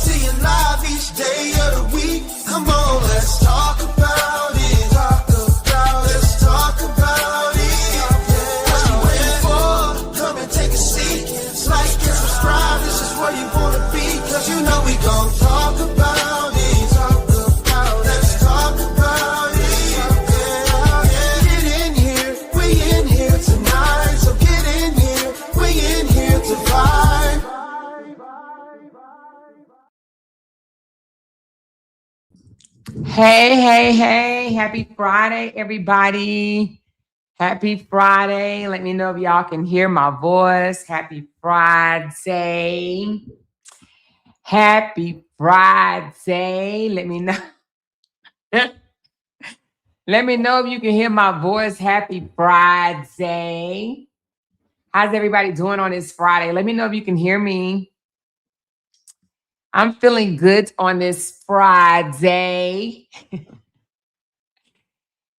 to you live each day of the week. Come on, let's talk about it. Let's talk about it. What you waiting for? Come and take a seat. Like and subscribe, this is where you wanna be. Cause you know we gon' talk about it. Let's talk about it. Get in here, we in here tonight. So get in here, we in here to vibe. Hey. Happy Friday, everybody. Happy Friday. Let me know if y'all can hear my voice. Happy Friday. Happy Friday. Let me know. Let me know if you can hear my voice. Happy Friday. How's everybody doing on this Friday? Let me know if you can hear me. I'm feeling good on this Friday.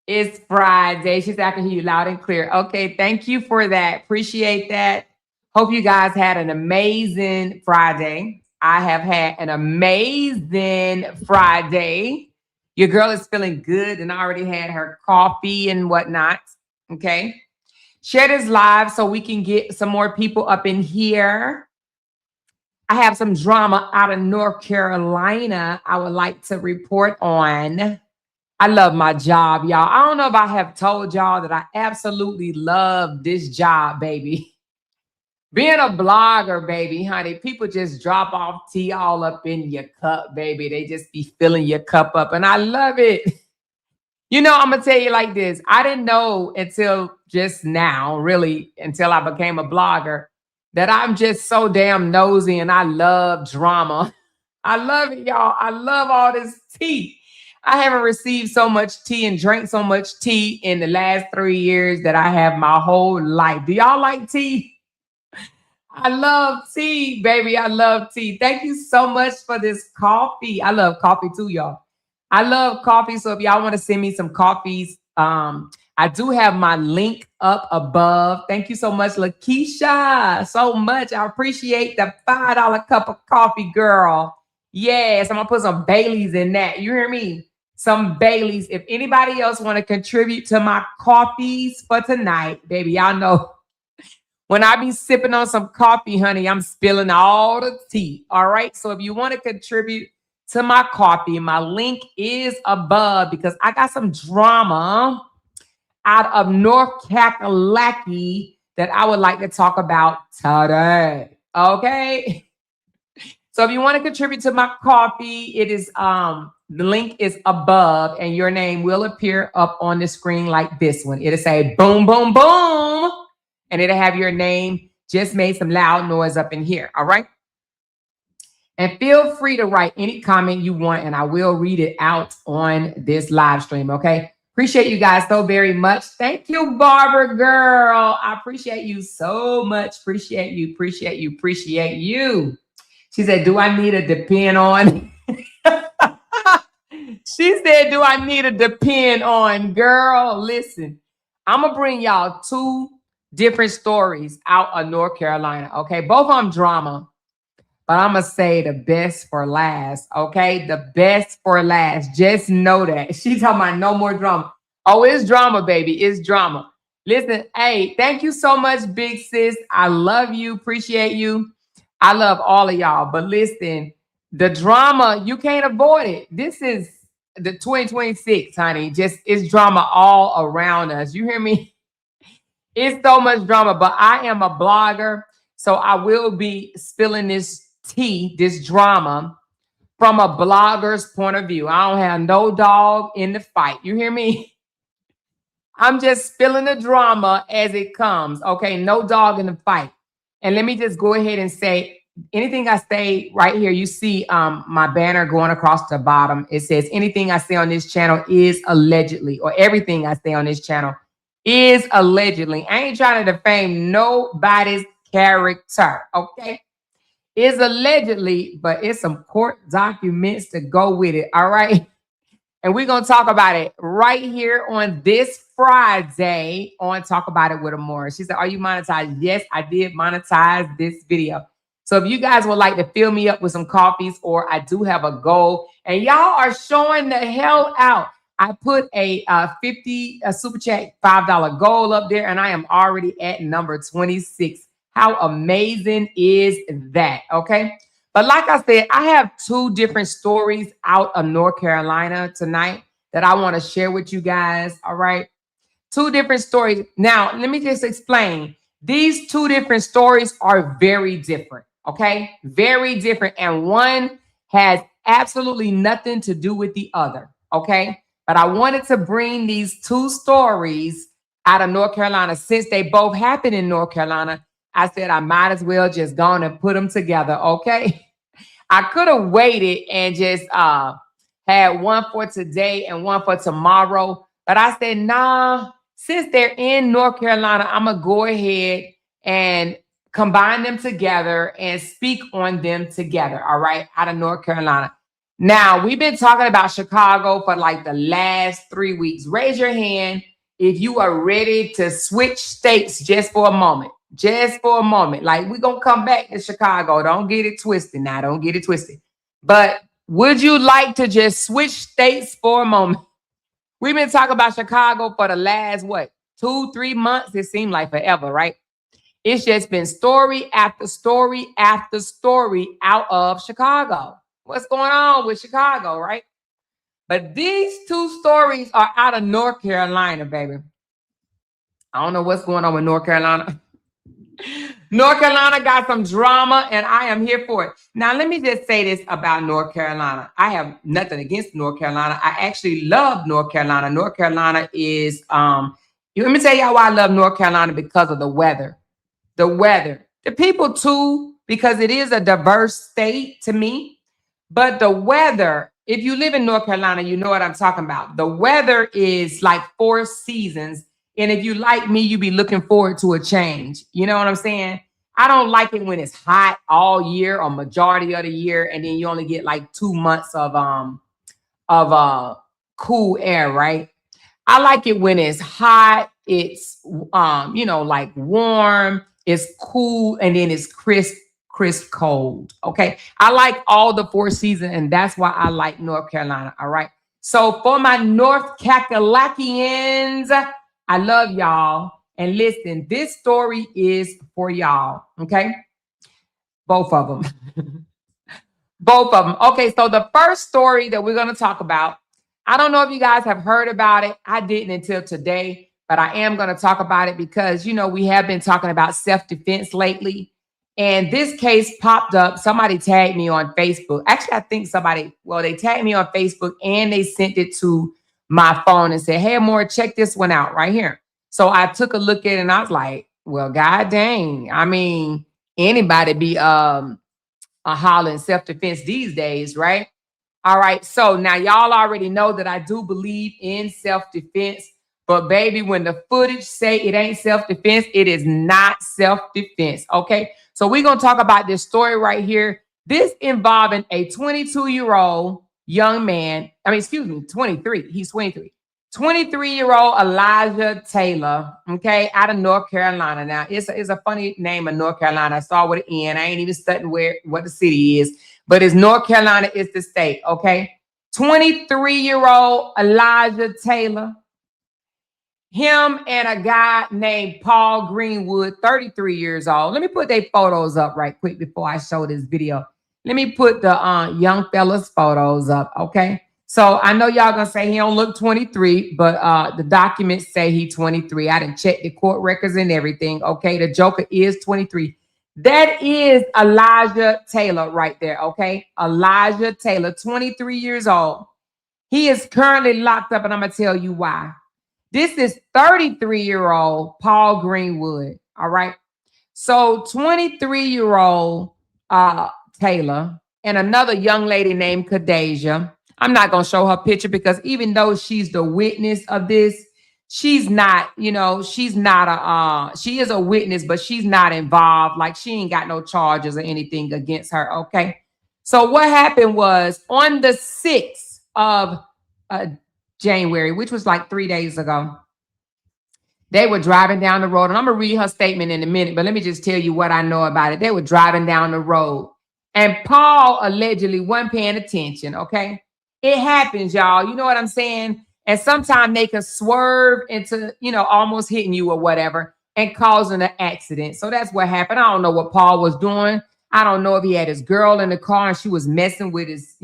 It's Friday. She said, I can hear you loud and clear. Okay, thank you for that. Appreciate that. Hope you guys had an amazing Friday. I have had an amazing Friday. Your girl is feeling good and already had her coffee and whatnot. Okay. Share this live so we can get some more people up in here. I have some drama out of North Carolina I would like to report on. I love my job, y'all. I don't know if I have told y'all that I absolutely love this job, baby. Being a blogger, baby, honey, people just drop off tea all up in your cup, baby. They just be filling your cup up, and I love it. You know, I'm going to tell you like this. I didn't know until just now, really, until I became a blogger, that I'm just so damn nosy and I love drama. I love it, y'all. I love all this tea. I haven't received so much tea and drank so much tea in the last 3 years that I have my whole life. Do y'all like tea? I love tea, baby. I love tea. Thank you so much for this coffee. I love coffee too, y'all. I love coffee. So if y'all want to send me some coffees, I do have my link up above. Thank you so much, Lakeisha. So much. I appreciate the $5 cup of coffee, girl. Yes, I'm going to put some Baileys in that. You hear me? Some Baileys. If anybody else want to contribute to my coffees for tonight, baby, y'all know when I be sipping on some coffee, honey, I'm spilling all the tea. All right. So if you want to contribute to my coffee, my link is above because I got some drama out of North Kakalaki that I would like to talk about today. Okay. So if you want to contribute to my coffee, it is the link is above and your name will appear up on the screen like this one. It'll say boom, boom, boom. And it'll have your name. Just made some loud noise up in here. All right. And feel free to write any comment you want, and I will read it out on this live stream. Okay. Appreciate you guys so very much. Thank you, Barbara girl. I appreciate you so much. Appreciate you. She said, do I need a depend on? She said, do I need a depend on? Girl, listen, I'm going to bring y'all 2 different stories out of North Carolina. Okay. Both of them drama. But I'm going to say the best for last, okay? The best for last. Just know that. She's talking about no more drama. Oh, it's drama, baby. It's drama. Listen, hey, thank you so much, big sis. I love you. Appreciate you. I love all of y'all. But listen, the drama, you can't avoid it. This is the 2026, honey. Just it's drama all around us. You hear me? It's so much drama. But I am a blogger, so I will be spilling this tea, this drama, from a blogger's point of view. I don't have no dog in the fight. You hear me? I'm just spilling the drama as it comes. Okay, no dog in the fight. And let me just go ahead and say anything I say right here. You see my banner going across the bottom. It says anything I say on this channel is allegedly, or everything I say on this channel is allegedly. I ain't trying to defame nobody's character. Okay. Is allegedly, but it's some court documents to go with it. All right. And we're going to talk about it right here on this Friday on Talk About It with Amora. She said, are you monetized? Yes, I did monetize this video. So if you guys would like to fill me up with some coffees, or I do have a goal, and y'all are showing the hell out. I put a 50 super chat $5 goal up there, and I am already at number 26. How amazing is that? Okay. But like I said, I have two different stories out of North Carolina tonight that I want to share with you guys. All right. Two different stories. Now, let me just explain. These two different stories are very different. Okay. Very different. And one has absolutely nothing to do with the other. Okay. But I wanted to bring these two stories out of North Carolina. Since they both happened in North Carolina, I said I might as well just go on and put them together. Okay. I could have waited and just had one for today and one for tomorrow. But I said, nah, since they're in North Carolina, I'm going to go ahead and combine them together and speak on them together. All right. Out of North Carolina. Now, we've been talking about Chicago for like the last 3 weeks. Raise your hand if you are ready to switch states just for a moment. Just for a moment. Like, we're going to come back to Chicago. Don't get it twisted now. Don't get it twisted. But would you like to just switch states for a moment? We've been talking about Chicago for the last, 2-3 months? It seemed like forever, right? It's just been story after story after story out of Chicago. What's going on with Chicago, right? But these two stories are out of North Carolina, baby. I don't know what's going on with North Carolina. North Carolina got some drama, and I am here for it. Now, let me just say this about North Carolina. I have nothing against North Carolina. I actually love North Carolina. North Carolina is, let me tell y'all why I love North Carolina, because of the weather. The weather. The people, too, because it is a diverse state to me. But the weather, if you live in North Carolina, you know what I'm talking about. The weather is like 4 seasons. And if you like me, you be looking forward to a change. You know what I'm saying? I don't like it when it's hot all year or majority of the year, and then you only get like 2 months of cool air, right? I like it when it's hot, it's like warm, it's cool, and then it's crisp cold. Okay. I like all the 4 seasons, and that's why I like North Carolina. All right. So for my North Kakalakians, I love y'all. And listen, this story is for y'all. Okay. Both of them. Both of them. Okay. So the first story that we're going to talk about, I don't know if you guys have heard about it. I didn't until today, but I am going to talk about it because, we have been talking about self-defense lately. And this case popped up. Somebody tagged me on Facebook. Actually, I think they tagged me on Facebook and they sent it to my phone and said, hey, Amor, check this one out right here. So I took a look at it and I was like, well, God dang. I mean, anybody be hollering self-defense these days, right? All right. So now y'all already know that I do believe in self-defense. But baby, when the footage say it ain't self-defense, it is not self-defense. Okay. So we're going to talk about this story right here. This involving a 22-year-old young man. 23. He's 23. 23-year-old Elijah Taylor, okay, out of North Carolina. Now, it's a funny name of North Carolina. I saw with an N. I ain't even studying what the city is, but it's North Carolina is the state, okay? 23-year-old Elijah Taylor. Him and a guy named Paul Greenwood, 33 years old. Let me put their photos up right quick before I show this video. Let me put the young fella's photos up, okay? So I know y'all gonna say he don't look 23, but the documents say he 23. I didn't check the court records and everything, okay? The Joker is 23. That is Elijah Taylor right there, okay? Elijah Taylor, 23 years old. He is currently locked up, and I'm gonna tell you why. This is 33-year-old Paul Greenwood. All right. So 23-year-old Taylor and another young lady named Khadijah. I'm not going to show her picture because even though she's the witness of this, she's not, she's not she is a witness, but she's not involved. Like, she ain't got no charges or anything against her. Okay. So what happened was on the 6th of January, which was like 3 days ago, They were driving down the road, and I'm going to read her statement in a minute, but let me just tell you what I know about it. They were driving down the road, and Paul allegedly wasn't paying attention, okay? It happens, y'all. You know what I'm saying? And sometimes they can swerve into, almost hitting you or whatever and causing an accident. So that's what happened. I don't know what Paul was doing. I don't know if he had his girl in the car and she was messing with his,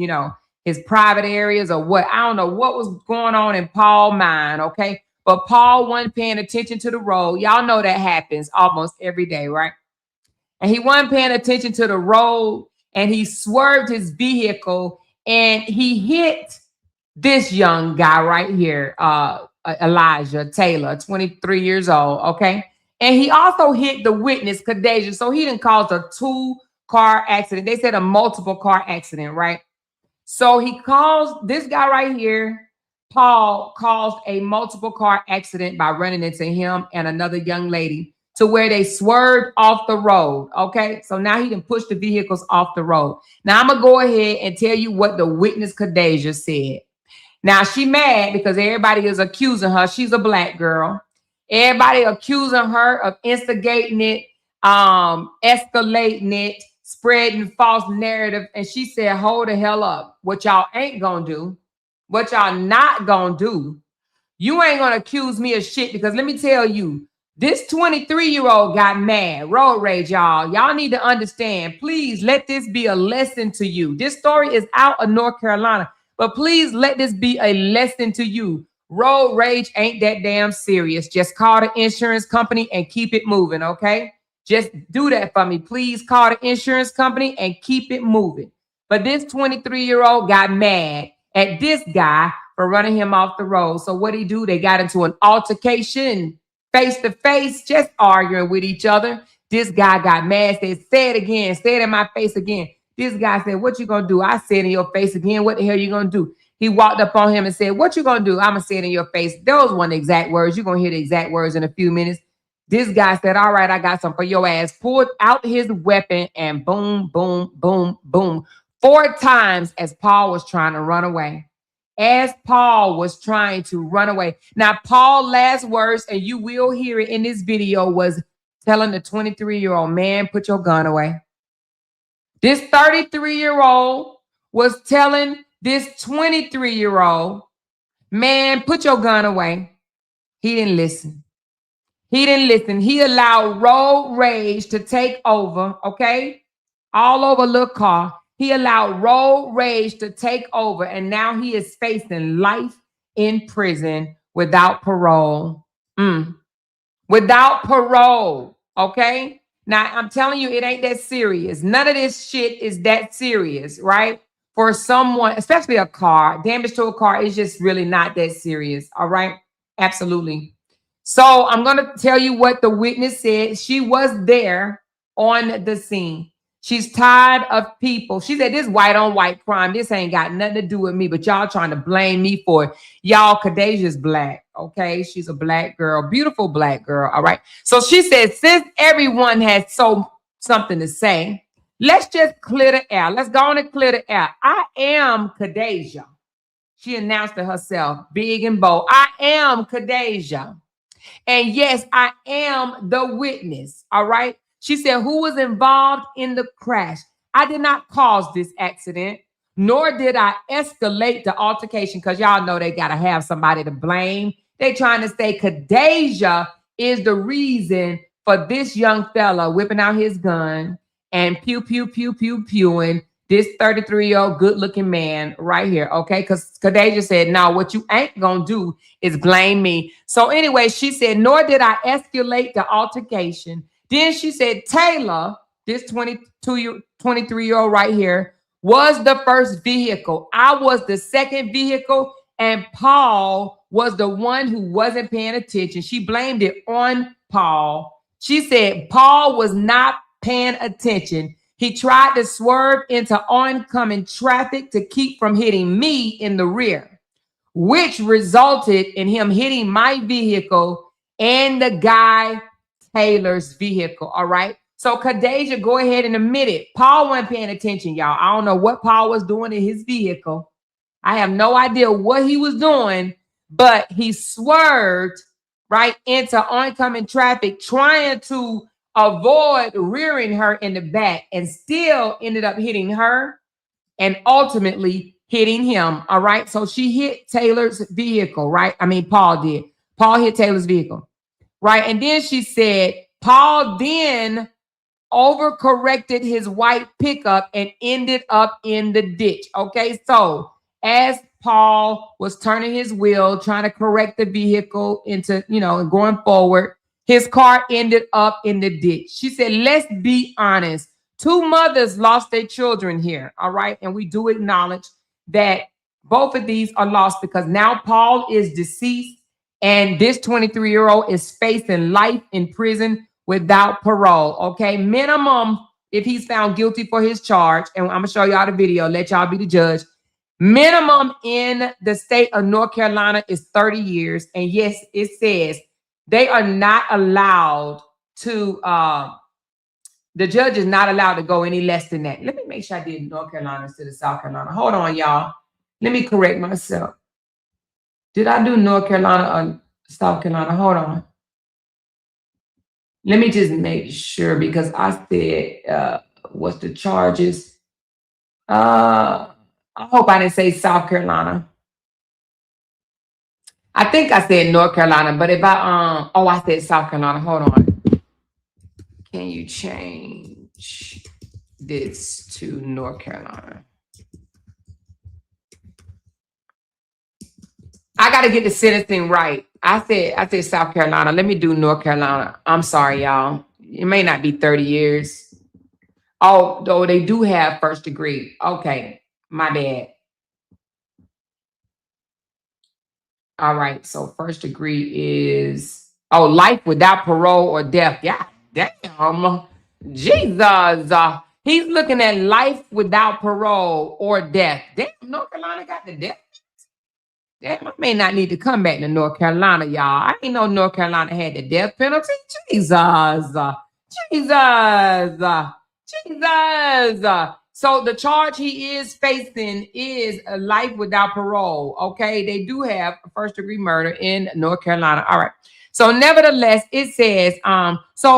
his private areas or what. I don't know what was going on in Paul's mind, okay? But Paul wasn't paying attention to the road. Y'all know that happens almost every day, right? And he wasn't paying attention to the road, and he swerved his vehicle and he hit this young guy right here, Elijah Taylor, 23 years old, okay? And he also hit the witness, Khadijah. So he didn't cause a 2-car accident. They said a multiple car accident, right? So he caused, this guy right here, Paul, caused a multiple car accident by running into him and another young lady to where they swerved off the road, okay? So now he can push the vehicles off the road. Now I'm going to go ahead and tell you what the witness Khadijah said. Now she mad because everybody is accusing her. She's a black girl. Everybody accusing her of instigating it, escalating it, spreading false narrative. And she said, hold the hell up. What y'all ain't gonna do, what y'all not gonna do, you ain't gonna accuse me of shit, because let me tell you, this 23-year-old got mad. Road rage, y'all. Y'all need to understand. Please let this be a lesson to you. This story is out of North Carolina, but please let this be a lesson to you. Road rage ain't that damn serious. Just call the insurance company and keep it moving, okay? Just do that for me. Please call the insurance company and keep it moving. But this 23-year-old got mad at this guy for running him off the road. So what he do? They got into an altercation, face to face, just arguing with each other. This guy got mad, said, say it again, say it in my face again. This guy said, what you gonna do? I said in your face again. What the hell you gonna do? He walked up on him and said, what you gonna do? I'm gonna say it in your face. Those weren't the exact words. You're gonna hear the exact words in a few minutes. This guy said, all right, I got some for your ass. Pulled out his weapon and boom, boom, boom, boom. 4 times as Paul was trying to run away. As Paul was trying to run away. Now, Paul's last words, and you will hear it in this video, was telling the 23-year-old, man, put your gun away. This 33-year-old was telling this 23-year-old, man, put your gun away. He didn't listen. He didn't listen. He allowed road rage to take over, okay? All over little car. He allowed road rage to take over, and now he is facing life in prison without parole. Without parole, okay? Now, I'm telling you, it ain't that serious. None of this shit is that serious, right? For someone, especially a car, damage to a car is just really not that serious, all right? Absolutely. So I'm going to tell you what the witness said. She was there on the scene. She's tired of people. She said, this white on white crime, this ain't got nothing to do with me, but y'all trying to blame me for it. Y'all, Khadijah's black, okay? She's a black girl, beautiful black girl, all right? So she said, since everyone has something to say, let's just clear the air. Let's go on and clear the air. I am Khadijah. She announced to herself, big and bold, I am Khadijah. And yes, I am the witness, all right? She said, who was involved in the crash? I did not cause this accident, nor did I escalate the altercation, because y'all know they got to have somebody to blame. They trying to say Khadijah is the reason for this young fella whipping out his gun and pew, pew, pew, pew, pewing this 33-year-old good-looking man right here, okay? Because Khadijah said, no, what you ain't going to do is blame me. So anyway, she said, nor did I escalate the altercation. Then she said, Taylor, this 23-year-old right here, was the first vehicle. I was the second vehicle, and Paul was the one who wasn't paying attention. She blamed it on Paul. She said Paul was not paying attention. He tried to swerve into oncoming traffic to keep from hitting me in the rear, which resulted in him hitting my vehicle and the guy Taylor's vehicle, all right? So Khadijah, go ahead and admit it. Paul wasn't paying attention, y'all. I don't know what Paul was doing in his vehicle. I have no idea what he was doing, but he swerved right, into oncoming traffic, trying to avoid rearing her in the back, and still ended up hitting her and ultimately hitting him. All right. So she hit Taylor's vehicle, right? I mean, Paul did. Paul hit Taylor's vehicle, right? And then she said, Paul then overcorrected his white pickup and ended up in the ditch. Okay. So as Paul was turning his wheel, trying to correct the vehicle into, going forward, his car ended up in the ditch. She said, let's be honest. Two mothers lost their children here. All right. And we do acknowledge that both of these are lost because now Paul is deceased and this 23-year-old is facing life in prison without parole. Okay. Minimum, if he's found guilty for his charge, and I'm going to show y'all the video, let y'all be the judge. Minimum in the state of North Carolina is 30 years. And yes, it says they are not allowed to, the judge is not allowed to go any less than that. Let me make sure I did North Carolina instead of South Carolina. Hold on, y'all. Let me correct myself. Did I do North Carolina or South Carolina? Hold on. Let me just make sure because I said, what's the charges? I hope I didn't say South Carolina. I think I said North Carolina, but if I said South Carolina. Hold on. Can you change this to North Carolina? I got to get the sentencing right. I said South Carolina. Let me do North Carolina. I'm sorry, y'all. It may not be 30 years. Oh, though they do have first degree. Okay, my bad. All right, so first degree is life without parole or death. Yeah, damn, Jesus. He's looking at life without parole or death. Damn, North Carolina got the death. Damn, I may not need to come back to North Carolina, y'all. I didn't know North Carolina had the death penalty. Jesus. So the charge he is facing is a life without parole. Okay, they do have first degree murder in North Carolina. All right. So nevertheless, it says, Paul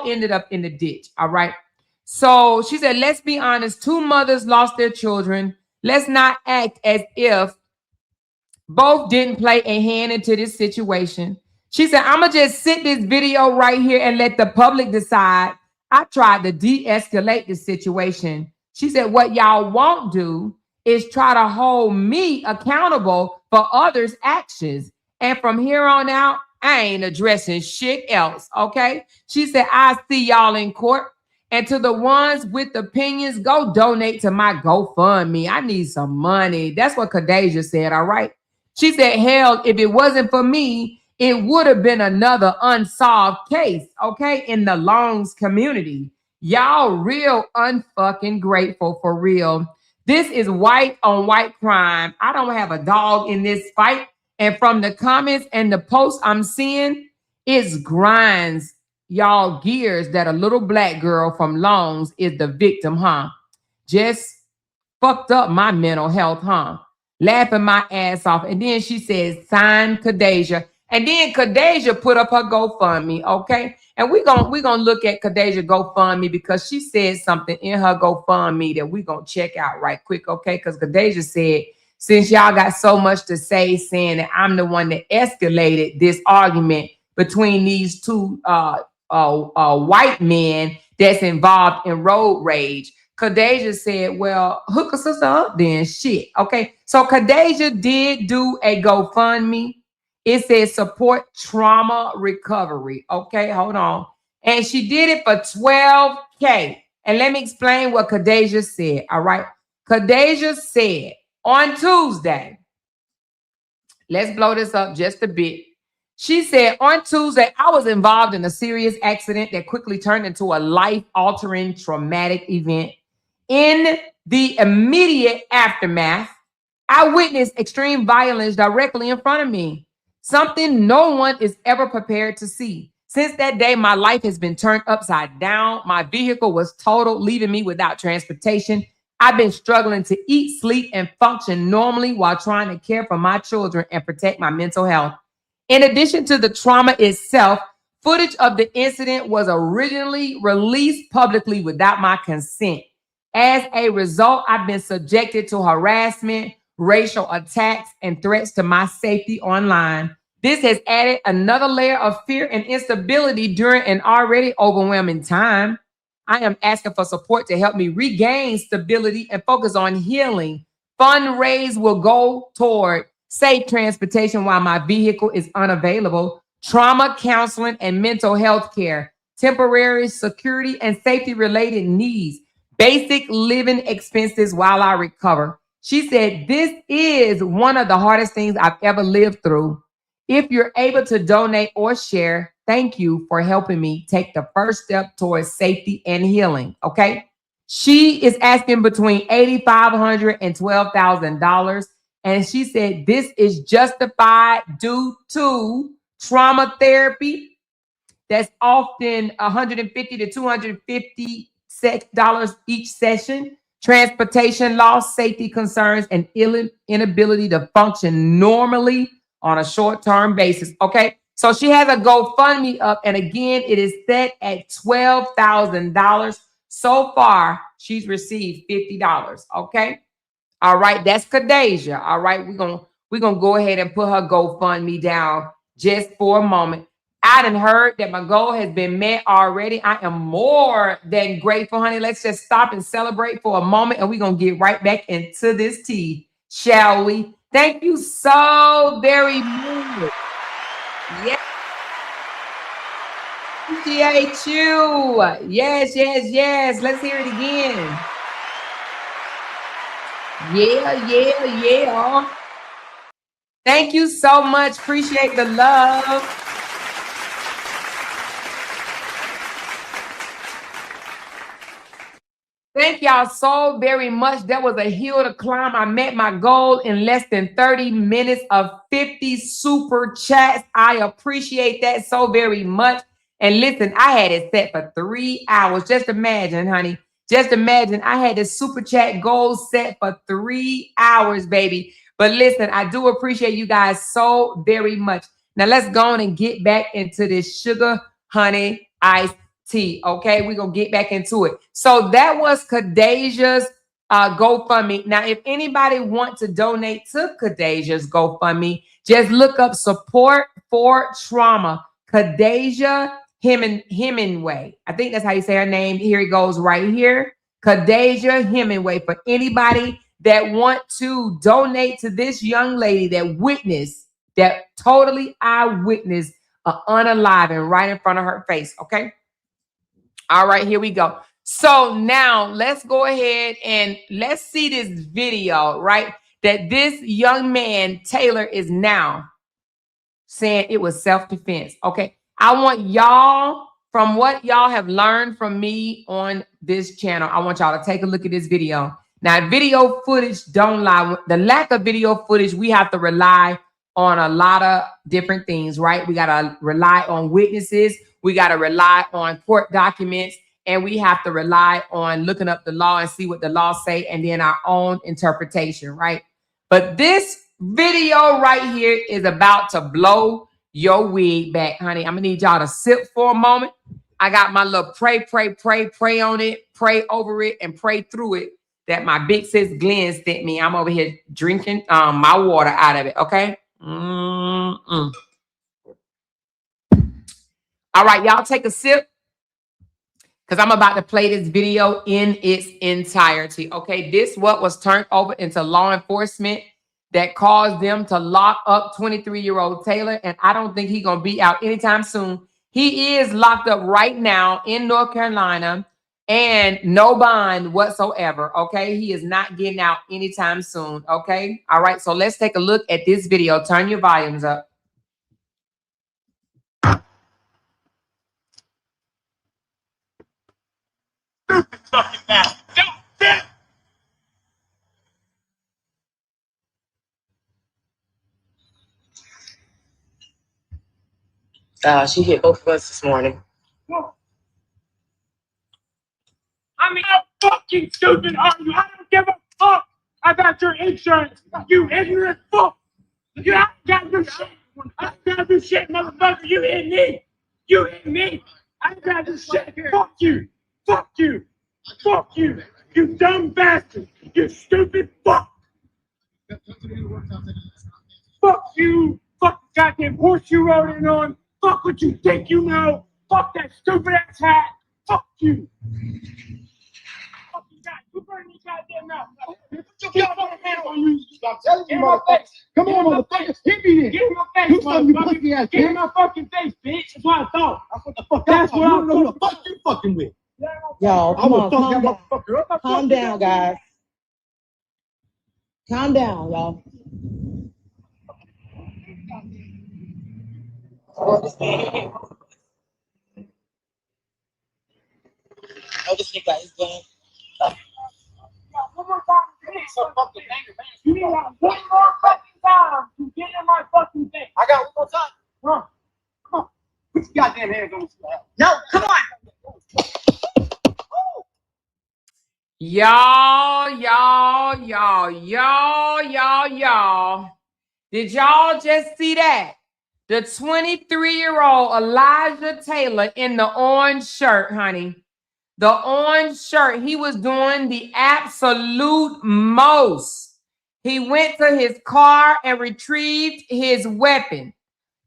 ended up in the ditch. All right. So she said, let's be honest. Two mothers lost their children. Let's not act as if both didn't play a hand into this situation. She said, I'm going to just sit this video right here and let the public decide. I tried to de-escalate the situation. She said, what y'all won't do is try to hold me accountable for others' actions. And from here on out, I ain't addressing shit else, okay? She said, I see y'all in court. And to the ones with opinions, go donate to my GoFundMe. I need some money. That's what Khadijah said, all right? She said, hell, if it wasn't for me, it would have been another unsolved case, okay, in the Longs community. Y'all real unfucking grateful for real. This is white on white crime. I don't have a dog in this fight. And from the comments and the posts I'm seeing, it's grinds y'all gears that a little black girl from Longs is the victim, huh? Just fucked up my mental health, huh? Laughing my ass off. And then she says, sign Khadijah. And then Khadijah put up her GoFundMe, okay? And we're gonna look at Khadijah GoFundMe because she said something in her GoFundMe that we're gonna check out right quick, okay? Because Khadijah said, since y'all got so much to say, saying that I'm the one that escalated this argument between these two white men that's involved in road rage. Khadijah said, well, hook a sister up then, shit. Okay, so Khadijah did do a GoFundMe. It says support trauma recovery. Okay, hold on. And she did it for $12K. And let me explain what Khadijah said, all right? Khadijah said on Tuesday, let's blow this up just a bit. She said, on Tuesday, I was involved in a serious accident that quickly turned into a life-altering traumatic event. In the immediate aftermath, I witnessed extreme violence directly in front of me, something no one is ever prepared to see. Since that day, my life has been turned upside down. My vehicle was totaled, leaving me without transportation. I've been struggling to eat, sleep, and function normally while trying to care for my children and protect my mental health. In addition to the trauma itself, footage of the incident was originally released publicly without my consent. As a result, I've been subjected to harassment, racial attacks, and threats to my safety online. This has added another layer of fear and instability during an already overwhelming time. I am asking for support to help me regain stability and focus on healing. Fundraise will go toward safe transportation while my vehicle is unavailable, trauma counseling and mental health care, temporary security and safety related needs, basic living expenses while I recover. She said, this is one of the hardest things I've ever lived through. If you're able to donate or share, thank you for helping me take the first step towards safety and healing. Okay. She is asking between $8,500 and $12,000. And she said, this is justified due to trauma therapy. That's often $150 to $250 each session. Transportation loss, safety concerns, and inability to function normally on a short-term basis. Okay. So she has a GoFundMe up. And again, it is set at $12,000. So far, she's received $50. Okay. All right. That's Kadeja. All right. We're gonna go ahead and put her GoFundMe down just for a moment. I done heard that my goal has been met already. I am more than grateful, honey. Let's just stop and celebrate for a moment, and we're going to get right back into this tea, shall we? Thank you so very much. Yes. Appreciate you. Yes, yes, yes. Let's hear it again. Yeah. Thank you so much. Appreciate the love. Thank y'all so very much. That was a hill to climb. I met my goal in less than 30 minutes of 50 super chats. I appreciate that so very much. And listen, I had it set for 3 hours. Just imagine, honey. Just imagine I had the super chat goal set for 3 hours, baby. But listen, I do appreciate you guys so very much. Now let's go on and get back into this sugar, honey, ice tea. Okay, we're gonna get back into it. So that was Kadeja's GoFundMe. Now, if anybody wants to donate to Kadeja's GoFundMe, just look up support for trauma. Kadeja Hemingway. I think that's how you say her name. Here it goes right here. Kadeja Hemingway. For anybody that want to donate to this young lady that witnessed, that totally eyewitnessed unaliving right in front of her face. Okay. All right, here we go. So now let's go ahead and let's see this video, right? That this young man, Taylor, is now saying it was self-defense. Okay. I want y'all, from what y'all have learned from me on this channel, I want y'all to take a look at this video. Now, video footage don't lie. The lack of video footage, we have to rely on a lot of different things, right? We got to rely on witnesses. We got to rely on court documents, and we have to rely on looking up the law and see what the law say, and then our own interpretation, right? But this video right here is about to blow your wig back, honey. I'm gonna need y'all to sit for a moment. I got my little pray on it, pray over it, and pray through it that my big sis Glenn sent me. I'm over here drinking my water out of it, okay? All right, y'all take a sip because I'm about to play this video in its entirety. Okay, this what was turned over into law enforcement that caused them to lock up 23-year-old Taylor. And I don't think he's going to be out anytime soon. He is locked up right now in North Carolina and no bond whatsoever. Okay, he is not getting out anytime soon. Okay, all right, so let's take a look at this video. Turn your volumes up. She hit both of us this morning. I mean, how fucking stupid are you? I don't give a fuck about your insurance, you ignorant fuck. You haven't got your shit I gotta do shit, motherfucker. You hit me. You hit me. I gotta do shit. Fuck you. Fuck you. Fuck you. You dumb bastard. You stupid fuck. Fuck you. Fuck the goddamn horse you rode in on. Fuck what you think you know. Fuck that stupid ass hat. Fuck you. Fuck you guys. You burn your goddamn mouth. Put your fucking hand on you. I'm telling you, Get in my face. Come on, motherfucker. Hit me then. Get in my face, Do something, you motherfucker. pussy ass Get in bitch. my fucking face, bitch. That's what I thought. That's what the fuck That's I what thought. I'm You don't know who the fuck you fucking with. Y'all, I'm come gonna on, fuck calm that down. motherfucker up. Calm down, guys. Calm down, y'all. Oh, this nigga is going. One more time. You need one more fucking time to get in my fucking face. I got one more time. Come on. Put your goddamn hands on this slab. No, come on. Y'all. Did y'all just see that? The 23-year-old Elijah Taylor in the orange shirt, honey. The orange shirt, he was doing the absolute most. He went to his car and retrieved his weapon.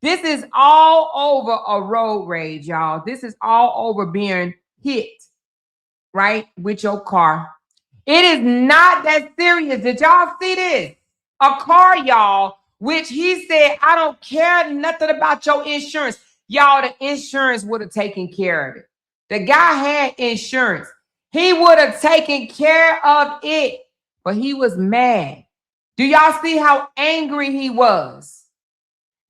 This is all over a road rage, y'all. This is all over being hit, right, with your car. It is not that serious. Did y'all see this? A car, y'all, which he said, I don't care nothing about your insurance. Y'all, the insurance would have taken care of it. The guy had insurance. He would have taken care of it, but he was mad. Do y'all see how angry he was?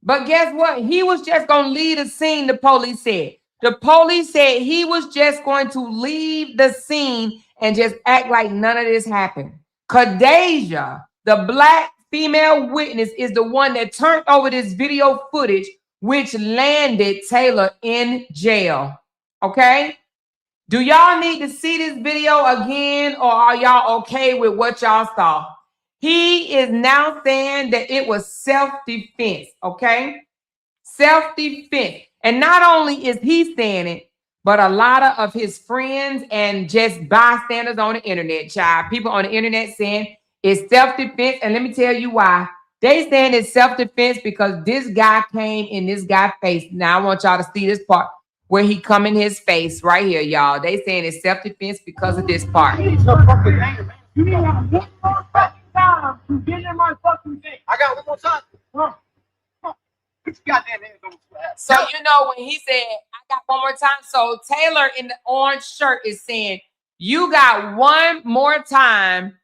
But guess what? He was just going to leave the scene, the police said. The police said he was just going to leave the scene and just act like none of this happened. Khadijah, the black female witness, is the one that turned over this video footage, which landed Taylor in jail. Okay? Do y'all need to see this video again, or are y'all okay with what y'all saw? He is now saying that it was self-defense, okay? Self-defense. And not only is he saying it, but a lot of his friends and just bystanders on the internet, child, people on the internet saying it's self-defense. And let me tell you why. They saying it's self-defense because this guy came in this guy's face. Now I want y'all to see this part where he come in his face right here, y'all. They saying it's self-defense because of this part. You need one more fucking time to get in my fucking face. I got one more time. Come on. Put your goddamn hands on this slab. So, you know, when he said, I got one more time. So Taylor in the orange shirt is saying, you got one more time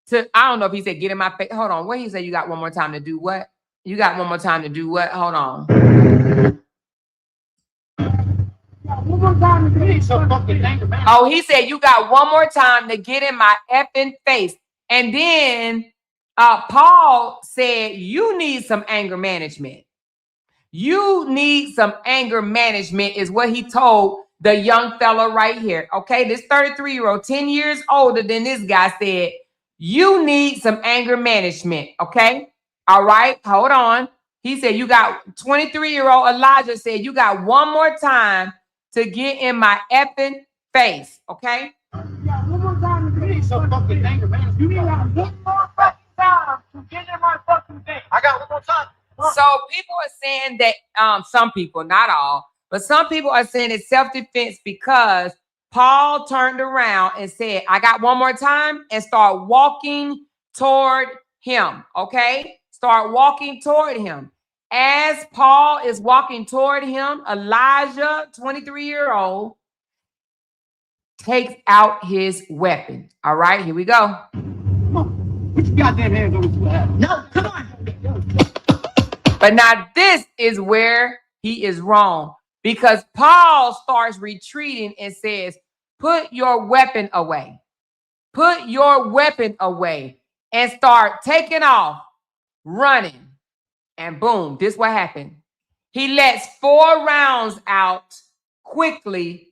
to, I don't know if he said, get in my face. Hold on. What he said, you got one more time to do what? You got one more time to do what? Hold on. One more time to get in my fucking face. Oh, he said, you got one more time to get in my effing face. And then Paul said, you need some anger management. You need some anger management is what he told the young fella right here. Okay, this 33-year-old, 10 years older than this guy, said, you need some anger management. Okay, all right, hold on. He said, you got 23-year-old Elijah said, you got one more time to get in my effing face. Okay. One more time to get in my fucking face. You need one more fucking time to get in my fucking face. I got one more time. So people are saying that some people, not all, but some people are saying it's self-defense because Paul turned around and said, I got one more time, and start walking toward him. Okay? Start walking toward him. As Paul is walking toward him, Elijah, 23-year-old, takes out his weapon. All right, here we go. Come on. Put your goddamn hands on this slab. No, come on. But now this is where he is wrong, because Paul starts retreating and says, put your weapon away. Put your weapon away, and start taking off, running. And boom, this what happened. He lets 4 rounds out quickly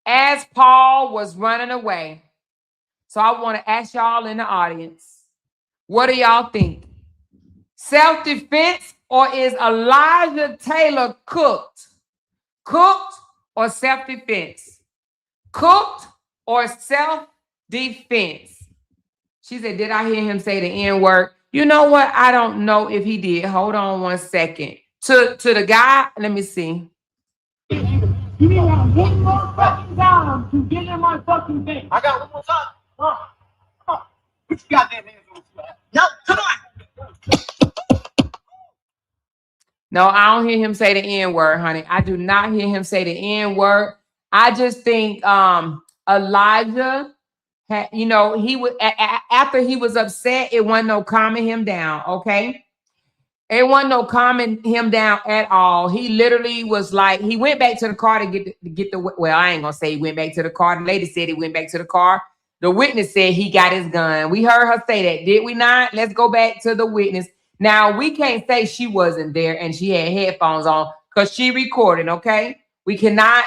as Paul was running away. So I want to ask y'all in the audience, what do y'all think? Self-defense or is Elijah Taylor cooked? Cooked or self-defense? Cooked or self-defense? She said, did I hear him say the N-word? You know what? I don't know if he did. Hold on one second. To the guy, let me see. You need to have one more fucking time to get in my fucking face. I got one more time. Come on. Put your goddamn hands on the slab. No, come on. No, I don't hear him say the N-word, honey. I do not hear him say the N-word. I just think Elijah had, you know, he would after he was upset, it wasn't no calming him down, okay? It wasn't no calming him down at all. He literally was like, he went back to the car to get the well, I ain't gonna say he went back to the car. The lady said he went back to the car. The witness said he got his gun. We heard her say that, did we not? Let's go back to the witness. Now, we can't say she wasn't there and she had headphones on because she recorded, okay? We cannot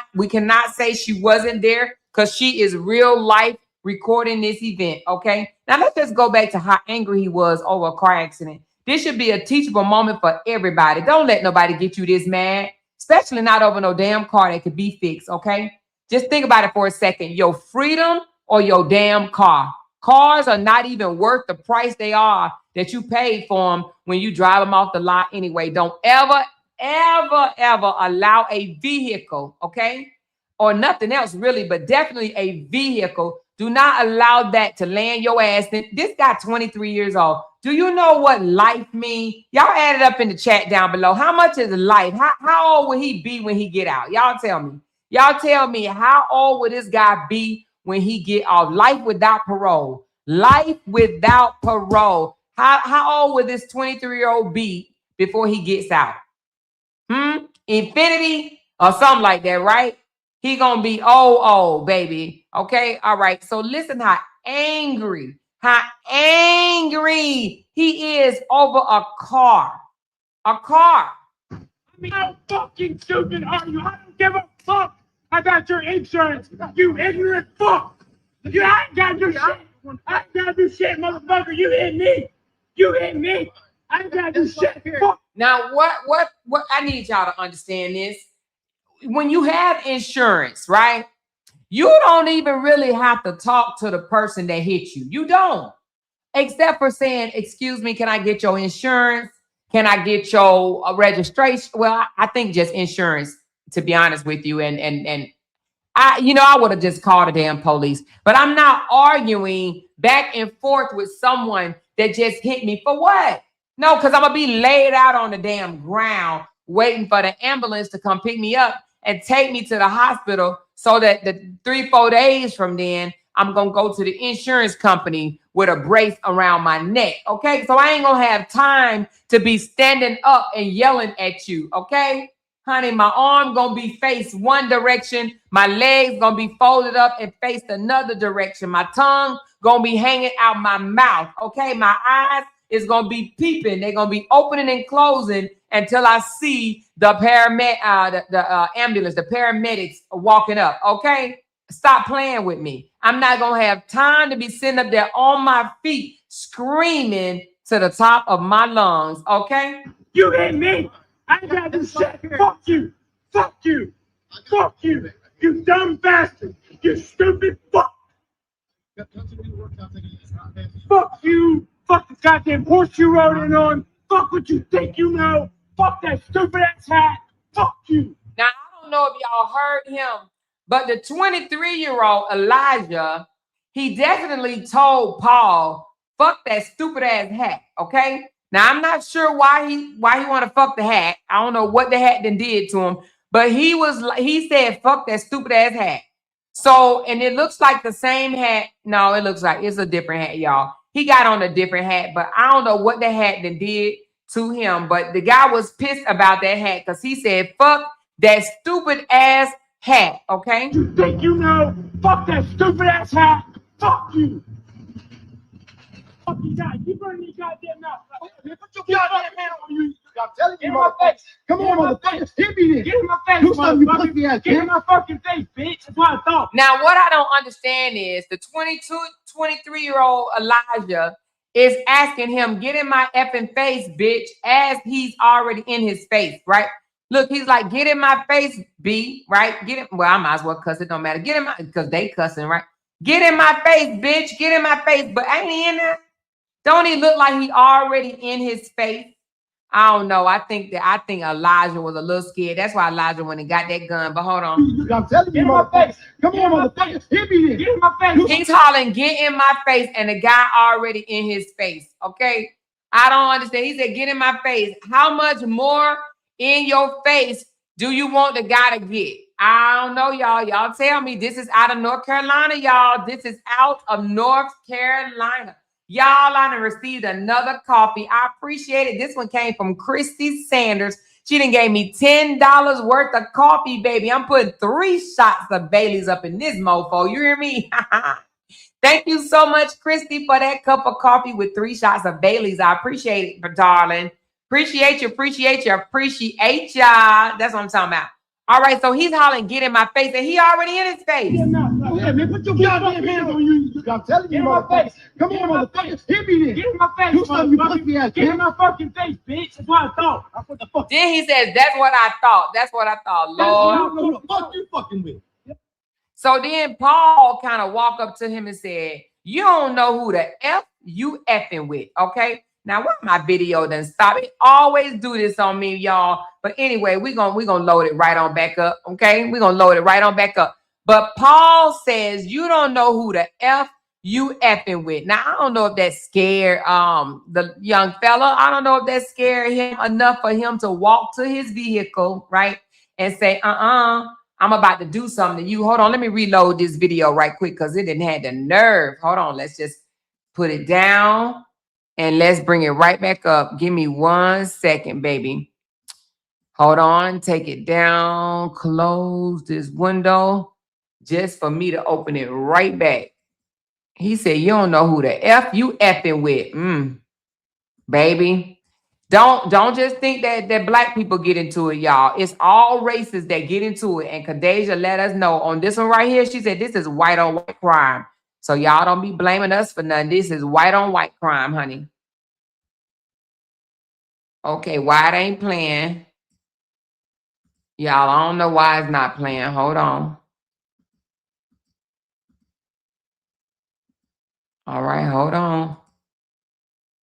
say she wasn't there because she is real life recording this event, okay? Now, let's just go back to how angry he was over a car accident. This should be a teachable moment for everybody. Don't let nobody get you this mad, especially not over no damn car that could be fixed, okay? Just think about it for a second. Your freedom or your damn car. Cars are not even worth the price they are that you paid for them when you drive them off the lot anyway. Don't ever, ever, ever allow a vehicle, okay, or nothing else really, but definitely a vehicle. Do not allow that to land your ass. This guy 23 years old. Do you know what life means? Y'all add it up in the chat down below. How much is life? How old will he be when he get out? Y'all tell me. Y'all tell me, how old will this guy be when he get off? Life without parole. Life without parole. How old will this 23-year-old be before he gets out? Infinity or something like that, right? He gonna be old, baby. Okay, all right. So listen how angry he is over a car. A car. I mean, how fucking stupid are you? I don't give a fuck about your insurance, you ignorant fuck. You ain't gotta do shit. I ain't gotta do shit, motherfucker. You hit me. You hit me. I ain't gotta do shit. Fuck. Now, what I need y'all to understand this. When you have insurance, right? You don't even really have to talk to the person that hit you. You don't. Except for saying, excuse me, can I get your insurance? Can I get your registration? Well, I think just insurance, to be honest with you. And I would have just called the damn police. But I'm not arguing back and forth with someone that just hit me for what? No, because I'm going to be laid out on the damn ground waiting for the ambulance to come pick me up and take me to the hospital so that the 3-4 days from then, I'm going to go to the insurance company with a brace around my neck, okay? So I ain't going to have time to be standing up and yelling at you, okay? Honey, my arm going to be faced one direction. My legs going to be folded up and faced another direction. My tongue going to be hanging out my mouth, okay? My eyes is going to be peeping. They're going to be opening and closing until I see the ambulance, the paramedics walking up, okay? Stop playing with me. I'm not going to have time to be sitting up there on my feet screaming to the top of my lungs, okay? You hit me. I ain't gotta do shit. Fuck you. Fuck you. Fuck you. You dumb bastard. You stupid fuck. Fuck you. Fuck the goddamn horse you rode in on. Fuck what you think you know. Fuck that stupid ass hat. Fuck you. Now, I don't know if y'all heard him, but the 23-year-old Elijah, he definitely told Paul, fuck that stupid ass hat, okay? Now, I'm not sure why he want to fuck the hat. I don't know what the hat then did to him, but he said, fuck that stupid ass hat. So, and it looks like the same hat. No, it looks like it's a different hat, y'all. He got on a different hat, but I don't know what the hat then did to him. But the guy was pissed about that hat because he said, fuck that stupid ass hat, okay? You think you know? Fuck that stupid ass hat. Fuck you. Fuck you guys. You burn me goddamn mouth. Put your goddamn hand on you. I'm telling Get you, in my face. Come on, motherfucker. Hit me then. Get in my face, Do something, you motherfucker. pussy ass Get in bitch. my fucking face, bitch. That's what I thought. Now, what I don't understand is the 23-year-old Elijah is asking him, get in my effing face, bitch, as he's already in his face, right? Look, he's like, get in my face, B, right? Get it. Well, I might as well cuss. It don't matter. Get in my, because they cussing, right? Get in my face, bitch. Get in my face. But ain't he in there? Don't he look like he already in his face? I don't know. I think Elijah was a little scared. That's why Elijah went and got that gun. But hold on. I'm telling you, motherfucker. Come here, motherfucker. Hit me then. Get in my face. He's hollering, get in my face, and the guy already in his face. Okay. I don't understand. He said, get in my face. How much more in your face do you want the guy to get? I don't know, y'all. Y'all tell me. This is out of North Carolina, y'all. This is out of North Carolina. Y'all, I done received another coffee. I appreciate it. This one came from Christy Sanders. She done gave me $10 worth of coffee, baby. I'm putting 3 shots of Bailey's up in this mofo. You hear me? Thank you so much, Christy, for that cup of coffee with 3 shots of Bailey's. I appreciate it, darling. Appreciate you. That's what I'm talking about. All right, so he's hollering, get in my face, and he already in his face. Yeah, man, put your goddamn hands on you. I'm telling you, motherfucker. Come here, motherfucker. Hit me then. Get in my face. Do something, you pussy ass. Get in my fucking face, bitch. That's what I thought. That's what the fuck. Then he says, that's what I thought. That's what I thought, Lord. Who the fuck you fucking with? So then Paul kind of walked up to him and said, you don't know who the F you effing with, okay? Now, why my video done stop? It always do this on me, y'all. But anyway, we're gonna load it right on back up, okay? We're gonna load it right on back up. But Paul says, you don't know who the F you effing with. Now, I don't know if that scared the young fella. I don't know if that scared him enough for him to walk to his vehicle, right? And say, I'm about to do something to you. Hold on, let me reload this video right quick because it didn't have the nerve. Hold on, let's just put it down and let's bring it right back up. Give me 1 second, baby. Hold on, take it down, close this window just for me to open it right back. He said, you don't know who the F you effing with. Baby. Don't just think that black people get into it, y'all. It's all races that get into it. And Kadeja let us know on this one right here. She said, this is white on white crime. So y'all don't be blaming us for nothing. This is white on white crime, honey. Okay, why it ain't playing? Y'all, I don't know why it's not playing. Hold on. All right, hold on.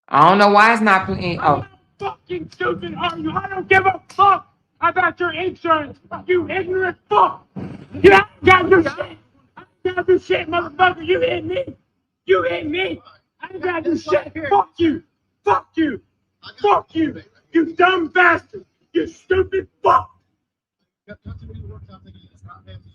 I don't know why it's not playing. Oh. Fucking stupid are you? I don't give a fuck about your insurance. You ignorant fuck. You ain't got your shit. I ain't got your shit, motherfucker. You hit me. You hit me. I ain't got your shit. Fuck you. Fuck you. Fuck you. You dumb bastard. You stupid fuck.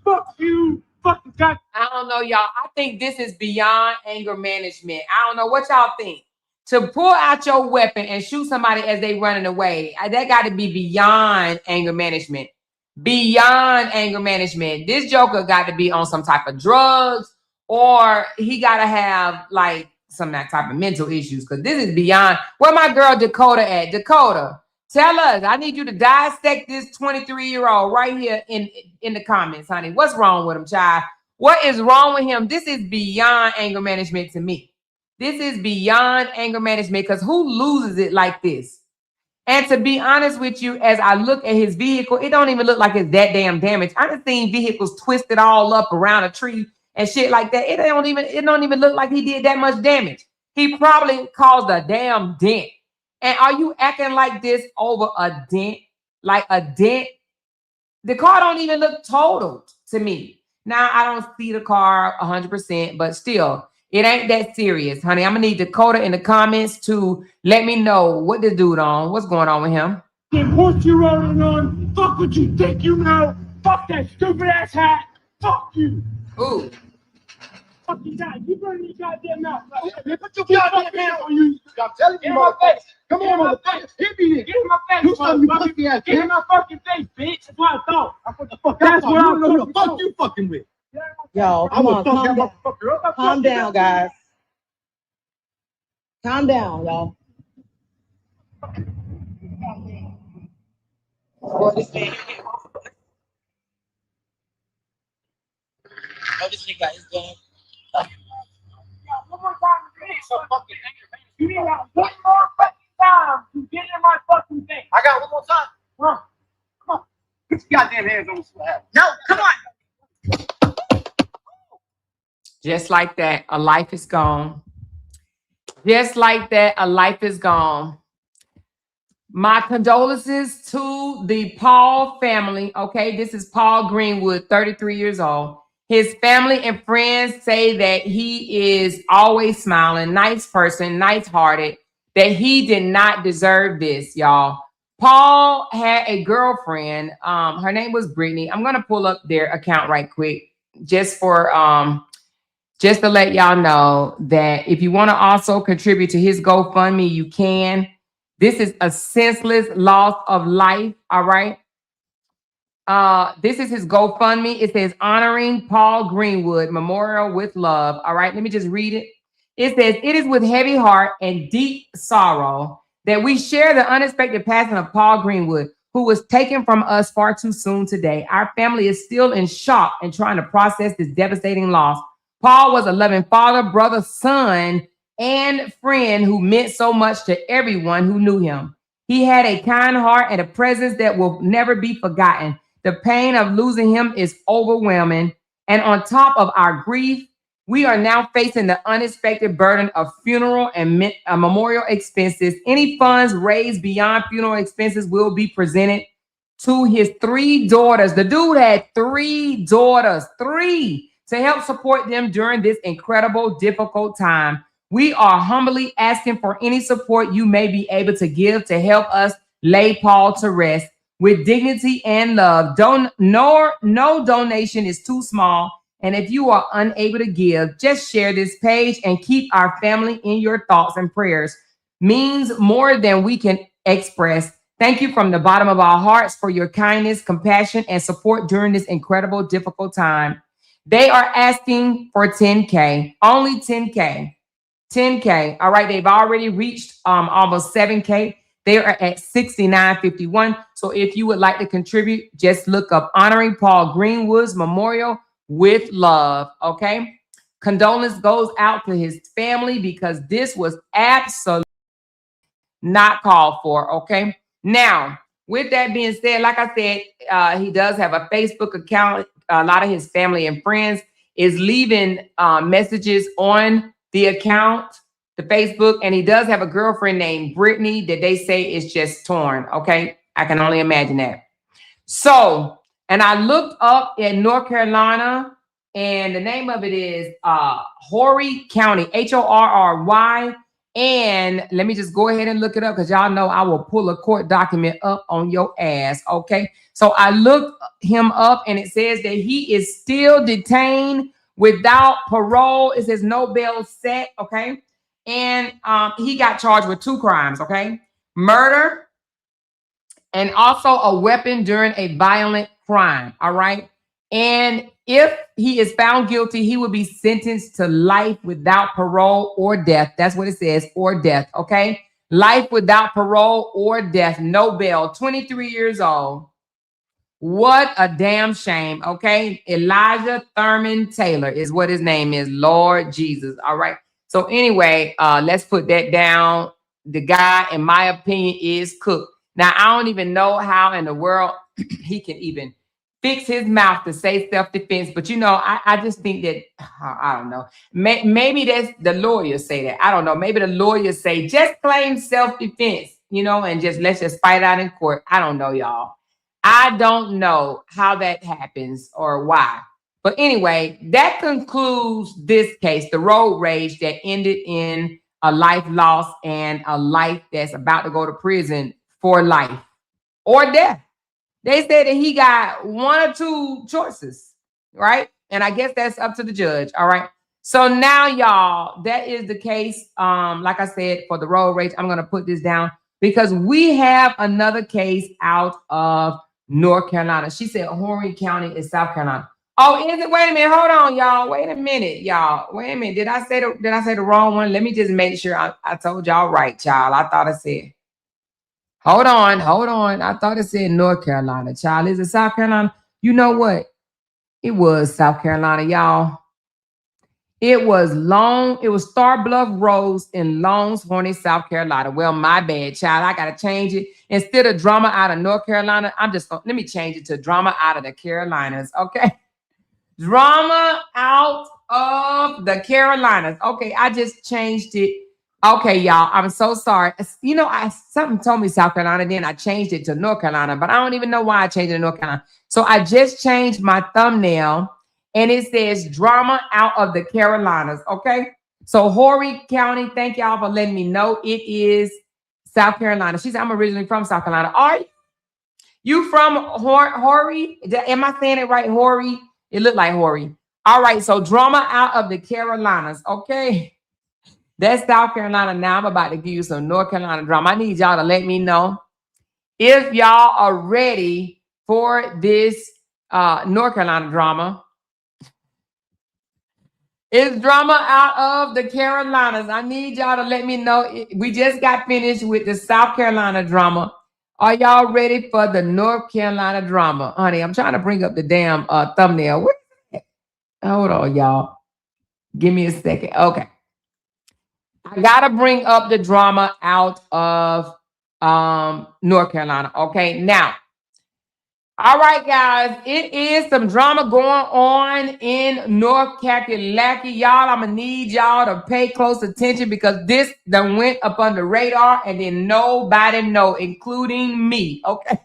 Fuck you. Fucking God. I don't know, y'all. I think this is beyond anger management. I don't know what y'all think. To pull out your weapon and shoot somebody as they running away, that got to be beyond anger management. Beyond anger management. This joker got to be on some type of drugs, or he got to have like some that type of mental issues, because this is beyond. Where my girl Dakota at? Dakota, tell us. I need you to dissect this 23-year-old right here in the comments, honey. What's wrong with him, child? What is wrong with him? This is beyond anger management to me. This is beyond anger management, because who loses it like this? And to be honest with you, as I look at his vehicle, it don't even look like it's that damn damaged. I've seen vehicles twisted all up around a tree and shit like that. It don't even look like he did that much damage. He probably caused a damn dent. And are you acting like this over a dent? Like a dent? The car don't even look totaled to me. Now, I don't see the car 100%, but still, it ain't that serious, honey. I'm going to need Dakota in the comments to let me know what this dude on. What's going on with him? Fucking horse you rolling on. Fuck what you think you know. Fuck that stupid ass hat. Fuck you. Ooh. Fuck you guys. You burn your goddamn mouth. Man, put your goddamn hands on you. I'm telling you, motherfucker. Come here, motherfucker. Hit me then. Get in my face. Do something, you pussy ass. Get in my fucking face, bitch. That's what I thought. What the fuck? That's what I I'm know. Who the fuck you fucking with? Yo, come on, calm down. Calm down, guys. Calm down, y'all. Boy, this man. Oh, this nigga is going. One more time, bitch. So fucking anger management. You need to have one more fucking time to get in my fucking face. I got one more time. Huh? Come on. Put your goddamn hands on the slab. No, come on. Just like that, a life is gone. Just like that, a life is gone. My condolences to the Paul family. Okay, this is Paul Greenwood, 33 years old. His family and friends say that he is always smiling, nice person, nice-hearted, that he did not deserve this, y'all. Paul had a girlfriend. Her name was Brittany. I'm going to pull up their account right quick just to let y'all know that if you want to also contribute to his GoFundMe, you can. This is a senseless loss of life, all right? This is his GoFundMe. It says, honoring Paul Greenwood, memorial with love, all right? Let me just read it. It says, it is with heavy heart and deep sorrow that we share the unexpected passing of Paul Greenwood, who was taken from us far too soon today. Our family is still in shock and trying to process this devastating loss. Paul was a loving father, brother, son, and friend who meant so much to everyone who knew him. He had a kind heart and a presence that will never be forgotten. The pain of losing him is overwhelming. And on top of our grief, we are now facing the unexpected burden of funeral and memorial expenses. Any funds raised beyond funeral expenses will be presented to his 3 daughters. The dude had 3 daughters, 3, to help support them during this incredible, difficult time. We are humbly asking for any support you may be able to give to help us lay Paul to rest with dignity and love. No donation is too small. And if you are unable to give, just share this page and keep our family in your thoughts and prayers. Means more than we can express. Thank you from the bottom of our hearts for your kindness, compassion, and support during this incredible, difficult time. They are asking for 10K, only 10K, 10K. All right, they've already reached almost 7K. They are at 69.51. So if you would like to contribute, just look up honoring Paul Greenwood's memorial with love. Okay. Condolence goes out to his family because this was absolutely not called for. Okay. Now, with that being said, like I said, he does have a Facebook account. A lot of his family and friends is leaving messages on the account, the Facebook, and he does have a girlfriend named Brittany that they say is just torn. Okay, I can only imagine that. So, and I looked up in North Carolina, and the name of it is Horry County, Horry. And let me just go ahead and look it up because y'all know I will pull a court document up on your ass. Okay, so I looked him up, and it says that he is still detained without parole. It says no bail set. Okay. And he got charged with 2 crimes. Okay. Murder and also a weapon during a violent crime. All right. And if he is found guilty, he will be sentenced to life without parole or death. That's what it says, or death. Okay. Life without parole or death. No bail. 23 years old. What a damn shame. Okay. Elijah Thurman Taylor is what his name is. Lord Jesus. All right. So anyway, let's put that down. The guy, in my opinion, is cooked. Now, I don't even know how in the world he can even fix his mouth to say self-defense. But, you know, I just think that, I don't know. Maybe that's the lawyers say that. I don't know. Maybe the lawyers say just claim self-defense, you know, and let's just fight out in court. I don't know, y'all. I don't know how that happens or why. But anyway, that concludes this case, the road rage that ended in a life loss and a life that's about to go to prison for life or death. They said that he got 1 or 2 choices, right? And I guess that's up to the judge, all right? So now, y'all, that is the case. Like I said, for the road rage, I'm going to put this down because we have another case out of North Carolina. She said Horry County is South Carolina. Oh, is it? Wait a minute. Hold on, y'all. Wait a minute, y'all. Wait a minute. Did I say the wrong one? Let me just make sure I told y'all right, child. I thought I said. Hold on. I thought it said North Carolina, child. Is it South Carolina? You know what? It was South Carolina, y'all. It was Star Bluff Rose in Longs Horny, South Carolina. Well, my bad, child. I gotta change it. Instead of drama out of North Carolina, let me change it to drama out of the Carolinas. Okay. Drama out of the Carolinas. Okay, I just changed it. Okay, y'all. I'm so sorry. You know, something told me South Carolina, then I changed it to North Carolina, but I don't even know why I changed it to North Carolina. So I just changed my thumbnail. And it says drama out of the Carolinas. Okay. So Horry County, thank y'all for letting me know. It is South Carolina. She said, I'm originally from South Carolina. Are you from Horry? Am I saying it right? Horry? It looked like Horry. All right. So drama out of the Carolinas. Okay. That's South Carolina. Now I'm about to give you some North Carolina drama. I need y'all to let me know if y'all are ready for this North Carolina drama. It's drama out of the Carolinas. I need y'all to let me know. We just got finished with the South Carolina drama. Are y'all ready for the North Carolina drama? Honey, I'm trying to bring up the damn thumbnail. Hold on, y'all. Give me a second. Okay. I got to bring up the drama out of North Carolina. Okay. Now, all right, guys, it is some drama going on in North Carolina. Y'all, I'm going to need y'all to pay close attention because this done went up on the radar and then nobody know, including me, okay?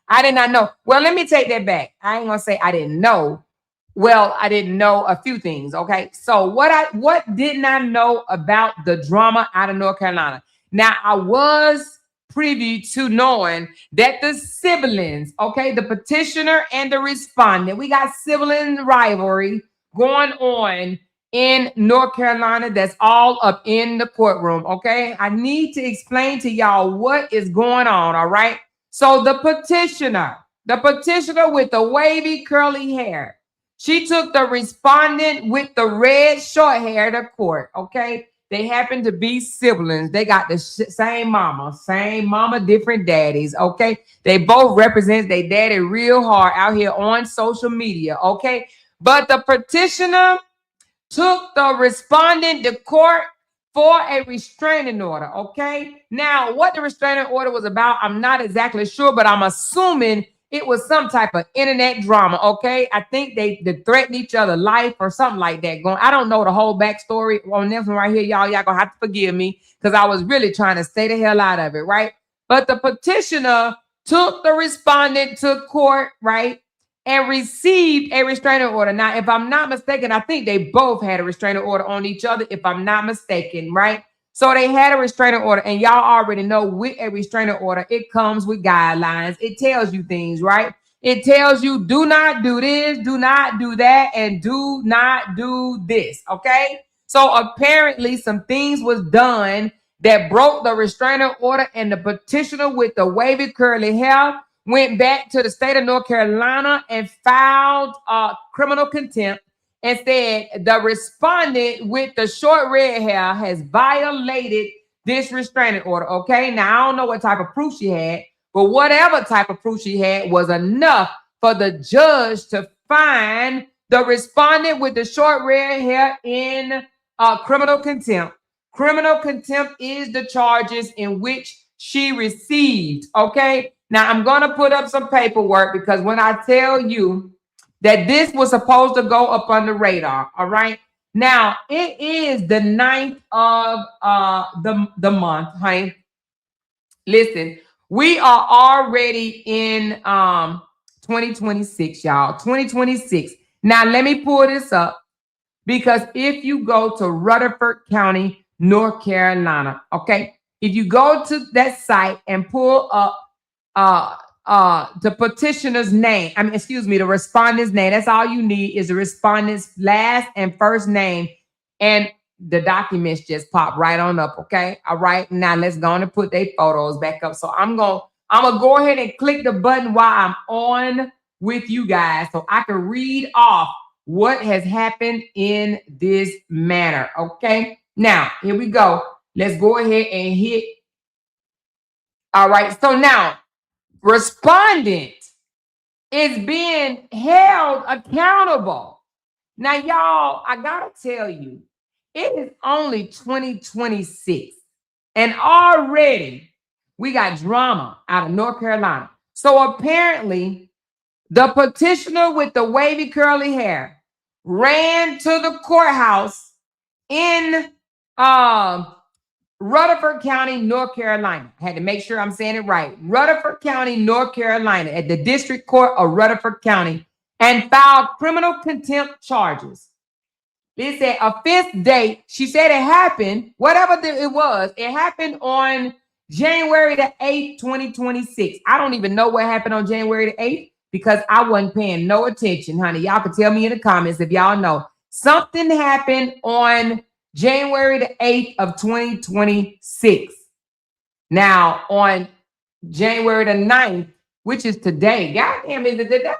I did not know. Well, let me take that back. I ain't going to say I didn't know. Well, I didn't know a few things, okay? So what didn't I know about the drama out of North Carolina? Now, I was privy to knowing that the siblings, okay, the petitioner and the respondent, we got sibling rivalry going on in North Carolina. That's all up in the courtroom, okay? I need to explain to y'all what is going on, all right? So the petitioner with the wavy curly hair, she took the respondent with the red short hair to court, okay? They happen to be siblings. They got the same mama, different daddies, okay? They both represent their daddy real hard out here on social media, okay? But the petitioner took the respondent to court for a restraining order, okay? Now, what the restraining order was about, I'm not exactly sure, but I'm assuming it was some type of internet drama, okay? I think they threatened each other life or something like that. I don't know the whole backstory on this one right here, y'all. Y'all gonna have to forgive me because I was really trying to stay the hell out of it, right? But the petitioner took the respondent to court, right? And received a restraining order. Now, if I'm not mistaken, I think they both had a restraining order on each other, if I'm not mistaken, right? So they had a restraining order, and y'all already know with a restraining order, it comes with guidelines. It tells you things, right? It tells you do not do this, do not do that, and do not do this, okay? So apparently some things was done that broke the restraining order, and the petitioner with the wavy curly hair went back to the state of North Carolina and filed criminal contempt and said the respondent with the short red hair has violated this restraining order, okay? Now, I don't know what type of proof she had, but whatever type of proof she had was enough for the judge to find the respondent with the short red hair in criminal contempt. Criminal contempt is the charges in which she received, okay? Now, I'm going to put up some paperwork because when I tell you that this was supposed to go up on the radar, all right? Now, it is the 9th of the month, honey. Listen, we are already in 2026, y'all. 2026. Now, let me pull this up because if you go to Rutherford County, North Carolina, okay? If you go to that site and pull up the petitioner's name, the respondent's name. That's all you need is the respondent's last and first name, and the documents just pop right on up. Okay, all right. Now let's go on and put their photos back up. So I'm gonna go ahead and click the button while I'm on with you guys, so I can read off what has happened in this manner. Okay. Now here we go. Let's go ahead and hit. All right. So now, respondent is being held accountable. Now, y'all, I gotta tell you, it is only 2026, and already we got drama out of North Carolina. So apparently, the petitioner with the wavy curly hair ran to the courthouse in Rutherford County, North Carolina. I had to make sure I'm saying it right. Rutherford County, North Carolina, at the District Court of Rutherford County, and filed criminal contempt charges. They said offense date. She said it happened, whatever it was, it happened on January the 8th, 2026. I don't even know what happened on January the 8th because I wasn't paying no attention, honey. Y'all can tell me in the comments if y'all know. Something happened on January the 8th of 2026. Now, on January the 9th, which is today, goddamn, is it today?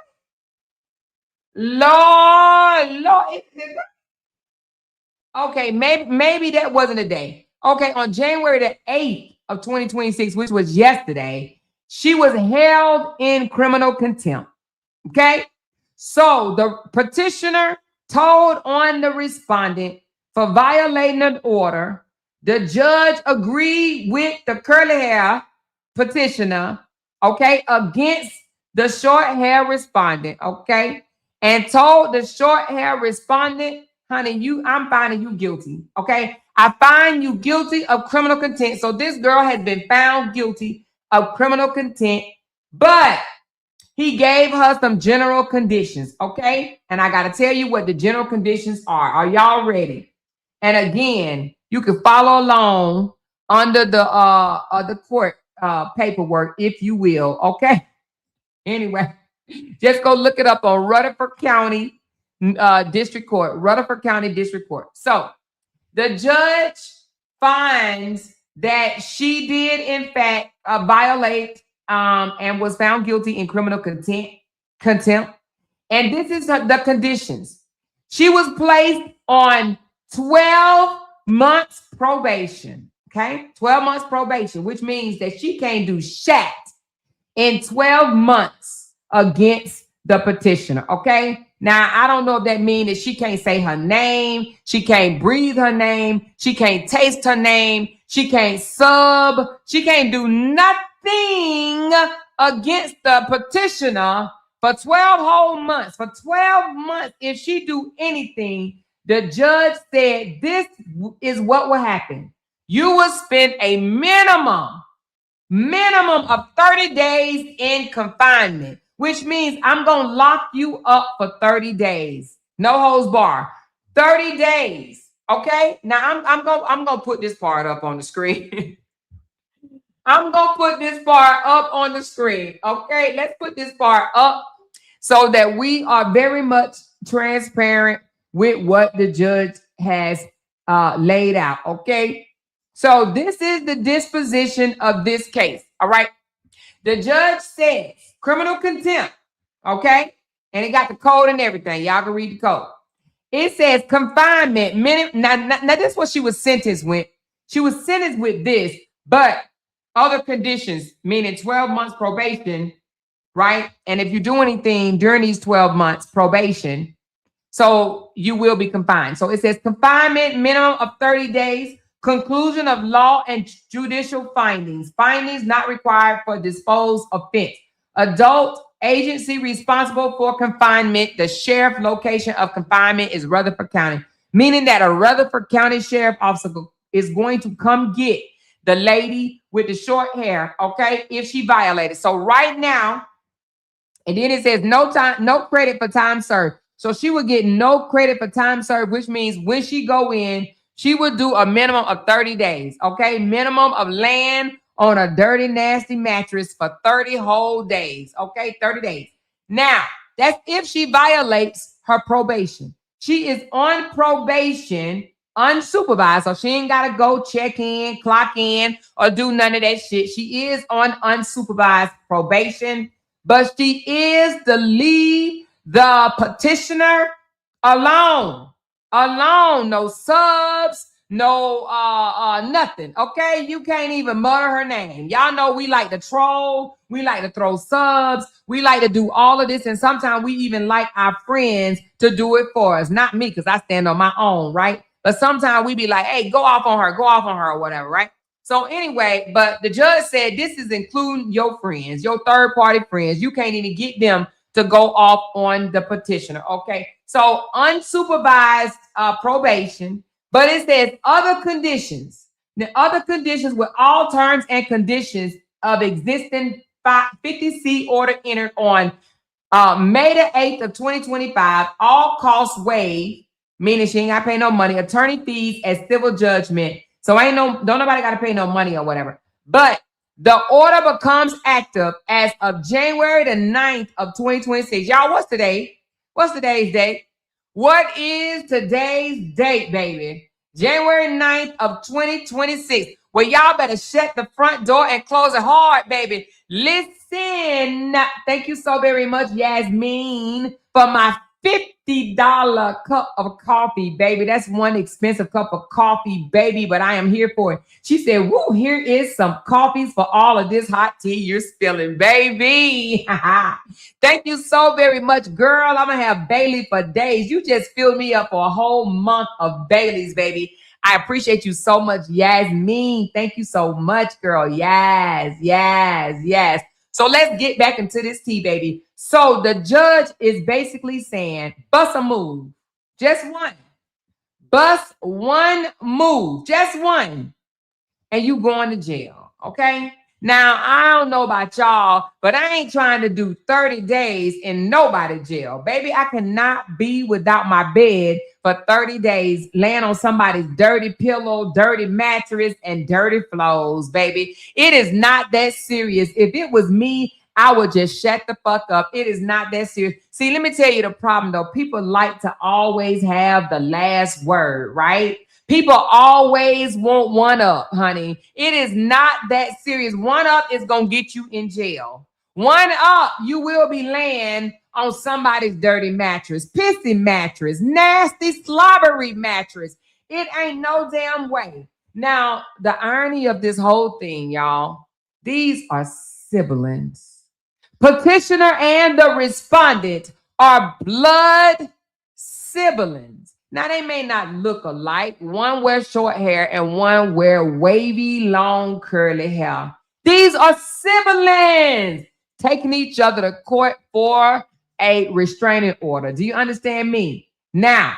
Lord, is it today? Okay, maybe that wasn't a day. Okay, on January the 8th of 2026, which was yesterday, she was held in criminal contempt. Okay, so the petitioner told on the respondent for violating an order. The judge agreed with the curly hair petitioner, okay, against the short hair respondent, okay, and told the short hair respondent, honey, I'm finding you guilty, okay? I find you guilty of criminal contempt. So this girl has been found guilty of criminal contempt, but he gave her some general conditions, okay? And I got to tell you what the general conditions are. Are y'all ready? And again, you can follow along under the court paperwork, if you will, okay? Anyway, just go look it up on Rutherford County District Court, Rutherford County District Court. So the judge finds that she did, in fact, violate and was found guilty in criminal contempt. And this is the conditions. She was placed on 12 months probation, okay? 12 months probation, which means that she can't do shit in 12 months against the petitioner, okay? Now, I don't know if that means that she can't say her name, she can't breathe her name, she can't taste her name, she can't sub, she can't do nothing against the petitioner for 12 whole months. For 12 months, if she do anything, the judge said this is what will happen. You will spend a minimum of 30 days in confinement, which means I'm going to lock you up for 30 days. No holds bar. 30 days. Okay? Now I'm going to put this part up on the screen. I'm going to put this part up on the screen. Okay? Let's put this part up so that we are very much transparent with what the judge has laid out. Okay? So this is the disposition of this case. All right. The judge says criminal contempt. Okay. And it got the code and everything. Y'all can read the code. It says confinement. Now this is what she was sentenced with. She was sentenced with this, but other conditions, meaning 12 months probation, right? And if you do anything during these 12 months probation, so you will be confined. So it says confinement, minimum of 30 days. Conclusion of law and judicial findings. Findings not required for disposed offense. Adult agency responsible for confinement. The sheriff location of confinement is Rutherford County, meaning that a Rutherford County sheriff officer is going to come get the lady with the short hair, okay, if she violated. So right now, and then it says no time, no credit for time served. So she would get no credit for time served, which means when she go in, she would do a minimum of 30 days, okay? Minimum of land on a dirty, nasty mattress for 30 whole days, okay? 30 days. Now, that's if she violates her probation. She is on probation, unsupervised, so she ain't got to go check in, clock in, or do none of that shit. She is on unsupervised probation, but she is to leave the petitioner alone. No subs, no nothing. Okay, you can't even mutter her name. Y'all know we like to troll, we like to throw subs, we like to do all of this, and sometimes we even like our friends to do it for us. Not me, because I stand on my own, right? But sometimes we be like, hey, go off on her, or whatever, right? So anyway, but the judge said this is including your friends, your third party friends. You can't even get them to go off on the petitioner. Okay, so unsupervised probation. But it says other conditions. The other conditions with all terms and conditions of existing 50C order entered on May the 8th of 2025. All costs waived, meaning she ain't got to pay no money. Attorney fees as civil judgment. So don't nobody got to pay no money or whatever. But the order becomes active as of January the 9th of 2026. Y'all, what's today? What's today's date? What is today's date, baby? January 9th of 2026. Well, y'all better shut the front door and close it hard, baby. Listen. Thank you so very much, Yasmin, for my $50 cup of coffee, baby. That's one expensive cup of coffee, baby, but I am here for it. She said, woo, here is some coffees for all of this hot tea you're spilling, baby. Thank you so very much, girl. I'm going to have Bailey for days. You just filled me up for a whole month of Baileys, baby. I appreciate you so much, Yasmin. Thank you so much, girl. Yes, yes, yes. So let's get back into this tea, baby. So the judge is basically saying, bust a move. Just one. Bust one move. Just one. And you going to jail. Okay? Now, I don't know about y'all, but I ain't trying to do 30 days in nobody's jail. Baby, I cannot be without my bed for 30 days, laying on somebody's dirty pillow, dirty mattress, and dirty floors, baby. It is not that serious. If it was me, I would just shut the fuck up. It is not that serious. See, let me tell you the problem, though. People like to always have the last word, right? People always want one up, honey. It is not that serious. One up is going to get you in jail. One up, you will be laying on somebody's dirty mattress, pissy mattress, nasty, slobbery mattress. It ain't no damn way. Now, the irony of this whole thing, y'all, these are siblings. Petitioner and the respondent are blood siblings. Now, they may not look alike. One wears short hair and one wears wavy, long, curly hair. These are siblings taking each other to court for a restraining order. Do you understand me? Now,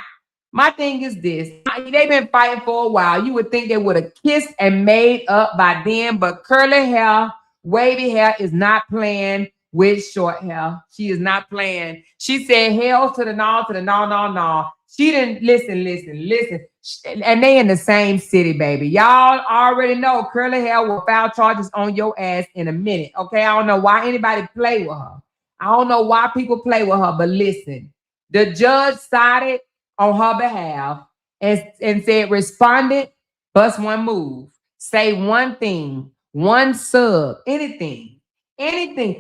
my thing is this. They've been fighting for a while. You would think they would have kissed and made up by then, but curly hair, wavy hair is not playing with short hair. She is not playing. She said, hell to the no. She didn't listen. And they in the same city, baby. Y'all already know curly hair will file charges on your ass in a minute. Okay, I don't know why anybody play with her. I don't know why people play with her, but listen. The judge sided on her behalf and said, respondent, bust one move. Say one thing, one sub, anything.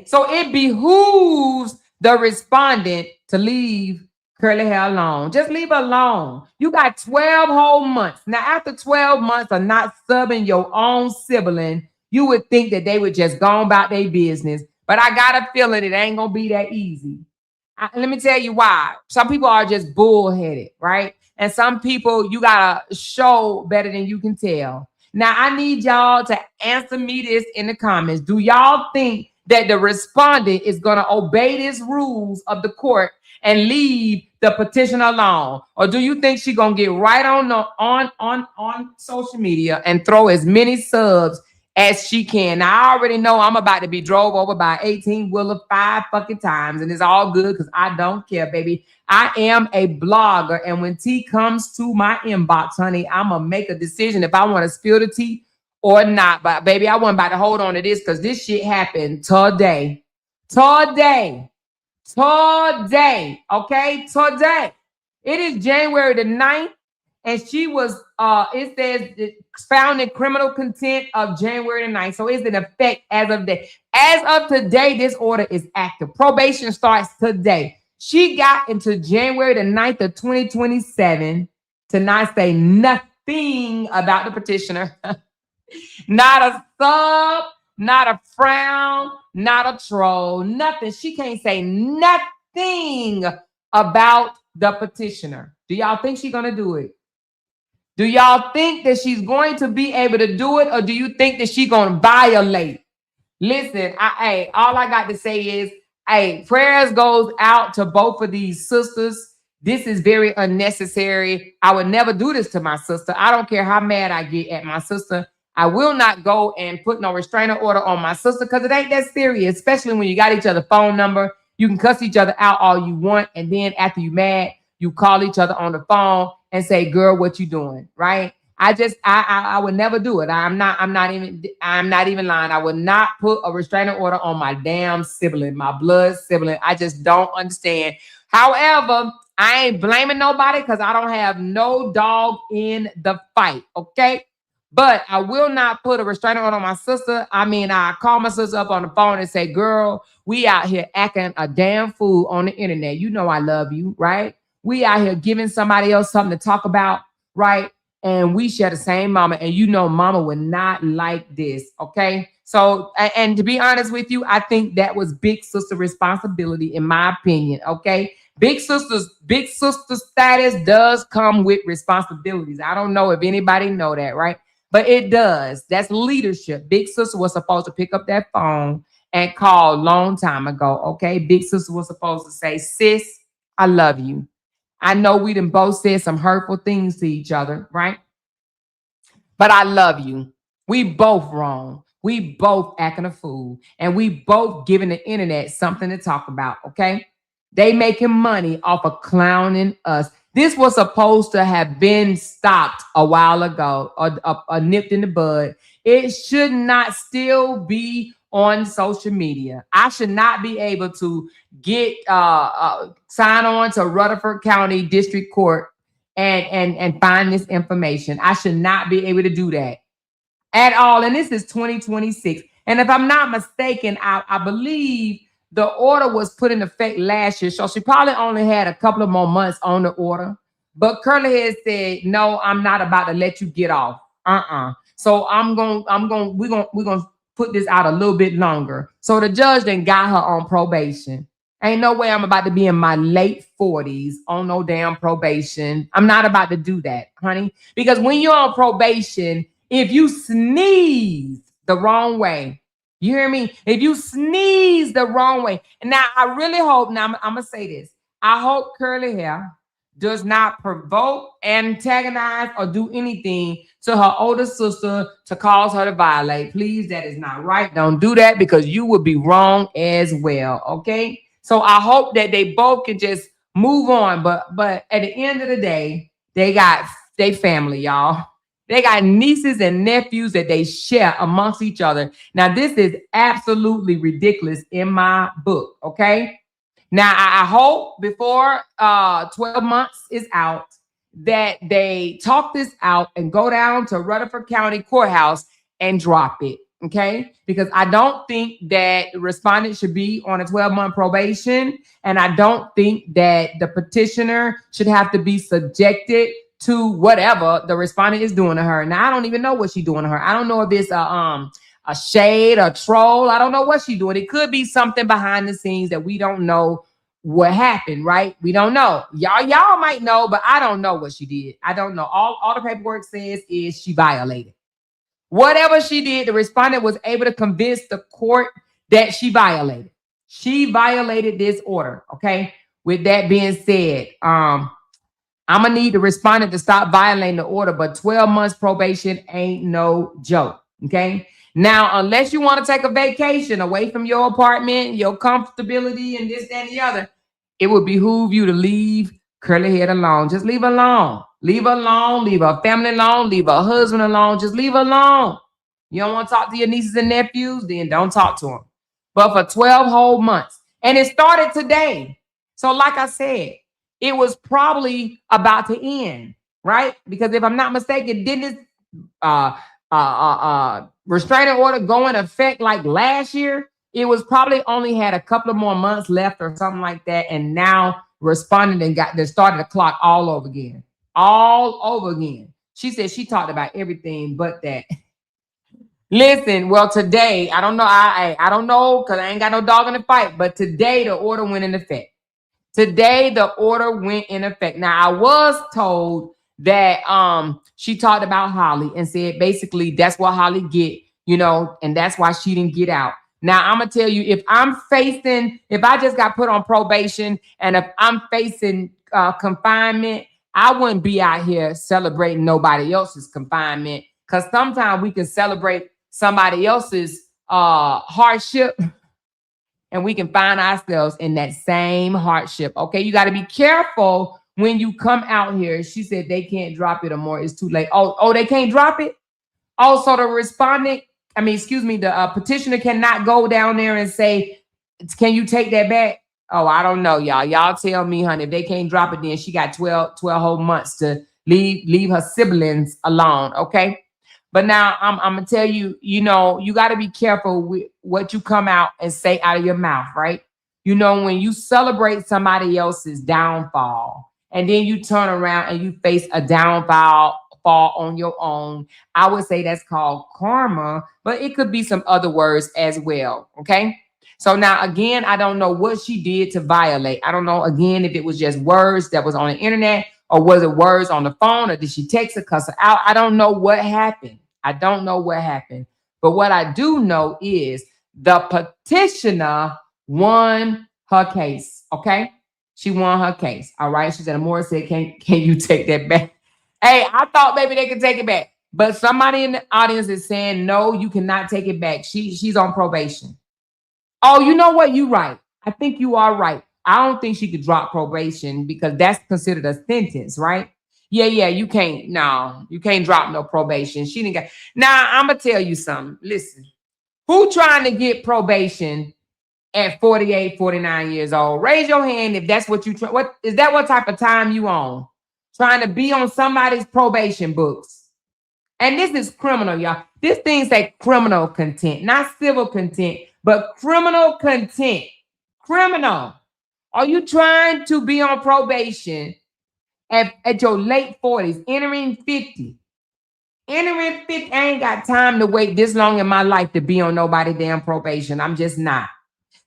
So it behooves the respondent to leave curly hair alone. Just leave her alone. You got 12 whole months. Now, after 12 months of not subbing your own sibling, you would think that they would just go about their business. But I got a feeling it ain't going to be that easy. Let me tell you why. Some people are just bullheaded, right? And some people, you got to show better than you can tell. Now, I need y'all to answer me this in the comments. Do y'all think that the respondent is going to obey these rules of the court and leave the petitioner alone? Or do you think she's going to get right on social media and throw as many subs as she can? Now, I already know I'm about to be drove over by 18-wheeler 5 fucking times, and it's all good because I don't care, baby. I am a blogger, and when tea comes to my inbox, honey, I'm going to make a decision if I want to spill the tea or not. But, baby, I wasn't about to hold on to this because this shit happened today. Today, okay? Today. It is January the 9th, and she was, it says, found in criminal contempt of January the 9th. So it's in effect as of today. As of today, this order is active. Probation starts today. She got into January the 9th of 2027 to not say nothing. thing about the petitioner. Not a sub, not a frown, not a troll, nothing. She can't say nothing about the petitioner. Do y'all think she's going to do it? Do y'all think that she's going to be able to do it, or do you think that she's going to violate? Listen, all I got to say is, prayers goes out to both of these sisters. This is very unnecessary. I would never do this to my sister. I don't care how mad I get at my sister. I will not go and put no restraining order on my sister because it ain't that serious, especially when you got each other's phone number. You can cuss each other out all you want, and then after you mad, you call each other on the phone and say, "Girl, what you doing?" Right? I would never do it. I'm not even lying. I would not put a restraining order on my damn sibling, my blood sibling. I just don't understand. However, I ain't blaming nobody because I don't have no dog in the fight. Okay. But I will not put a restraining order on my sister. I call my sister up on the phone and say, "Girl, we out here acting a damn fool on the internet. You know I love you, right? We out here giving somebody else something to talk about, right? And we share the same mama. And you know mama would not like this, okay? So, and to be honest with you, I think that was big sister responsibility, in my opinion, okay? Big sister status does come with responsibilities. I don't know if anybody know that, right? But it does. That's leadership. Big sister was supposed to pick up that phone and call a long time ago, okay? Big sister was supposed to say, "Sis, I love you. I know we done both said some hurtful things to each other, right? But I love you. We both wrong. We both acting a fool. And we both giving the internet something to talk about, okay? They making money off of clowning us. This was supposed to have been stopped a while ago, or nipped in the bud. It should not still be on social media. I should not be able to get sign on to Rutherford County District Court and find this information. I should not be able to do that at all. And this is 2026. And if I'm not mistaken, I believe the order was put in effect last year. So she probably only had a couple of more months on the order. But Curly Head said, "No, I'm not about to let you get off. So we're gonna put this out a little bit longer." So the judge then got her on probation. Ain't no way I'm about to be in my late 40s on no damn probation. I'm not about to do that, honey. Because when you're on probation, if you sneeze the wrong way, you hear me? If you sneeze the wrong way. And now I really hope, now I'm going to say this. I hope Curly Hair does not provoke, antagonize, or do anything to her older sister to cause her to violate. Please, that is not right. Don't do that because you would be wrong as well, okay? So I hope that they both can just move on. But at the end of the day, they got their family, y'all. They got nieces and nephews that they share amongst each other. Now, this is absolutely ridiculous in my book, okay? Now, I hope before 12 months is out that they talk this out and go down to Rutherford County Courthouse and drop it, okay? Because I don't think that the respondent should be on a 12-month probation, and I don't think that the petitioner should have to be subjected to whatever the respondent is doing to her. Now, I don't even know what she's doing to her. I don't know if it's a shade, a troll. I don't know what she's doing. It could be something behind the scenes that we don't know what happened, right? We don't know. Y'all might know, but I don't know what she did. I don't know. All the paperwork says is she violated. Whatever she did, the respondent was able to convince the court that she violated. She violated this order, okay? With that being said, I'm going to need the respondent to stop violating the order, but 12 months probation ain't no joke, okay? Now, unless you want to take a vacation away from your apartment, your comfortability, and this, that, and the other, it would behoove you to leave Curly Head alone. Just leave her alone. Leave her alone. Leave her family alone. Leave her husband alone. Just leave her alone. You don't want to talk to your nieces and nephews? Then don't talk to them. But for 12 whole months. And it started today. So like I said, it was probably about to end, right? Because if I'm not mistaken, didn't this restraining order go in effect like last year? It was probably only had a couple of more months left or something like that. And now responding and they started the clock all over again. All over again. She said she talked about everything but that. Listen, well, today, I don't know. I don't know because I ain't got no dog in the fight. But today, the order went in effect. Today, the order went in effect. Now, I was told that she talked about Holly and said basically that's what Holly get, you know, and that's why she didn't get out. Now, I'm going to tell you, if I just got put on probation and if I'm facing confinement, I wouldn't be out here celebrating nobody else's confinement, because sometimes we can celebrate somebody else's hardship and we can find ourselves in that same hardship. Okay, you got to be careful when you come out here. She said they can't drop it or more. It's too late. Oh, they can't drop it? Also, the petitioner cannot go down there and say, can you take that back? Oh, I don't know, y'all. Y'all tell me, honey. If they can't drop it, then she got 12 whole months to leave her siblings alone, okay? But now I'm going to tell you, you know, you got to be careful with what you come out and say out of your mouth, right? You know, when you celebrate somebody else's downfall and then you turn around and you face a downfall on your own, I would say that's called karma, but it could be some other words as well, okay? So now, again, I don't know what she did to violate. I don't know, again, if it was just words that was on the internet, or was it words on the phone, or did she text her, cuss her out? I don't know what happened. I don't know what happened. But what I do know is the petitioner won her case, okay? She won her case, all right? She said, Amora said, can you take that back? Hey, I thought maybe they could take it back. But somebody in the audience is saying, no, you cannot take it back. She's on probation. Oh, you know what? You're right. I think you are right. I don't think she could drop probation because that's considered a sentence, right? Yeah, you can't. No, you can't drop no probation. She didn't get. Now, I'm going to tell you something. Listen, who trying to get probation at 48, 49 years old? Raise your hand if that's what you try. What is that? What type of time you on? Trying to be on somebody's probation books. And this is criminal, y'all. This thing say criminal contempt, not civil contempt, but criminal contempt. Criminal. Are you trying to be on probation at your late 40s, entering 50? Entering 50, I ain't got time to wait this long in my life to be on nobody damn probation. I'm just not.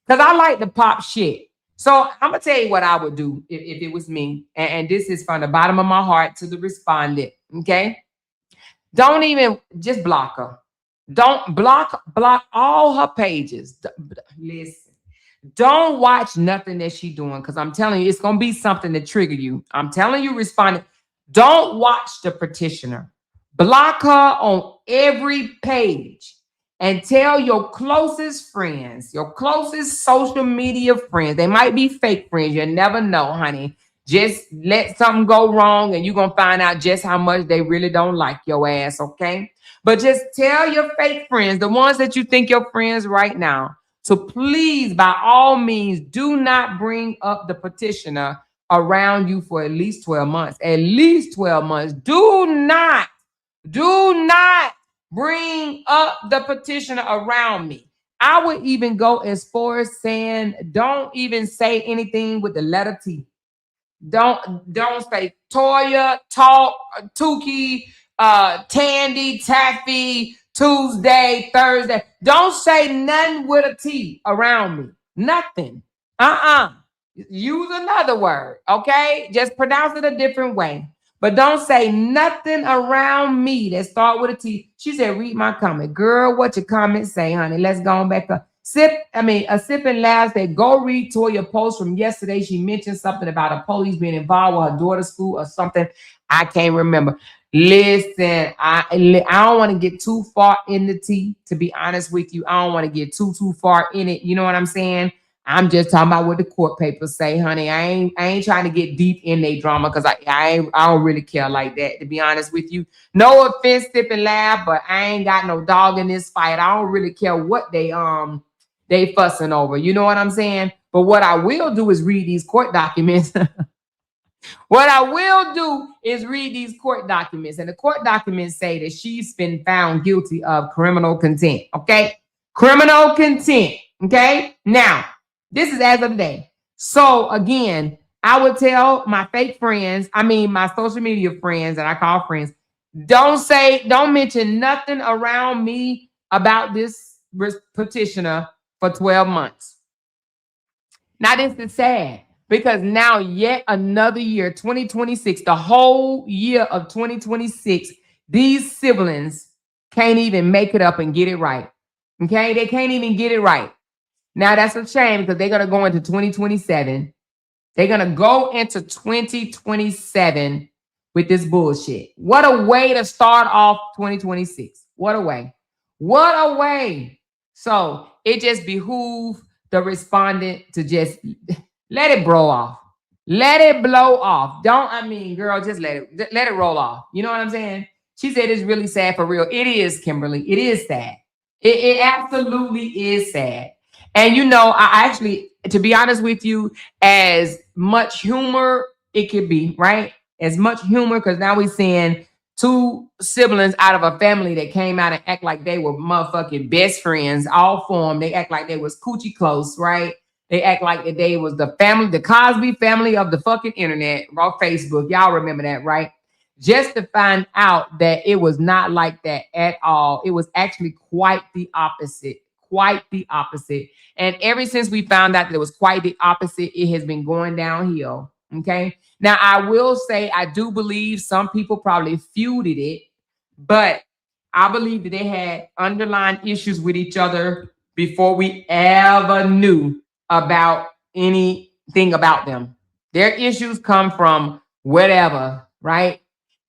Because I like to pop shit. So I'm going to tell you what I would do if it was me. And this is from the bottom of my heart to the respondent, okay? Don't even, just block her. Don't block all her pages. Listen, don't watch nothing that she's doing, because I'm telling you, it's going to be something to trigger you. I'm telling you, respondent, don't watch the petitioner. Block her on every page. And tell your closest friends, your closest social media friends, they might be fake friends, you never know, honey. Just let something go wrong and you're going to find out just how much they really don't like your ass, okay? But just tell your fake friends, the ones that you think your friends right now, so please, by all means, do not bring up the petitioner around you for at least 12 months. At least 12 months. Do not bring up the petitioner around me. I would even go as far as saying, don't even say anything with the letter T. Don't say Toya, Talk, Tukey, Tandy, Taffy, Tuesday, Thursday. Don't say nothing with a T around me. Nothing. Use another word, okay? Just pronounce it a different way. But don't say nothing around me that start with a T. She said, read my comment. Girl, what your comment say, honey? Let's go on back up. A sip and laugh said, go read Toya post from yesterday. She mentioned something about a police being involved with her daughter's school or something. I can't remember. Listen, I don't want to get too far in the tea, to be honest with you. I don't want to get too far in it. You know what I'm saying? I'm just talking about what the court papers say, honey. I ain't trying to get deep in their drama, because I don't really care like that, to be honest with you. No offense, Sip and Laugh, but I ain't got no dog in this fight. I don't really care what they fussing over. You know what I'm saying? But what I will do is read these court documents. What I will do is read these court documents. And the court documents say that she's been found guilty of criminal contempt. Okay? Criminal contempt. Okay? Now, this is as of today. So again, I would tell my fake friends, my social media friends that I call friends, Don't mention nothing around me about this petitioner for 12 months. Now, this is sad because now yet another year, 2026, the whole year of 2026, these siblings can't even make it up and get it right. Okay? They can't even get it right. Now, that's a shame because they're going to go into 2027. They're going to go into 2027 with this bullshit. What a way to start off 2026. What a way. What a way. So it just behooves the respondent to just let it blow off. Let it blow off. Girl, just let it roll off. You know what I'm saying? She said it's really sad for real. It is, Kimberly. It is sad. It absolutely is sad. And I actually, to be honest with you, as much humor it could be, right? As much humor, because now we're seeing two siblings out of a family that came out and act like they were motherfucking best friends, all for them. They act like they was coochie close, right? They act like that they was the family, the Cosby family of the fucking internet, or Facebook. Y'all remember that, right? Just to find out that it was not like that at all. It was actually quite the opposite. Quite the opposite. And ever since we found out that it was quite the opposite, it has been going downhill. Okay. Now, I will say, I do believe some people probably feuded it, but I believe that they had underlying issues with each other before we ever knew about anything about them. Their issues come from whatever, right?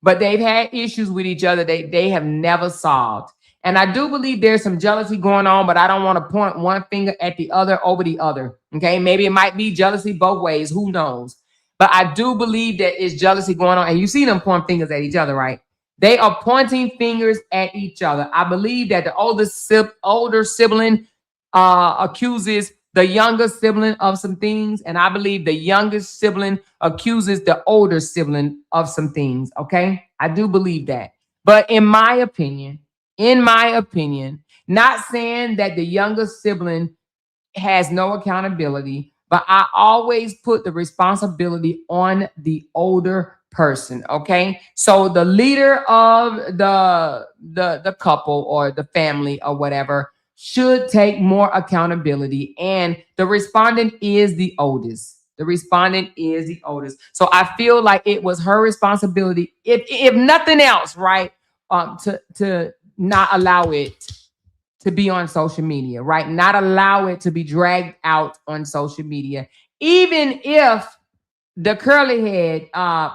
But they've had issues with each other they have never solved. And I do believe there's some jealousy going on, but I don't want to point one finger at the other over the other. Okay, maybe it might be jealousy both ways. Who knows? But I do believe that it's jealousy going on. And you see them pointing fingers at each other, right? They are pointing fingers at each other. I believe that the older sibling accuses the younger sibling of some things. And I believe the youngest sibling accuses the older sibling of some things. Okay, I do believe that. But in my opinion, not saying that the younger sibling has no accountability, but I always put the responsibility on the older person. Okay, so the leader of the couple or the family or whatever should take more accountability, and the respondent is the oldest. So I feel like it was her responsibility, if nothing else, right, to not allow it to be on social media, right? Not allow it to be dragged out on social media. Even if the curly head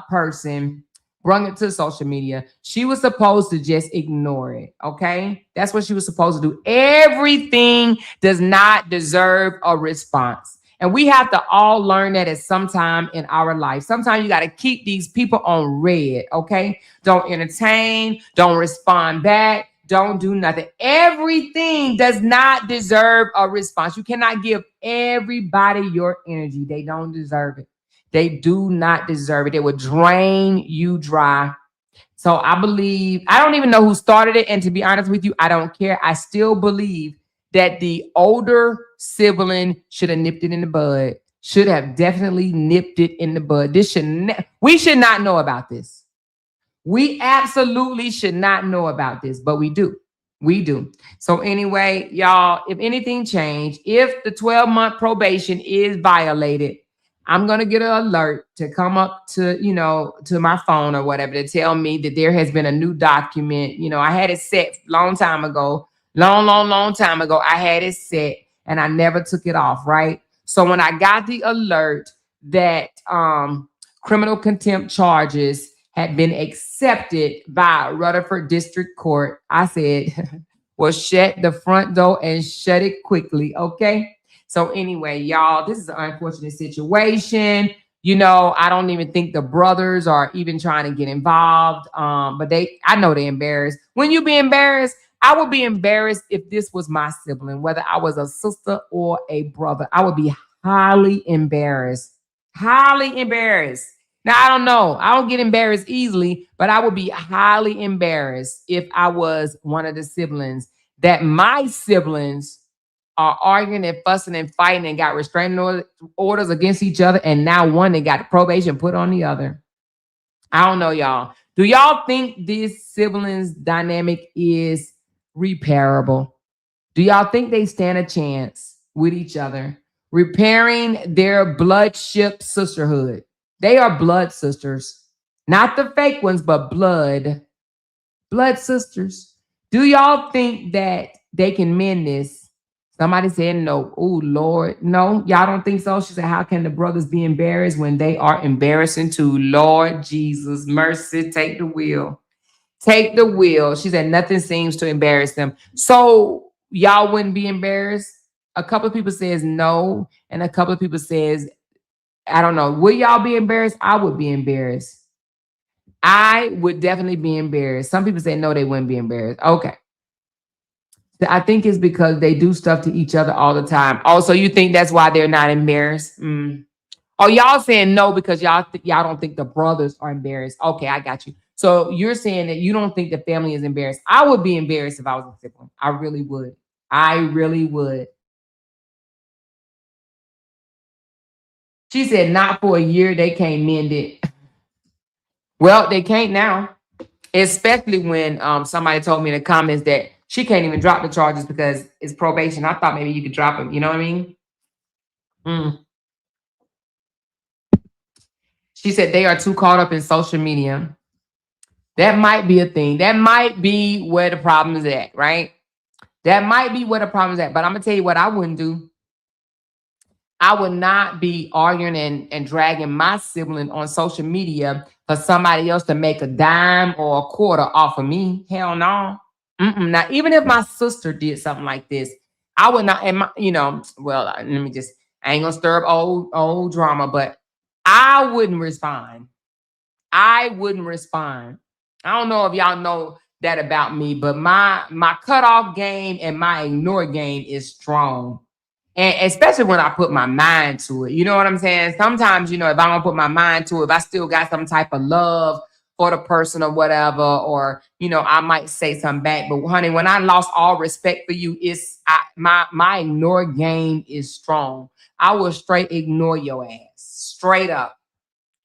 person brought it to social media, she was supposed to just ignore it, okay? That's what she was supposed to do. Everything does not deserve a response. And we have to all learn that at some time in our life. Sometimes you got to keep these people on red, okay? Don't entertain, don't respond back, don't do nothing. Everything does not deserve a response. You cannot give everybody your energy. They don't deserve it. They do not deserve it. They will drain you dry. So I don't even know who started it. And to be honest with you, I don't care. I still believe that the older sibling should have nipped it in the bud. Should have definitely nipped it in the bud. We should not know about this. We absolutely should not know about this, but we do. We do. So anyway, y'all, if anything changed, if the 12-month probation is violated, I'm going to get an alert to come up to, to my phone or whatever to tell me that there has been a new document. I had it set long time ago, long time ago. I had it set and I never took it off, right? So when I got the alert that criminal contempt charges had been accepted by Rutherford District Court, I said, well, shut the front door and shut it quickly, okay? So anyway, y'all, this is an unfortunate situation. I don't even think the brothers are even trying to get involved. But I know they're embarrassed. When you be embarrassed, I would be embarrassed if this was my sibling, whether I was a sister or a brother. I would be highly embarrassed. Highly embarrassed. Now, I don't know. I don't get embarrassed easily, but I would be highly embarrassed if I was one of the siblings that my siblings are arguing and fussing and fighting and got restraining orders against each other. And now one that got probation put on the other. I don't know, y'all. Do y'all think this siblings dynamic is repairable? Do y'all think they stand a chance with each other, repairing their bloodship sisterhood? They are blood sisters, not the fake ones, but blood sisters. Do y'all think that they can mend this? Somebody said no. Oh, Lord. No, y'all don't think so? She said, how can the brothers be embarrassed when they are embarrassing too? Lord Jesus, mercy, take the wheel. Take the wheel. She said, nothing seems to embarrass them. So y'all wouldn't be embarrassed? A couple of people says no, and a couple of people says, I don't know. Would y'all be embarrassed? I would be embarrassed. I would definitely be embarrassed. Some people say no, they wouldn't be embarrassed. Okay. I think it's because they do stuff to each other all the time. Oh, so you think that's why they're not embarrassed? Oh, y'all saying no because y'all don't think the brothers are embarrassed. Okay, I got you. So you're saying that you don't think the family is embarrassed. I would be embarrassed if I was a sibling. I really would. I really would. She said not for a year. They can't mend it. Well, they can't now. Especially when somebody told me in the comments that she can't even drop the charges because it's probation. I thought maybe you could drop them. You know what I mean? She said they are too caught up in social media. That might be a thing. That might be where the problem is at, right? That might be where the problem is at. But I'm going to tell you what I wouldn't do. I would not be arguing and dragging my sibling on social media for somebody else to make a dime or a quarter off of me. Hell no. Now, even if my sister did something like this, I would not, and let me just, I ain't gonna stir up old drama, but I wouldn't respond. I wouldn't respond. I don't know if y'all know that about me, but my cutoff game and my ignore game is strong. And especially when I put my mind to it. You know what I'm saying? Sometimes, if I don't put my mind to it, if I still got some type of love for the person or whatever, or, I might say something back. But honey, when I lost all respect for you, my ignore game is strong. I will straight ignore your ass. Straight up.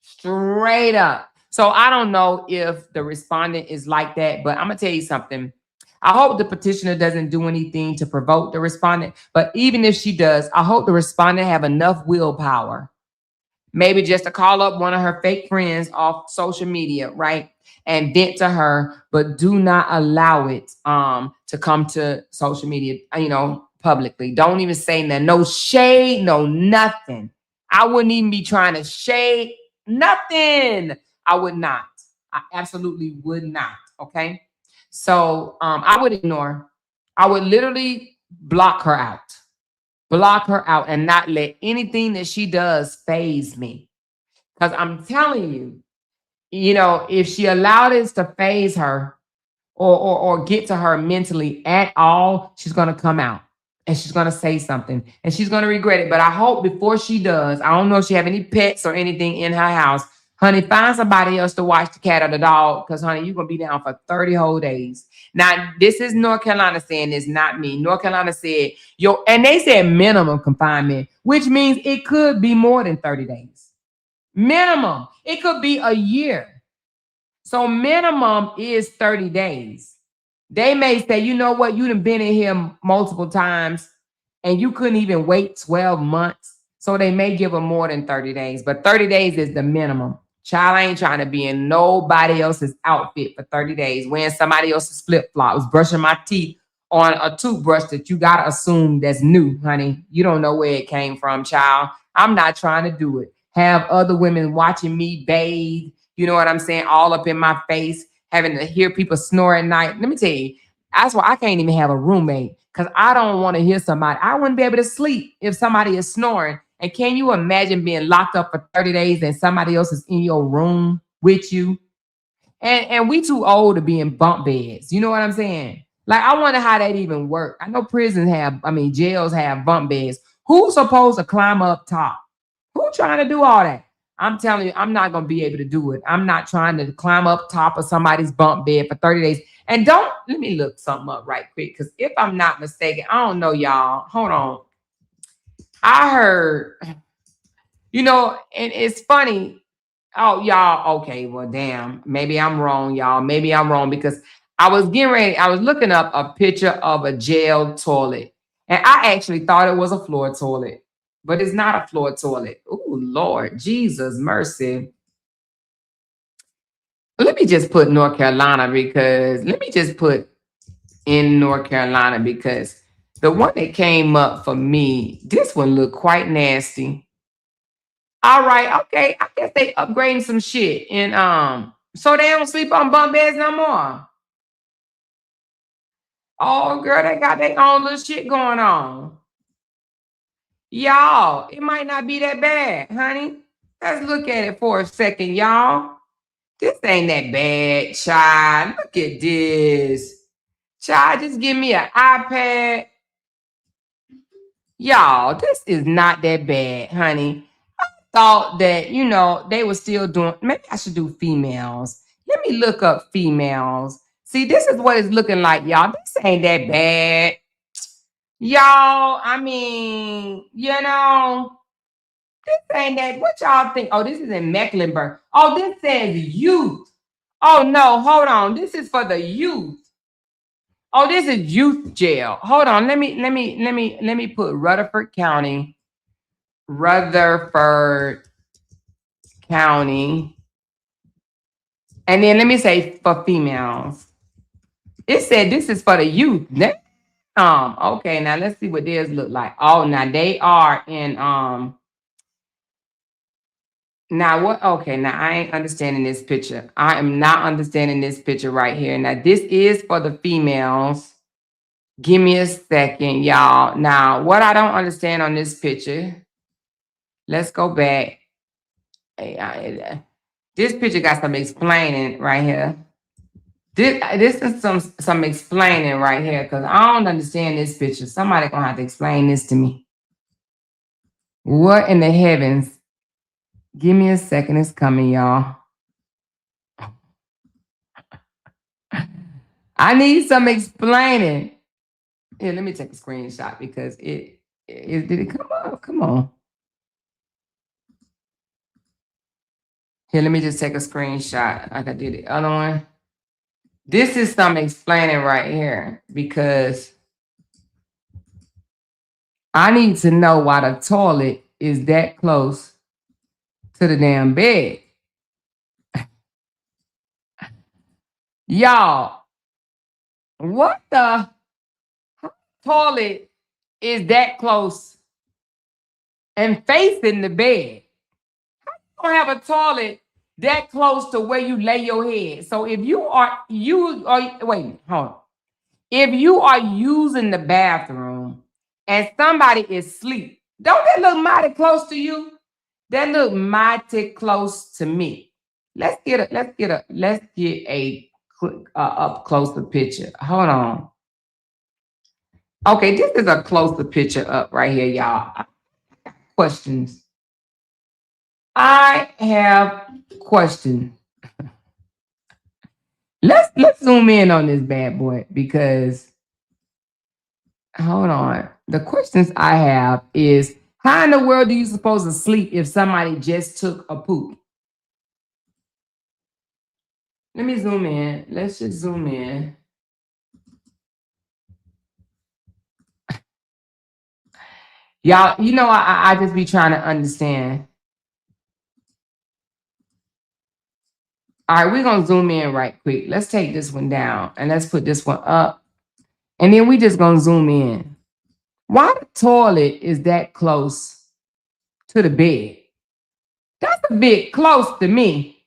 Straight up. So I don't know if the respondent is like that, but I'm going to tell you something. I hope the petitioner doesn't do anything to provoke the respondent, but even if she does, I hope the respondent have enough willpower, maybe just to call up one of her fake friends off social media, right? And vent to her, but do not allow it to come to social media, publicly. Don't even say that. No shade, no nothing. I wouldn't even be trying to shade nothing. I would not. I absolutely would not. Okay. So I would ignore. I would literally block her out. Block her out and not let anything that she does faze me. Because I'm telling you, if she allowed it to faze her or get to her mentally at all, she's going to come out and she's going to say something and she's going to regret it. But I hope before she does, I don't know if she have any pets or anything in her house. Honey, find somebody else to watch the cat or the dog because, honey, you're going to be down for 30 whole days. Now, this is North Carolina saying this, not me. North Carolina said, and they said minimum confinement, which means it could be more than 30 days. Minimum. It could be a year. So minimum is 30 days. They may say, you know what? You done been in here multiple times and you couldn't even wait 12 months. So they may give them more than 30 days, but 30 days is the minimum. Child, I ain't trying to be in nobody else's outfit for 30 days, wearing somebody else's flip-flops, brushing my teeth on a toothbrush that you got to assume that's new, honey. You don't know where it came from, child. I'm not trying to do it. Have other women watching me bathe, you know what I'm saying, all up in my face, having to hear people snore at night. Let me tell you, that's why I can't even have a roommate because I don't want to hear somebody. I wouldn't be able to sleep if somebody is snoring. And can you imagine being locked up for 30 days and somebody else is in your room with you? And we too old to be in bunk beds. You know what I'm saying? Like, I wonder how that even work. I know jails have bunk beds. Who's supposed to climb up top? Who trying to do all that? I'm telling you, I'm not going to be able to do it. I'm not trying to climb up top of somebody's bunk bed for 30 days. And let me look something up right quick. Because if I'm not mistaken, I don't know, y'all. Hold on. I heard, and it's funny. Oh, y'all. Okay, well, damn. Maybe I'm wrong, y'all. Maybe I'm wrong because I was getting ready. I was looking up a picture of a jail toilet, and I actually thought it was a floor toilet, but it's not a floor toilet. Oh, Lord Jesus, mercy. Let me just put North Carolina because let me just put in North Carolina because the one that came up for me, this one looked quite nasty. All right, okay. I guess they upgrading some shit. And so they don't sleep on bunk beds no more. Oh girl, they got their own little shit going on. Y'all, it might not be that bad, honey. Let's look at it for a second, y'all. This ain't that bad, child. Look at this. Child, just give me an iPad. Y'all, this is not that bad, honey. Thought that, you know, they were still doing, maybe I should do females. Let me look up females. See, this is what it's looking like, y'all. This ain't that bad. Y'all, I mean, you know, this ain't that. What y'all think? Oh, this is in Mecklenburg. Oh, this says youth. Oh, no, hold on. This is for the youth. Oh, this is youth jail. Hold on. Let me put Rutherford County. Rutherford County. And then let me say for females. It said this is for the youth. Okay, now let's see what theirs look like. Oh, now they are in now what? Okay, now I ain't understanding this picture. I am not understanding this picture right here. Now this is for the females. Give me a second, y'all. Now, what I don't understand on this picture, let's go back. This picture got some explaining right here. This is some explaining right here because I don't understand this picture. Somebody gonna have to explain this to me. What in the heavens? Give me a second. It's coming, y'all. I need some explaining. Here, let me take a screenshot because it did it come up? Come on. Here, let me just take a screenshot like I did the other one. This is some explaining right here because I need to know why the toilet is that close to the damn bed. Y'all, what the toilet is that close and facing the bed? How you gonna have a toilet that close to where you lay your head? So if you are wait, hold on. If you are using the bathroom and somebody is asleep, don't that look mighty close to you? That look mighty close to me. Let's get a up closer picture. Hold on. Okay, this is a closer picture up right here, y'all. Questions. I have questions. Let's zoom in on this bad boy because hold on. The questions I have is how in the world do you supposed to sleep if somebody just took a poop? Let me zoom in. Let's just zoom in. Y'all, you know, I just be trying to understand. All right, we're going to zoom in right quick. Let's take this one down and let's put this one up. And then we just going to zoom in. Why the toilet is that close to the bed? That's a bit close to me.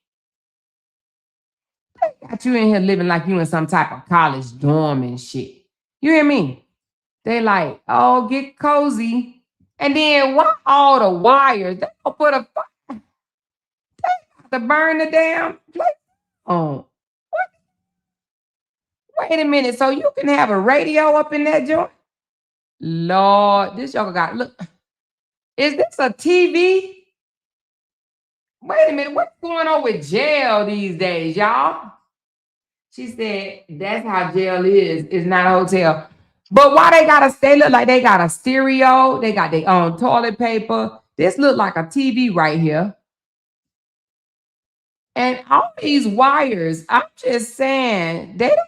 They got you in here living like you in some type of college dorm and shit. You hear me? They like, oh, get cozy. And then why all the wires? They gonna put a fire. They got to burn the damn place. Oh, what? Wait a minute. So you can have a radio up in that joint? Lord, this yoga got, look. Is this a TV? Wait a minute. What's going on with jail these days, y'all? She said, that's how jail is. It's not a hotel. But why they look like they got a stereo. They got their own toilet paper. This look like a TV right here. And all these wires, I'm just saying, they don't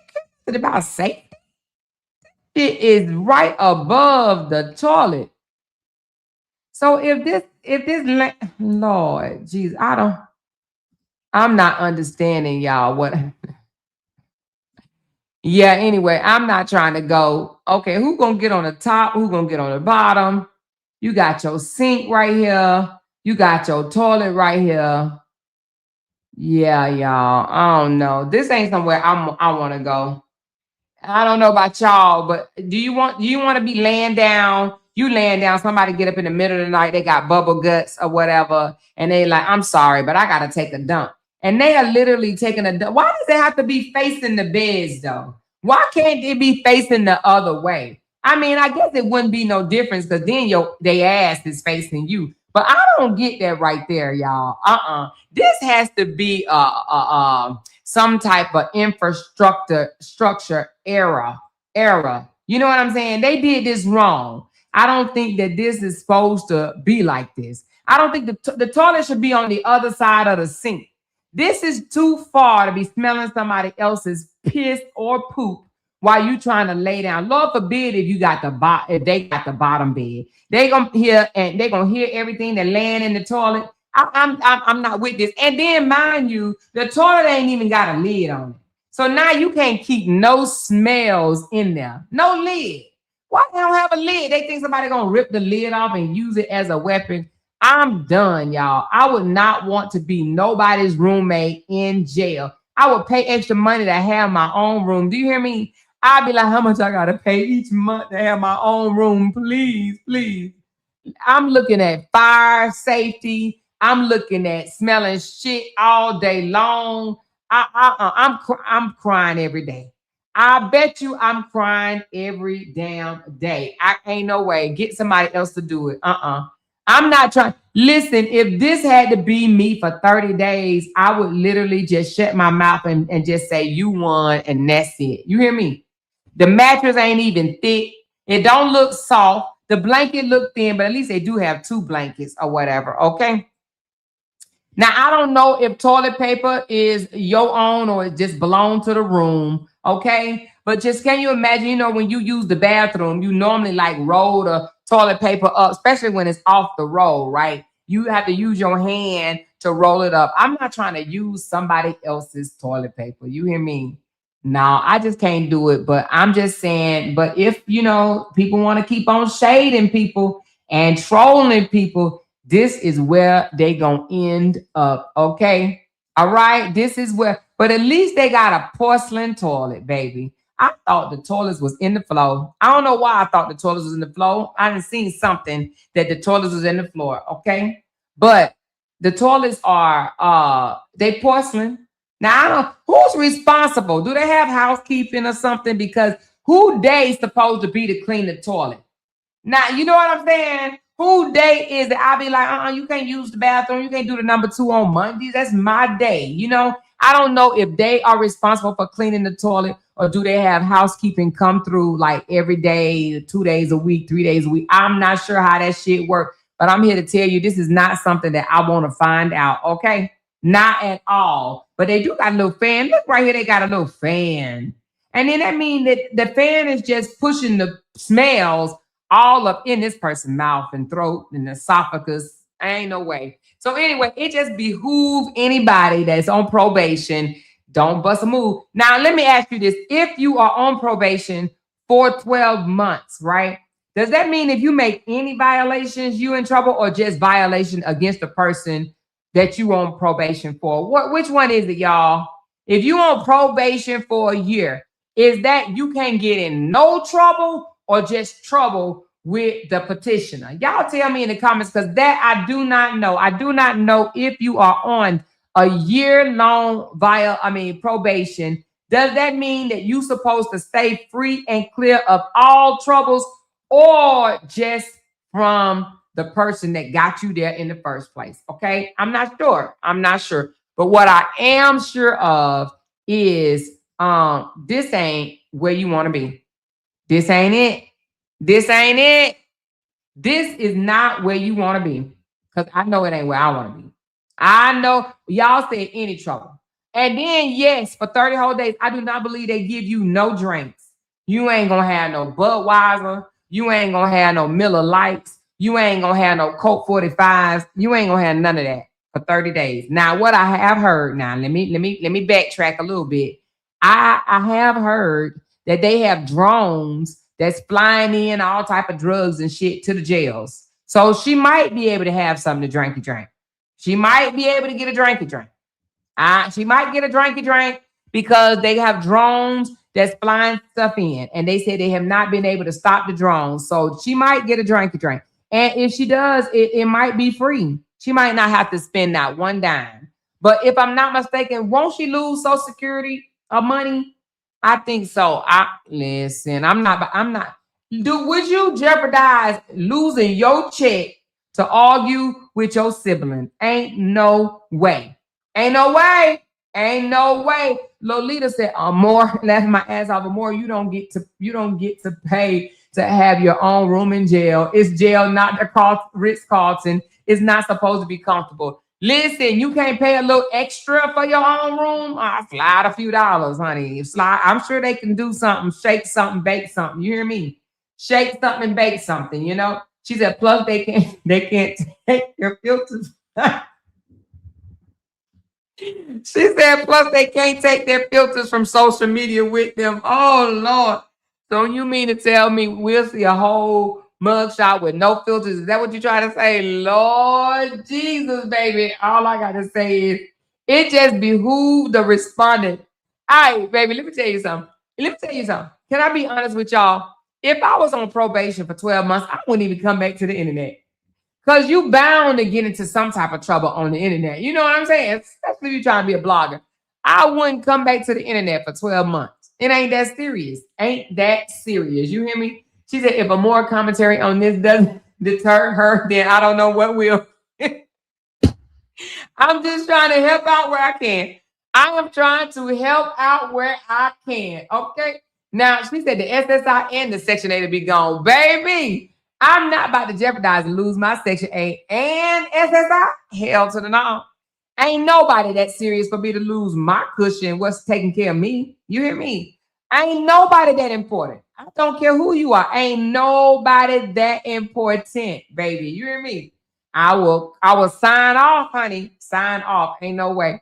care about safety. It is right above the toilet. So if this, Lord, Jesus, I'm not understanding y'all what. Yeah, anyway, I'm not trying to go, okay, who gonna get on the top? Who gonna get on the bottom? You got your sink right here. You got your toilet right here. Yeah, y'all. I don't know. This ain't somewhere I want to go. I don't know about y'all, but do you want to be laying down? You laying down, somebody get up in the middle of the night, they got bubble guts or whatever, and they like, I'm sorry, but I gotta take a dump. And they are literally taking a dump. Why does it have to be facing the beds though? Why can't it be facing the other way? I mean, I guess it wouldn't be no difference because then they ass is facing you. But I don't get that right there, y'all. This has to be some type of structure error. You know what I'm saying? They did this wrong. I don't think that this is supposed to be like this. I don't think the toilet should be on the other side of the sink. This is too far to be smelling somebody else's piss or poop while you trying to lay down. Lord forbid if if they got the bottom bed. They gonna hear everything that laying in the toilet. I'm not with this. And then mind you, the toilet ain't even got a lid on it. So now you can't keep no smells in there. No lid. Why they don't have a lid? They think somebody gonna rip the lid off and use it as a weapon. I'm done, y'all. I would not want to be nobody's roommate in jail. I would pay extra money to have my own room. Do you hear me? I'd be like, how much I gotta pay each month to have my own room? Please, please. I'm looking at fire safety. I'm looking at smelling shit all day long. I'm crying every day. I bet you I'm crying every damn day. I ain't no way. Get somebody else to do it. I'm not trying. Listen, if this had to be me for 30 days, I would literally just shut my mouth and just say, you won, and that's it. You hear me? The mattress ain't even thick. It don't look soft. The blanket look thin, but at least they do have 2 blankets or whatever, okay? Now, I don't know if toilet paper is your own or it just belongs to the room, okay? But just can you imagine, when you use the bathroom, you normally like roll the toilet paper up, especially when it's off the roll, right? You have to use your hand to roll it up. I'm not trying to use somebody else's toilet paper. You hear me? No, I just can't do it. But I'm just saying, but if, people want to keep on shading people and trolling people, this is where they gonna end up, okay? All right, this is where, but at least they got a porcelain toilet, baby. I thought the toilets was in the floor. I don't know why I thought the toilets was in the floor. I done seen something that the toilets was in the floor, okay? But the toilets are, they porcelain. Now, I don't, who's responsible? Do they have housekeeping or something? Because who day supposed to be to clean the toilet? Now, you know what I'm saying? Who day is it? I'll be like, you can't use the bathroom. You can't do the number 2 on Mondays. That's my day. I don't know if they are responsible for cleaning the toilet or do they have housekeeping come through like every day, 2 days a week, 3 days a week. I'm not sure how that shit works, but I'm here to tell you this is not something that I want to find out, okay? Not at all. But they do got a little fan. Look right here, they got a little fan. And then that means that the fan is just pushing the smells all up in this person's mouth and throat and esophagus. Ain't no way. So anyway, it just behooves anybody that's on probation, don't bust a move. Now, let me ask you this. If you are on probation for 12 months, right? Does that mean if you make any violations, you in trouble, or just violation against the person that you on probation for? Which one is it, y'all? If you on probation for a year, is that you can't get in no trouble or just trouble with the petitioner? Y'all tell me in the comments, because that I do not know. I do not know if you are on a year-long probation. Does that mean that you supposed to stay free and clear of all troubles, or just from the person that got you there in the first place? Okay, I'm not sure. But what I am sure of is this ain't where you want to be. This ain't it. This ain't it. This is not where you want to be. Because I know it ain't where I want to be. I know y'all said any trouble. And then, yes, for 30 whole days, I do not believe they give you no drinks. You ain't gonna have no Budweiser. You ain't gonna have no Miller Lights. You ain't gonna have no Coke 45s. You ain't gonna have none of that for 30 days. Now, what I have heard, now let me backtrack a little bit. I have heard that they have drones that's flying in all type of drugs and shit to the jails. So she might be able to have something to drink. She might be able to get a drink. She might get a drink because they have drones that's flying stuff in. And they say they have not been able to stop the drones. So she might get a drink. And if she does, it might be free. She might not have to spend that one dime. But if I'm not mistaken, won't she lose Social Security or money? I think so. Listen, I'm not. Would you jeopardize losing your check to argue with your sibling? Ain't no way. Ain't no way. Ain't no way. Lolita said, more laughing my ass off, more you don't get to pay to have your own room in jail. It's jail, not the Ritz-Carlton. It's not supposed to be comfortable. Listen, you can't pay a little extra for your own room. Slide a few dollars, honey. I'm sure they can do something, shake something, bake something. You hear me? Shake something and bake something, you know? She said, plus they can't take your filters. She said, plus they can't take their filters from social media with them. Oh, Lord. So you mean to tell me we'll see a whole mugshot with no filters? Is that what you're trying to say? Lord Jesus, baby. All I got to say is it just behooved the respondent. All right, baby, let me tell you something. Can I be honest with y'all? If I was on probation for 12 months, I wouldn't even come back to the internet. Because you bound to get into some type of trouble on the internet. You know what I'm saying? Especially if you're trying to be a blogger. I wouldn't come back to the internet for 12 months. It ain't that serious. Ain't that serious. You hear me? She said, if a more commentary on this doesn't deter her, then I don't know what will. I'm just trying to help out where I can. I am trying to help out where I can. Okay? Now, she said the SSI and the Section 8 will be gone. Baby, I'm not about to jeopardize and lose my Section 8 and SSI. Hell to the no. Ain't nobody that serious for me to lose my cushion. What's taking care of me? You hear me? Ain't nobody that important. I don't care who you are. Ain't nobody that important, baby. You hear me? I will sign off, honey. Sign off. Ain't no way.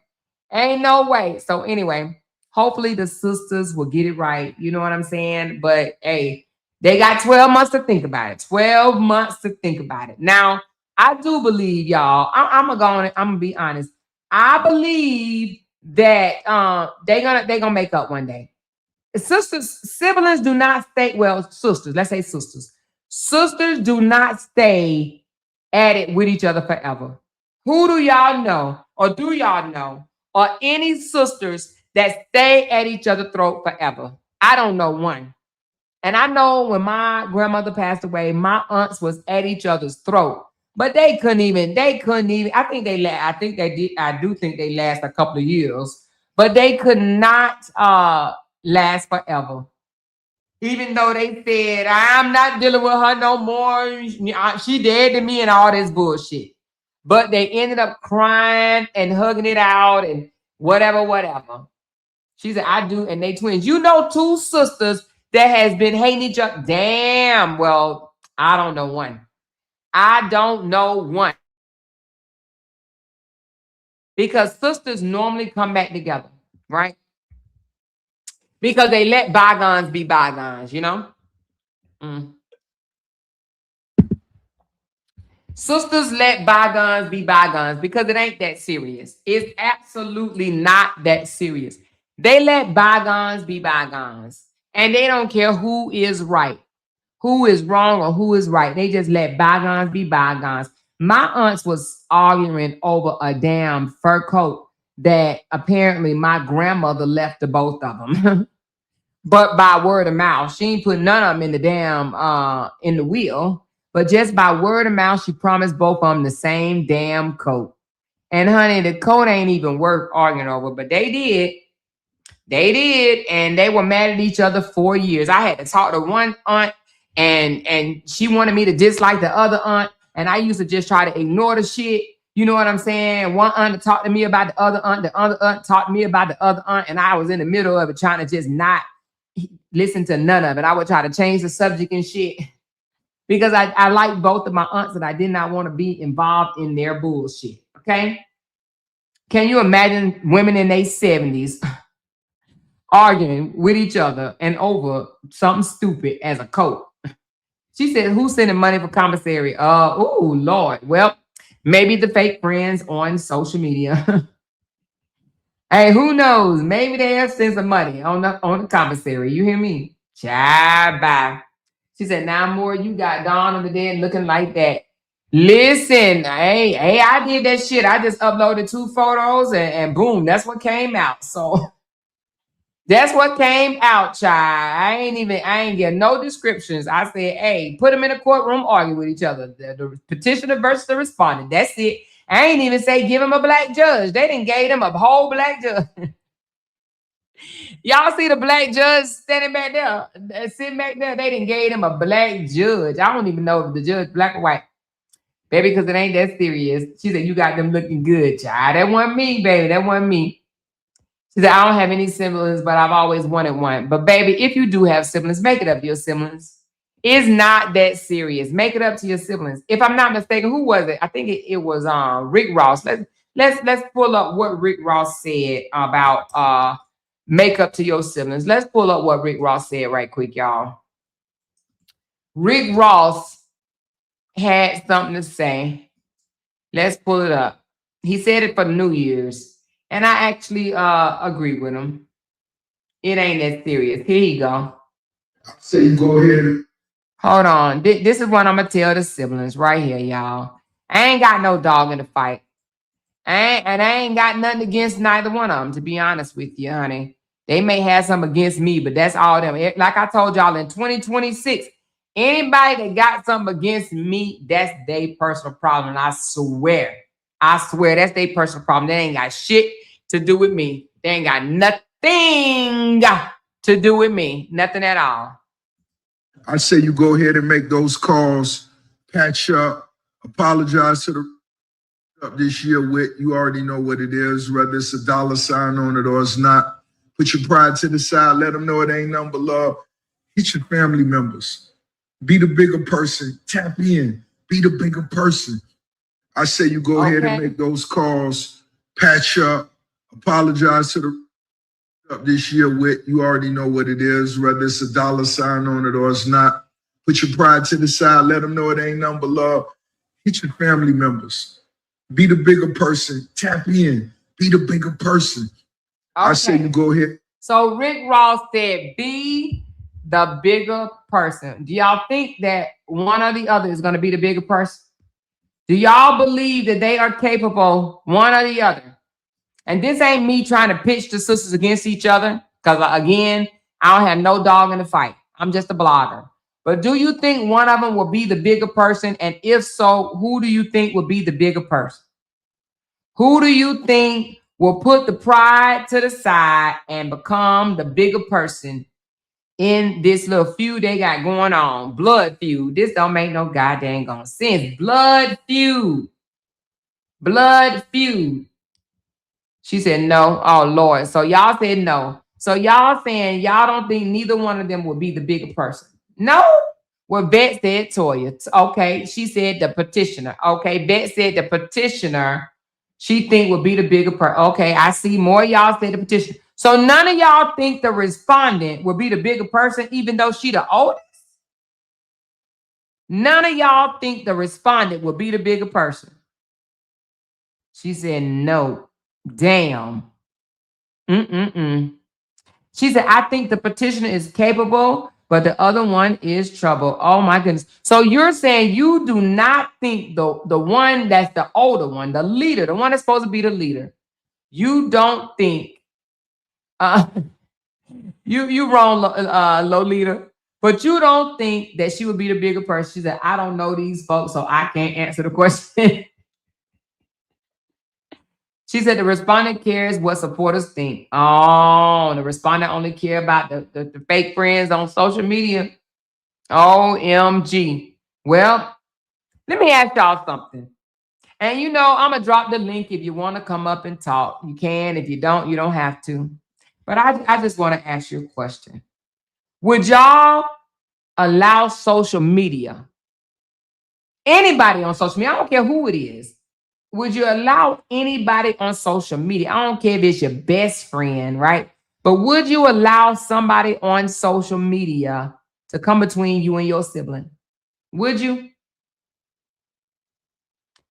Ain't no way. So anyway, hopefully the sisters will get it right. You know what I'm saying? But hey, they got 12 months to think about it. 12 months to think about it. Now, I do believe, y'all. I'm gonna be honest. I believe that they're gonna make up one day. Siblings do not stay, sisters, let's say sisters. Sisters do not stay at it with each other forever. Who do y'all know, or do y'all know, or any sisters that stay at each other's throat forever? I don't know one. And I know when my grandmother passed away, my aunts was at each other's throat. But they couldn't even, I do think they last a couple of years, but they could not last forever. Even though they said, I'm not dealing with her no more. She dead to me and all this bullshit. But they ended up crying and hugging it out and whatever. She said, I do, and they twins. You know, two sisters that has been hating each other. Damn, well, I don't know one. Because sisters normally come back together, right? Because they let bygones be bygones, you know? Sisters let bygones be bygones because it ain't that serious. It's absolutely not that serious. They let bygones be bygones. And they don't care who is right, who is wrong, or who is right. They just let bygones be bygones. My aunts was arguing over a damn fur coat that apparently my grandmother left to both of them. But by word of mouth, she ain't put none of them in the damn in the wheel. But just by word of mouth, she promised both of them the same damn coat. And honey, the coat ain't even worth arguing over, but they did. They did, and they were mad at each other 4 years. I had to talk to one aunt, and she wanted me to dislike the other aunt, and I used to just try to ignore the shit. You know what I'm saying? One aunt talked to me about the other aunt talked to me about the other aunt, and I was in the middle of it trying to just not listen to none of it. I would try to change the subject and shit because I like both of my aunts and I did not want to be involved in their bullshit. Okay? Can you imagine women in their 70s arguing with each other and over something stupid as a coat? She said, who's sending money for commissary? Oh, Lord. Well, maybe the fake friends on social media. Hey, who knows? Maybe they'll send some money on the commissary. You hear me? Child, bye. She said, now more you got Dawn on the dead looking like that. Listen, hey, I did that shit. I just uploaded 2 photos and boom, that's what came out. So that's what came out, child. I ain't get no descriptions. I said, hey, put them in a courtroom, argue with each other. The petitioner versus the respondent. That's it. I ain't even say give him a black judge. They didn't gave him a whole black judge. Y'all see the black judge standing back there, sitting back there. They didn't gave him a black judge. I don't even know if the judge black or white. Baby, because it ain't that serious. She said, you got them looking good, child. That wasn't me, baby. That wasn't me. She said, I don't have any siblings, but I've always wanted one. But baby, if you do have siblings, make it up to your siblings. It's not that serious. Make it up to your siblings. If I'm not mistaken, who was it? I think it was Rick Ross. Let's pull up what Rick Ross said about make up to your siblings. Let's pull up what Rick Ross said right quick, y'all. Rick Ross had something to say. Let's pull it up. He said it for New Year's. And I actually agree with him. It ain't that serious. Here you go. I say go ahead. Hold on. This is what I'm going to tell the siblings right here, y'all. I ain't got no dog in the fight. I ain't got nothing against neither one of them, to be honest with you, honey. They may have some against me, but that's all them. Like I told y'all, in 2026, anybody that got something against me, that's their personal problem. And I swear, that's their personal problem. They ain't got shit to do with me. They ain't got nothing to do with me. Nothing at all. I say you go ahead and make those calls, patch up, apologize to the up this year with. You already know what it is, whether it's a dollar sign on it or it's not. Put your pride to the side. Let them know it ain't nothing but love. Hit your family members. Be the bigger person. Tap in. Be the bigger person. I say you go ahead and make those calls, patch up, apologize to the up this year with. You already know what it is, whether it's a dollar sign on it or it's not. Put your pride to the side. Let them know it ain't nothing but love. Hit your family members. Be the bigger person. Tap in. Be the bigger person. I say you go ahead. So Rick Ross said, be the bigger person. Do y'all think that one or the other is going to be the bigger person? Do y'all believe that they are capable, one or the other? And this ain't me trying to pitch the sisters against each other, because again, I don't have no dog in the fight. I'm just a blogger. But do you think one of them will be the bigger person? And if so, who do you think will be the bigger person? Who do you think will put the pride to the side and become the bigger person in this little feud they got going on? Blood feud. This don't make no goddamn sense. Blood feud. Blood feud. She said no. Oh, Lord. So y'all said no. So y'all saying y'all don't think neither one of them will be the bigger person? No? Well, Bet said Toya. Okay. She said the petitioner. Okay. Bet said the petitioner she think would be the bigger person. Okay. I see more y'all said the petitioner. So none of y'all think the respondent will be the bigger person, even though she the oldest? None of y'all think the respondent will be the bigger person. She said no. Damn. She said, I think the petitioner is capable, but the other one is trouble. Oh my goodness. So you're saying you do not think the one that's the older one, the leader, the one that's supposed to be the leader, you don't think you wrong, Lolita, but you don't think that she would be the bigger person. She said, I don't know these folks, so I can't answer the question. She said the respondent cares what supporters think. Oh, the respondent only care about the fake friends on social media. OMG. Well, let me ask y'all something. And you know, I'm gonna drop the link if you want to come up and talk. You can. If you don't, you don't have to. But I just want to ask you a question. Would y'all allow social media, anybody on social media, I don't care who it is, would you allow anybody on social media? I don't care if it's your best friend, right? But would you allow somebody on social media to come between you and your sibling? Would you?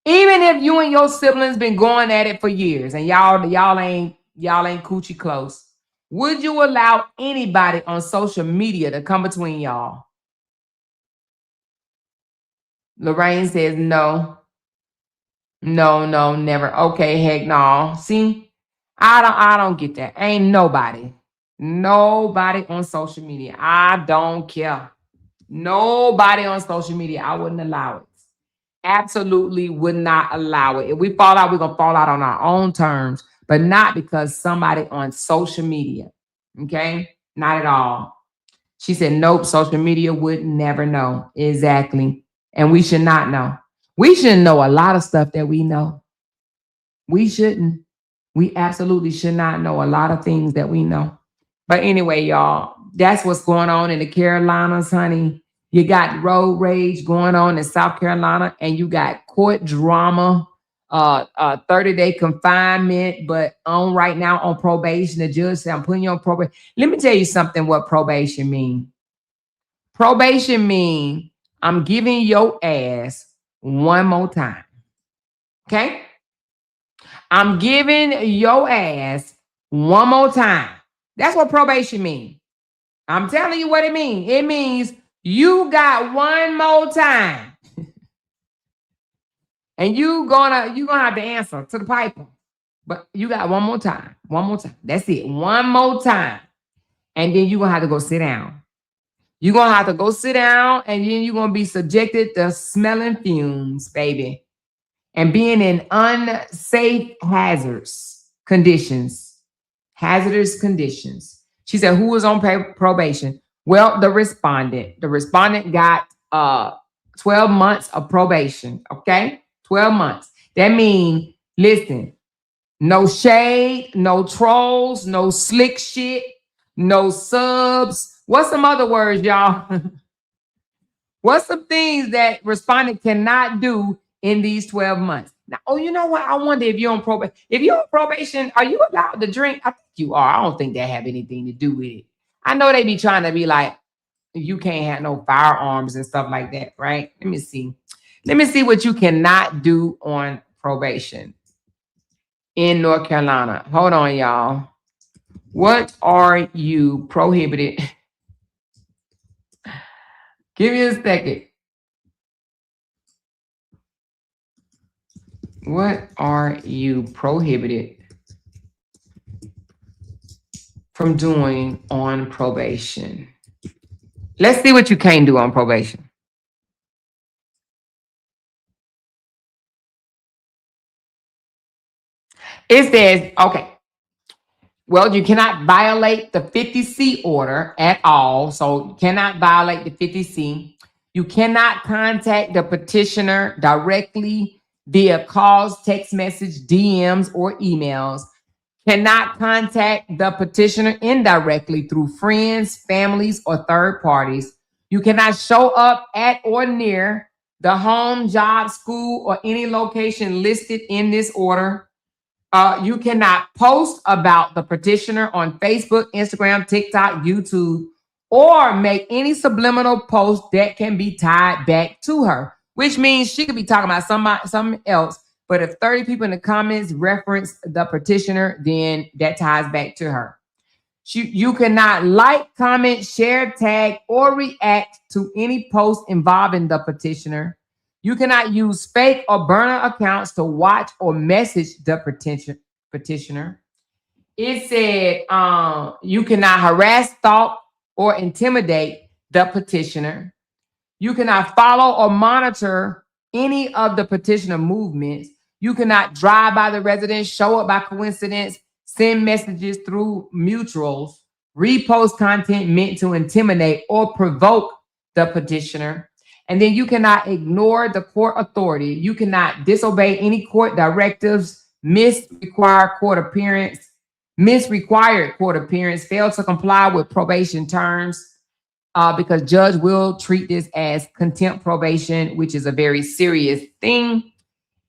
Even if you and your siblings been going at it for years and y'all ain't coochie close, would you allow anybody on social media to come between y'all? Lorraine says no. No, never. Okay, heck no. See, I don't get that. Ain't nobody on social media. I don't care. Nobody on social media. I wouldn't allow it. Absolutely would not allow it. If we fall out, we're gonna fall out on our own terms, but not because somebody on social media. Okay, not at all. She said, nope, social media would never know. Exactly. And we should not know. We shouldn't know a lot of stuff that we know. We shouldn't. We absolutely should not know a lot of things that we know. But anyway, y'all, that's what's going on in the Carolinas, honey. You got road rage going on in South Carolina, and you got court drama, 30-day confinement, but on right now on probation. The judge said, I'm putting you on probation. Let me tell you something what probation means. Probation means I'm giving your ass one more time. Okay? I'm giving your ass one more time. That's what probation means. I'm telling you what it means. It means you got one more time. And you're gonna have to answer to the piper. But you got one more time. One more time. That's it. One more time. And then you're gonna have to go sit down. You're gonna have to go sit down, and then you're gonna be subjected to smelling fumes, baby. And being in unsafe hazardous conditions. She said, who was on probation? Well, the respondent. The respondent got 12 months of probation, okay? 12 months. That means, listen, no shade, no trolls, no slick shit, no subs. What's some other words, y'all? What's some things that respondent cannot do in these 12 months? Now, oh, you know what? I wonder if you're on probation. If you're on probation, are you allowed to drink? I think you are. I don't think that have anything to do with it. I know they be trying to be like, you can't have no firearms and stuff like that, right? Let me see. Let me see what you cannot do on probation in North Carolina. Hold on, y'all. What are you prohibited? Give me a second. What are you prohibited from doing on probation? Let's see what you can't do on probation. It says, okay, well, you cannot violate the 50C order at all. So you cannot violate the 50C. You cannot contact the petitioner directly via calls, text message, DMs, or emails. Cannot contact the petitioner indirectly through friends, families, or third parties. You cannot show up at or near the home, job, school, or any location listed in this order. You cannot post about the petitioner on Facebook, Instagram, TikTok, YouTube, or make any subliminal post that can be tied back to her, which means she could be talking about something else. But if 30 people in the comments reference the petitioner, then that ties back to her. You cannot like, comment, share, tag, or react to any post involving the petitioner. You cannot use fake or burner accounts to watch or message the petitioner. It said you cannot harass, stalk, or intimidate the petitioner. You cannot follow or monitor any of the petitioner movements. You cannot drive by the residence, show up by coincidence, send messages through mutuals, repost content meant to intimidate or provoke the petitioner. And then you cannot ignore the court authority. You cannot disobey any court directives, misrequired court appearance, fail to comply with probation terms, because judge will treat this as contempt probation, which is a very serious thing.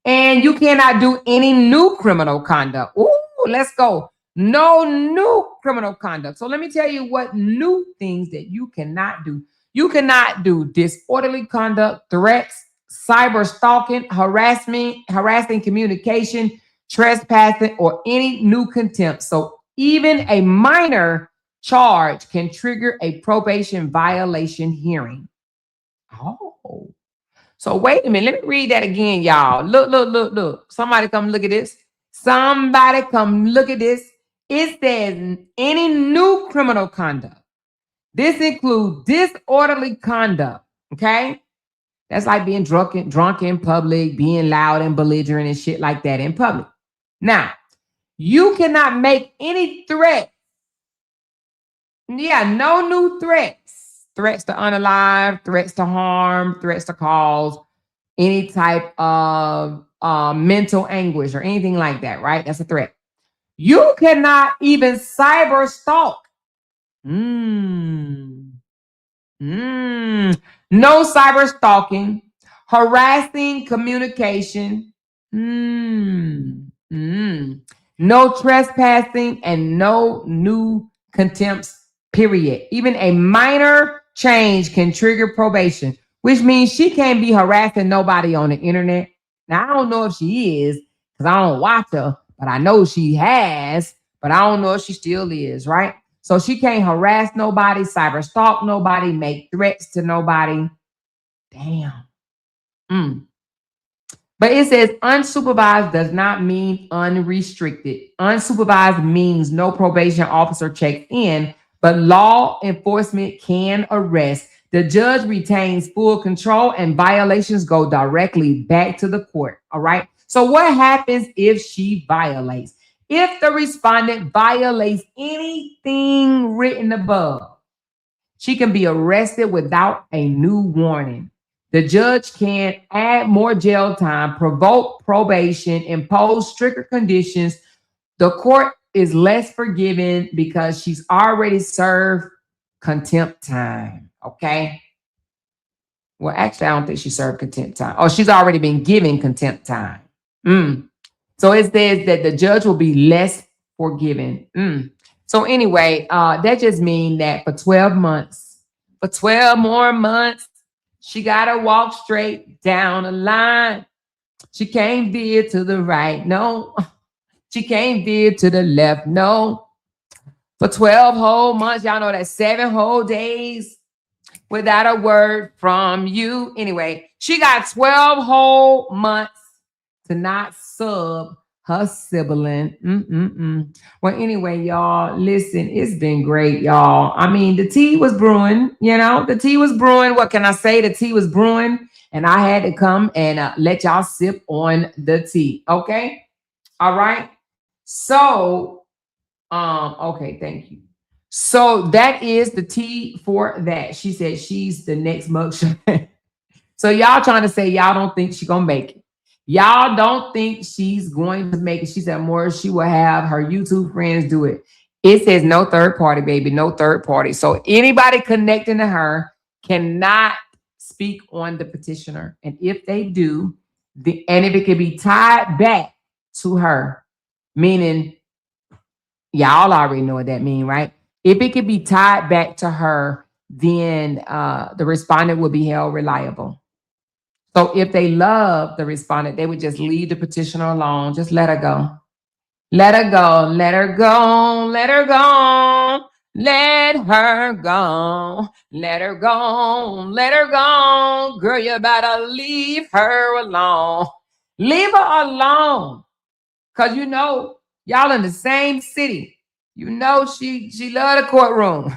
And you cannot do any new criminal conduct. Ooh, let's go. No new criminal conduct. So let me tell you what new things that you cannot do. You cannot do disorderly conduct, threats, cyber stalking, harassing communication, trespassing, or any new contempt. So even a minor charge can trigger a probation violation hearing. Oh. So wait a minute. Let me read that again, y'all. Look. Somebody come look at this. Somebody come look at this. It says any new criminal conduct. This includes disorderly conduct. Okay? That's like being drunk in public, being loud and belligerent and shit like that in public. Now, you cannot make any threat. Yeah, no new threats. Threats to unalive, threats to harm, threats to cause any type of mental anguish or anything like that, right? That's a threat. You cannot even cyber stalk. No cyber stalking, harassing communication. No trespassing and no new contempts, period. Even a minor change can trigger probation, which means she can't be harassing nobody on the internet. Now, I don't know if she is because I don't watch her, but I know she has, but I don't know if she still is, right? So she can't harass nobody, cyber stalk nobody, make threats to nobody. Damn. But it says unsupervised does not mean unrestricted. Unsupervised means no probation officer checks in, but law enforcement can arrest. The judge retains full control and violations go directly back to the court. All right. So what happens if she violates? If the respondent violates anything written above, she can be arrested without a new warning. The judge can add more jail time, provoke probation, impose stricter conditions. The court is less forgiving because she's already served contempt time. Okay. Well, actually, I don't think she served contempt time. Oh, she's already been given contempt time. So it says that the judge will be less forgiving. So anyway, that just means that for 12 months, for 12 more months, she got to walk straight down the line. She can't veer to the right. No. She can't veer to the left. No. For 12 whole months, y'all know that 7 whole days without a word from you. Anyway, she got 12 whole months to not sub her sibling. Well, anyway, y'all, listen, it's been great, y'all. I mean, the tea was brewing, the tea was brewing. What can I say? The tea was brewing, and I had to come and let y'all sip on the tea. Okay. All right. So, okay, thank you. So that is the tea for that. She said she's the next mugshot. So y'all trying to say y'all don't think she's gonna make it. Y'all don't think she's going to make it. She said more she will have her YouTube friends do it. It says no third party, baby, no third party. So anybody connecting to her cannot speak on the petitioner. And if they do, and if it can be tied back to her, meaning y'all already know what that means, right? If it can be tied back to her, then the respondent will be held reliable. So if they love the respondent, they would just leave the petitioner alone. Just let her go. Let her go. Let her go. Let her go. Let her go. Let her go. Let her go. Girl, you better leave her alone. Leave her alone. Because y'all in the same city. She love the courtroom.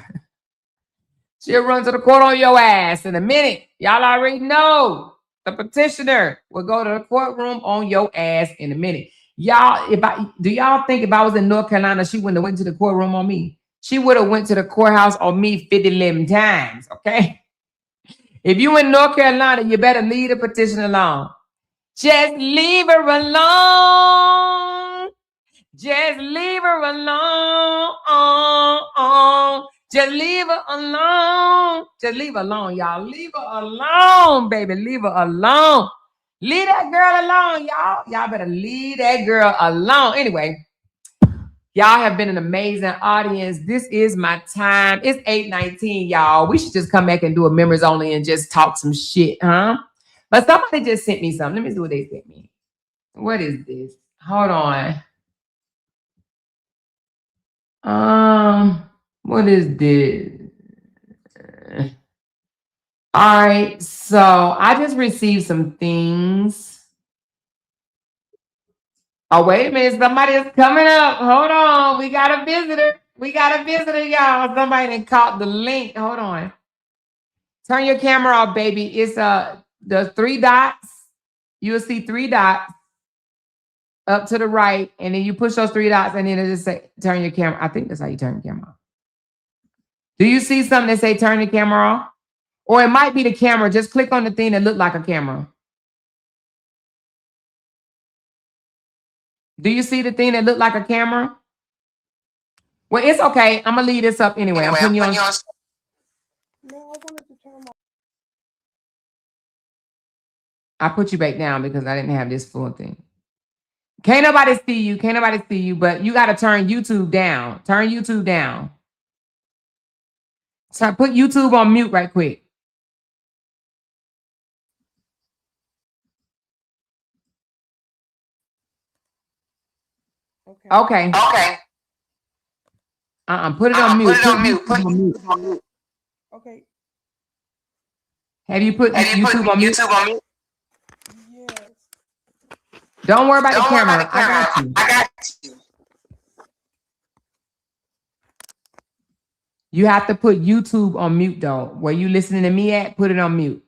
She'll run to the court on your ass in a minute. Y'all already know. The petitioner will go to the courtroom on your ass in a minute. Y'all, do y'all think if I was in North Carolina, she wouldn't have went to the courtroom on me? She would have went to the courthouse on me 50 times, okay? If you in North Carolina, you better leave the petition alone. Just leave her alone. Just leave her alone. Just leave her alone. Just leave her alone, y'all. Leave her alone, baby. Leave her alone. Leave that girl alone, y'all. Y'all better leave that girl alone. Anyway, y'all have been an amazing audience. This is my time. It's 8:19, y'all. We should just come back and do a members only and just talk some shit, huh? But somebody just sent me something. Let me see what they sent me. What is this? Hold on. What is this? All right, so I just received some things. Oh, wait a minute. Somebody is coming up. Hold on. We got a visitor. We got a visitor, y'all. Somebody done caught the link. Hold on. Turn your camera off, baby. It's the 3 dots. You'll see 3 dots up to the right, and then you push those 3 dots, and then it'll just say turn your camera. I think that's how you turn your camera off. Do you see something that say turn the camera off? Or it might be the camera. Just click on the thing that looked like a camera. Do you see the thing that looked like a camera? Well, it's okay. I'm going to leave this up anyway. I'm putting you on. No, I wanted to turn my... I put you back down because I didn't have this full thing. Can't nobody see you. Can't nobody see you, but you got to turn YouTube down. Turn YouTube down. So put YouTube on mute right quick. Okay. Put it on mute. Put it on mute. Put YouTube on mute. Okay. Have you put YouTube on mute? Yes. Don't worry about the camera. I got you. You have to put YouTube on mute though. Where you listening to me at, put it on mute.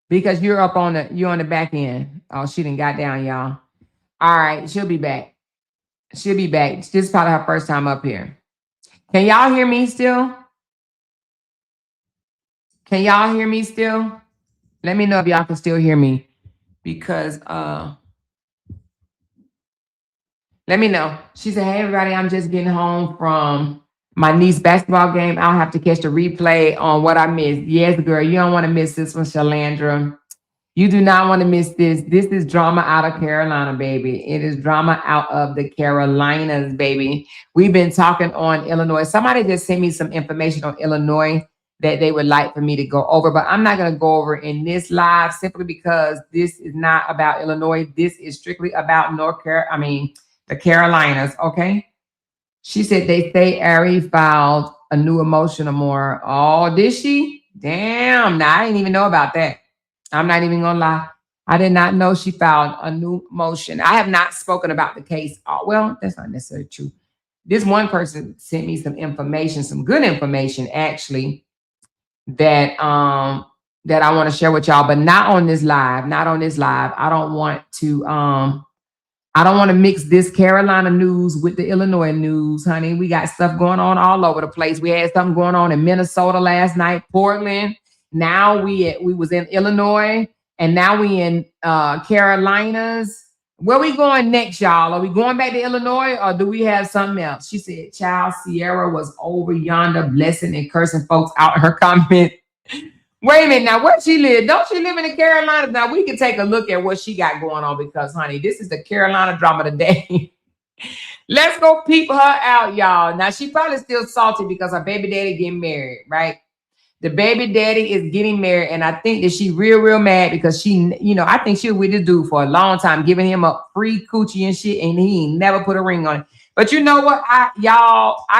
Because you're on the back end. Oh, she done got down, y'all. All right, she'll be back. She'll be back. This is probably her first time up here. Can y'all hear me still? Can y'all hear me still? Let me know if y'all can still hear me. Because let me know. She said, hey everybody, I'm just getting home from my niece's basketball game. I'll have to catch the replay on what I missed. Yes, girl, you don't want to miss this one, Shalandra. You do not want to miss this. This is drama out of Carolina, baby. It is drama out of the Carolinas, baby. We've been talking on Illinois. Somebody just sent me some information on Illinois that they would like for me to go over, but I'm not going to go over in this live simply because this is not about Illinois. This is strictly about the Carolinas, okay? She said they say Ari filed a new emotion or more. Oh, did she? Damn, now I didn't even know about that. I'm not even gonna lie. I did not know she filed a new motion. I have not spoken about the case. Oh, well, that's not necessarily true. This one person sent me some information, some good information actually, that I want to share with y'all, but not on this live. Not on this live. I don't want to mix this Carolina news with the Illinois news, honey. We got stuff going on all over the place. We had something going on in Minnesota last night, Portland. Now we was in Illinois, and now we in Carolinas. Where we going next, y'all? Are we going back to Illinois, or do we have something else? She said, child, Sierra was over yonder blessing and cursing folks out in her comment. Wait a minute, now where she live? Don't she live in the Carolinas? Now we can take a look at what she got going on because, honey, this is the Carolina drama today. Let's go peep her out, y'all. Now she probably still salty because her baby daddy getting married, right? The baby daddy is getting married, and I think that she real mad because she, I think she was with this dude for a long time, giving him up free coochie and shit, and he ain't never put a ring on it. But you know what, I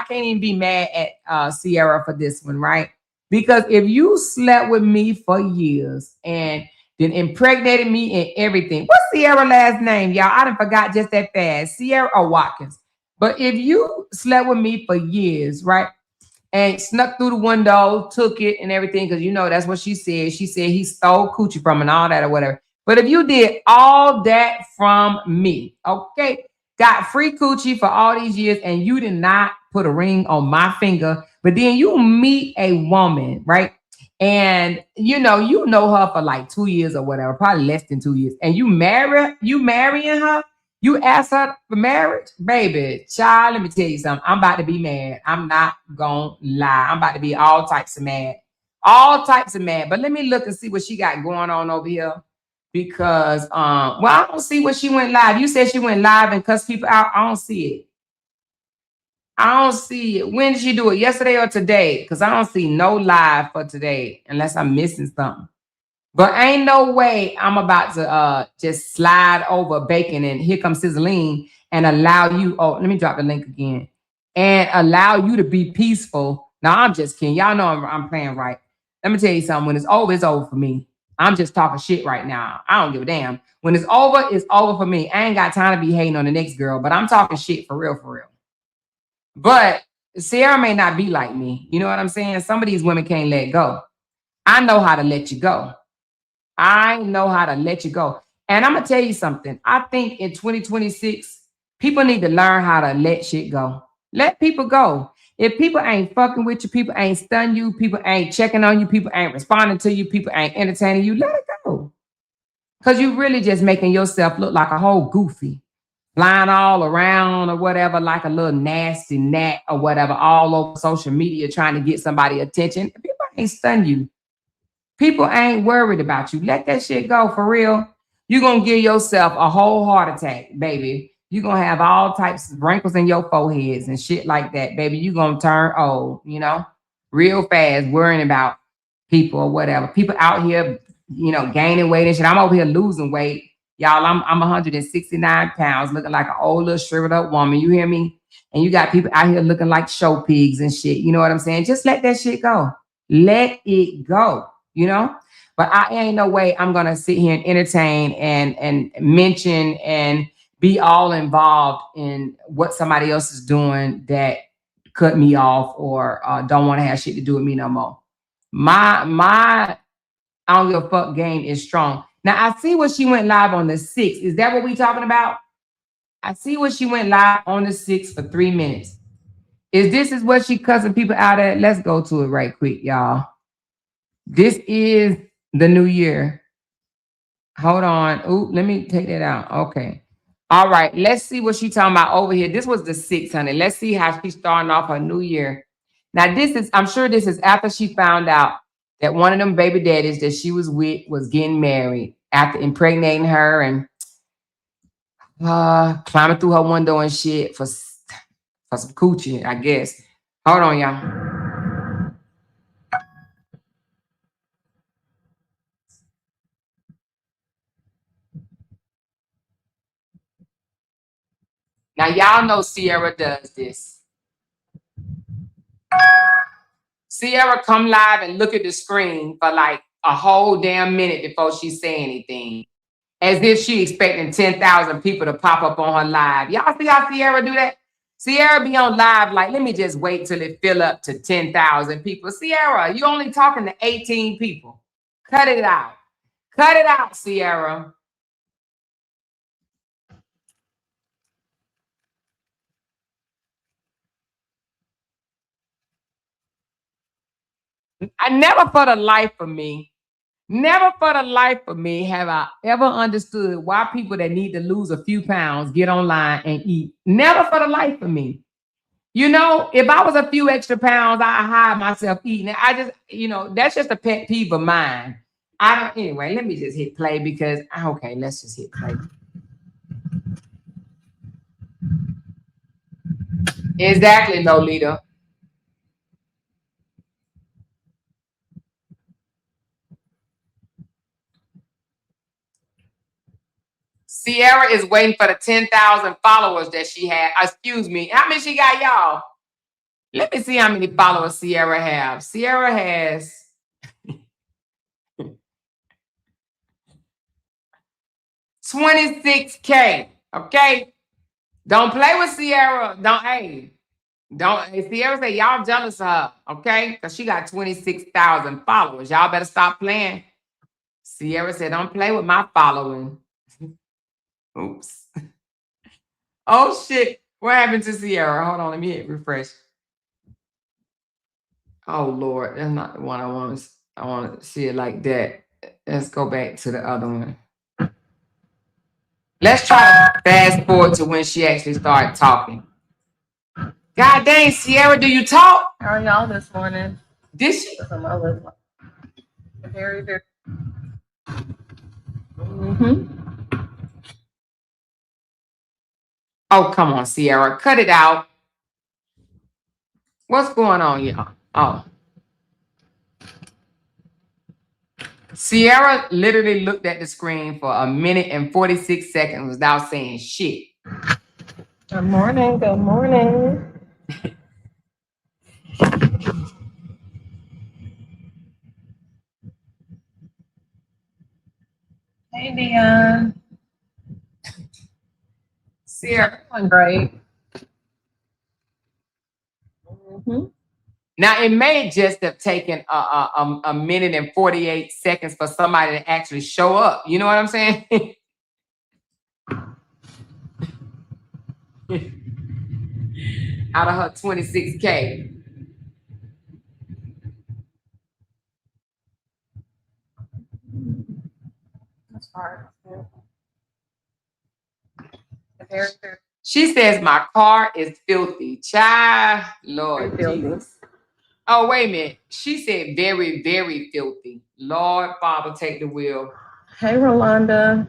can't even be mad at Sierra for this one, right? Because if you slept with me for years and then impregnated me and everything, what's Sierra's last name, y'all? I done forgot just that fast. Sierra or Watkins. But if you slept with me for years, right? And snuck through the window, took it and everything, because that's what she said. She said he stole coochie from and all that or whatever. But if you did all that from me, okay, got free coochie for all these years, and you did not put a ring on my finger, but then you meet a woman, right? And you know her for like 2 years or whatever, probably less than 2 years. And you marrying her, you ask her for marriage, baby, child, let me tell you something. I'm about to be mad. I'm not gonna lie. I'm about to be all types of mad. All types of mad. But let me look and see what she got going on over here. Because well, I don't see what she went live. You said she went live and cussed people out. I don't see it. I don't see it. When did she do it? Yesterday or today? Because I don't see no live for today unless I'm missing something. But ain't no way I'm about to just slide over Bacon and here comes Sizzling and allow you. Oh, let me drop the link again. And allow you to be peaceful. Now, I'm just kidding. Y'all know I'm playing right. Let me tell you something. When it's over for me. I'm just talking shit right now. I don't give a damn. When it's over for me. I ain't got time to be hating on the next girl, but I'm talking shit for real, for real. But Sierra may not be like me. You know what I'm saying? Some of these women can't let go. I know how to let you go. I know how to let you go. And I'm going to tell you something. I think in 2026, people need to learn how to let shit go. Let people go. If people ain't fucking with you, people ain't stunning you, people ain't checking on you, people ain't responding to you, people ain't entertaining you, let it go. Because you really just making yourself look like a whole goofy. Flying all around or whatever, like a little nasty gnat or whatever, all over social media trying to get somebody attention. People ain't stun you. People ain't worried about you. Let that shit go for real. You're going to give yourself a whole heart attack, baby. You're going to have all types of wrinkles in your foreheads and shit like that, baby. You're going to turn old, real fast, worrying about people or whatever. People out here, gaining weight and shit. I'm over here losing weight. Y'all, I'm 169 pounds, looking like an old little shriveled up woman. You hear me? And you got people out here looking like show pigs and shit. You know what I'm saying? Just let that shit go. Let it go, But I ain't no way I'm going to sit here and entertain and mention and be all involved in what somebody else is doing that cut me off or don't want to have shit to do with me no more. My I don't give a fuck game is strong. Now, I see what she went live on the 6th. Is that what we talking about? I see what she went live on the 6th for 3 minutes. Is what she cussing people out at? Let's go to it right quick, y'all. This is the new year. Hold on. Ooh, let me take that out. Okay. All right. Let's see what she talking about over here. This was the 600. Let's see how she's starting off her new year. Now, I'm sure this is after she found out that one of them baby daddies that she was with was getting married after impregnating her and climbing through her window and shit for some coochie, I guess. Hold on, y'all. Now, y'all know Sierra does this. Sierra come live and look at the screen for like a whole damn minute before she say anything. As if she expecting 10,000 people to pop up on her live. Y'all see how Sierra do that? Sierra be on live like, let me just wait till it fill up to 10,000 people. Sierra, you only talking to 18 people. Cut it out. Cut it out, Sierra. I never for the life of me have I ever understood why people that need to lose a few pounds get online and eat. Never for the life of me. If I was a few extra pounds, I hide myself eating. I just, that's just a pet peeve of mine. Anyway, let me just hit play because, okay, let's just hit play. Exactly, Lolita. Sierra is waiting for the 10,000 followers that she had. Excuse me. How many she got, y'all? Let me see how many followers Sierra have. Sierra has 26K. Okay. Don't play with Sierra. Sierra say y'all jealous of her, okay? Because she got 26,000 followers. Y'all better stop playing. Sierra said, don't play with my following. Oops. Oh, shit. What happened to Sierra? Hold on. Let me hit refresh. Oh, Lord. That's not the one I want. I want to see it like that. Let's go back to the other one. Let's try to fast forward to when she actually started talking. God dang, Sierra, do you talk? How are y'all this morning? Did she? Very, very. Mm-hmm. Oh, come on, Sierra. Cut it out. What's going on, y'all? Oh. Sierra literally looked at the screen for 1 minute and 46 seconds without saying shit. Good morning. Good morning. Hey, Dion. Sierra. Doing great. Mm-hmm. Now, it may just have taken a minute and 48 seconds for somebody to actually show up. You know what I'm saying? Out of her 26K. That's hard. She says my car is filthy. Child, Lord Jesus. Oh, wait a minute. She said very, very filthy. Lord, Father, take the wheel. Hey, Rolanda.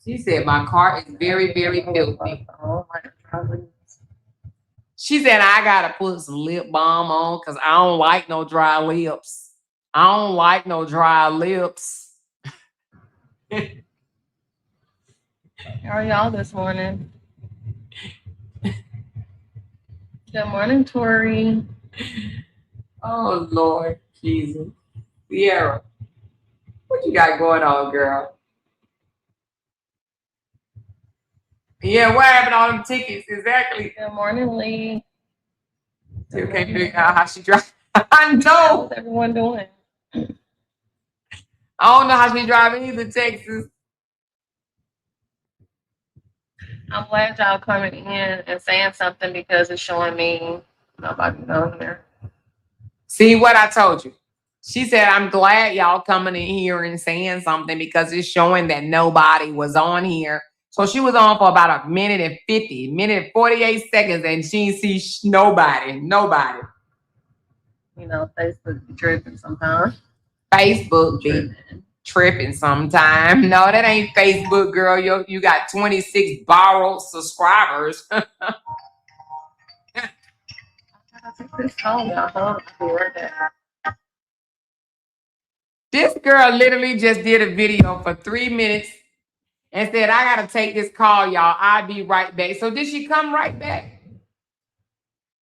She said my car is very, very filthy. She said I gotta put some lip balm on because I don't like no dry lips. I don't like no dry lips. How are y'all this morning? Good morning, Tori. Oh, Lord Jesus. Sierra, what you got going on, girl? Yeah, what happened to all them tickets? Exactly. Good morning, Lee. Still can't figure out how she drives. I know. How's everyone doing? I don't know how she driving either, Texas. I'm glad y'all coming in and saying something because it's showing me nobody on here. See what I told you? She said, I'm glad y'all coming in here and saying something because it's showing that nobody was on here. So she was on for about 1 minute and 50, minute and 48 seconds, and she didn't see nobody. You know, Facebook be tripping sometimes. Facebook be tripping sometime. No, that ain't Facebook, girl. You got 26 borrowed subscribers. This girl literally just did a video for 3 minutes and said, I gotta take this call, y'all. I'll be right back. So did she come right back?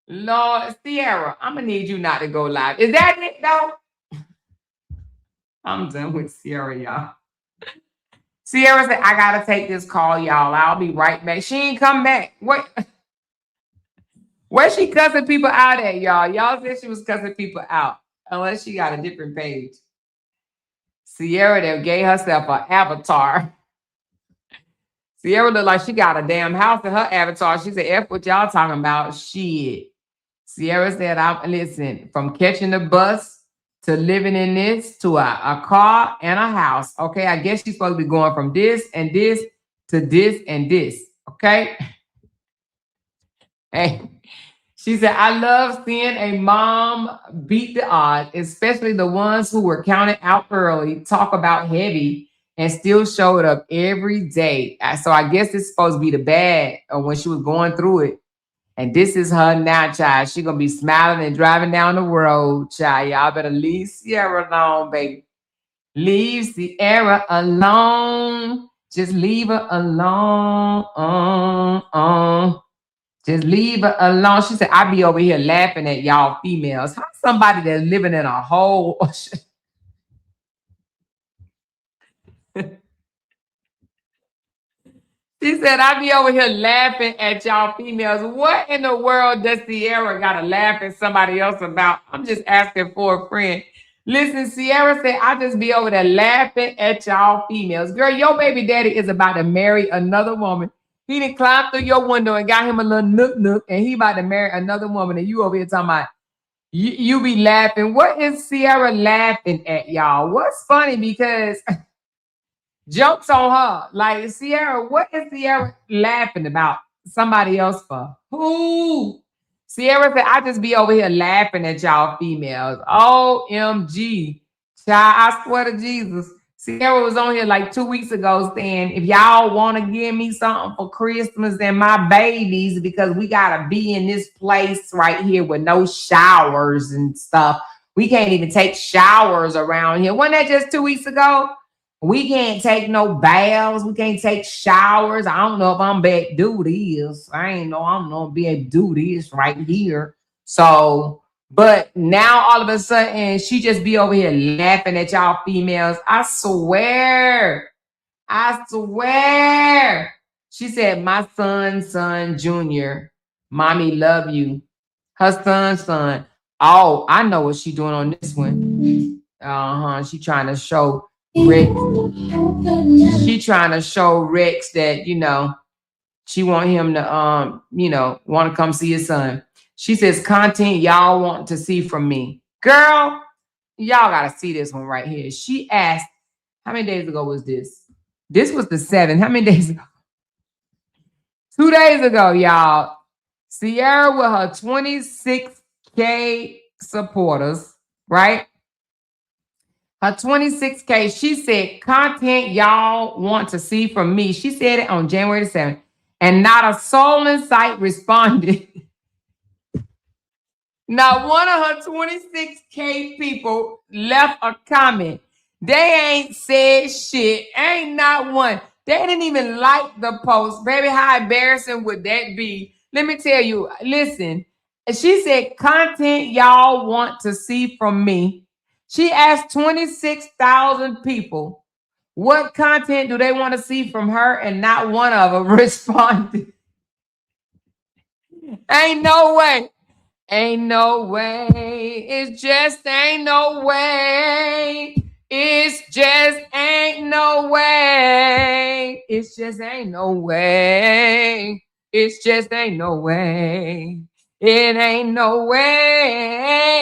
Lord, Sierra, I'm gonna need you not to go live. Is that it though? I'm done with Sierra, y'all. Sierra said, I gotta take this call, y'all. I'll be right back. She ain't come back. What? Where's she cussing people out at, y'all? Y'all said she was cussing people out. Unless she got a different page. Sierra that gave herself an avatar. Sierra looked like she got a damn house in her avatar. She said, F what y'all talking about. Shit. Sierra said, listen, from catching the bus to living in this to a car and a house. Okay, I guess she's supposed to be going from this and this to this and this. Okay. Hey. She said, I love seeing a mom beat the odds, especially the ones who were counted out early, talk about heavy, and still showed up every day. So I guess it's supposed to be the bad when she was going through it. And this is her now, child. She going to be smiling and driving down the road, child. Y'all better leave Sierra alone, baby. Leave Sierra alone. Just leave her alone. Just leave her alone. She said, I be over here laughing at y'all females. How somebody that's living in a hole. She said, I be over here laughing at y'all females. What in the world does Sierra got to laugh at somebody else about? I'm just asking for a friend. Listen, Sierra said, I just be over there laughing at y'all females. Girl, your baby daddy is about to marry another woman. He done climbed through your window and got him a little nook, and he about to marry another woman, and you over here talking about You be laughing. What is Sierra laughing at, y'all? What's funny? Because jokes on her. Like, Sierra, what is Sierra laughing about? Somebody else for? Who? Sierra said, I just be over here laughing at y'all females. OMG. Child, I swear to Jesus. Sierra was on here like 2 weeks ago saying, if y'all want to give me something for Christmas and my babies, because we got to be in this place right here with no showers and stuff. We can't even take showers around here. Wasn't that just 2 weeks ago? We can't take no baths. We can't take showers. I don't know if I'm back to do this. I'm not be able to do this right here. So, but now all of a sudden, she just be over here laughing at y'all females. I swear. She said, my son, Junior, mommy love you. Her son. Oh, I know what she doing on this one. She trying to show Rex. She trying to show Rex that, she want him to, want to come see his son. She says, content y'all want to see from me. Girl, y'all got to see this one right here. She asked, how many days ago was this? This was the 7th. How many days ago? 2 days ago, y'all. Sierra with her 26K supporters, right? Her 26K, she said, content y'all want to see from me. She said it on January the 7th. And not a soul in sight responded. Not one of her 26K people left a comment. They ain't said shit. Ain't not one. They didn't even like the post. Baby, how embarrassing would that be? Let me tell you. Listen, she said, content y'all want to see from me. She asked 26,000 people, what content do they want to see from her? And not one of them responded. Ain't no way. Ain't no way. It's just ain't no way. It's just ain't no way. It's just ain't no way. It's just ain't no way. It ain't no way.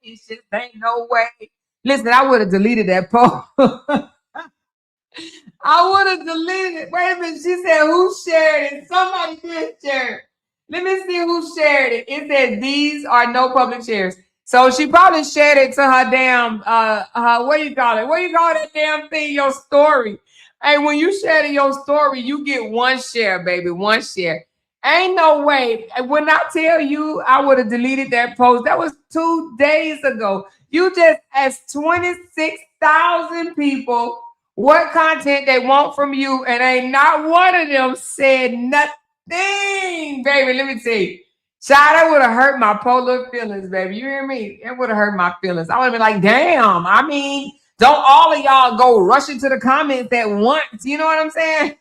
It's just ain't no way. Listen, I would have deleted that post. I would have deleted it. Wait a minute. She said, who shared it? Somebody did share it. Let me see who shared it. It said, these are no public shares. So she probably shared it to her damn, what do you call it? What do you call that damn thing? Your story. Hey, when you share it your story, you get one share, baby. One share. Ain't no way. When I tell you I would have deleted that post, that was 2 days ago. You just asked 26,000 people what content they want from you, and ain't not one of them said nothing, baby. Let me tell you. Child, that would have hurt my polar feelings, baby. You hear me? It would have hurt my feelings. I would have been like, damn. I mean, don't all of y'all go rushing to the comments at once. You know what I'm saying?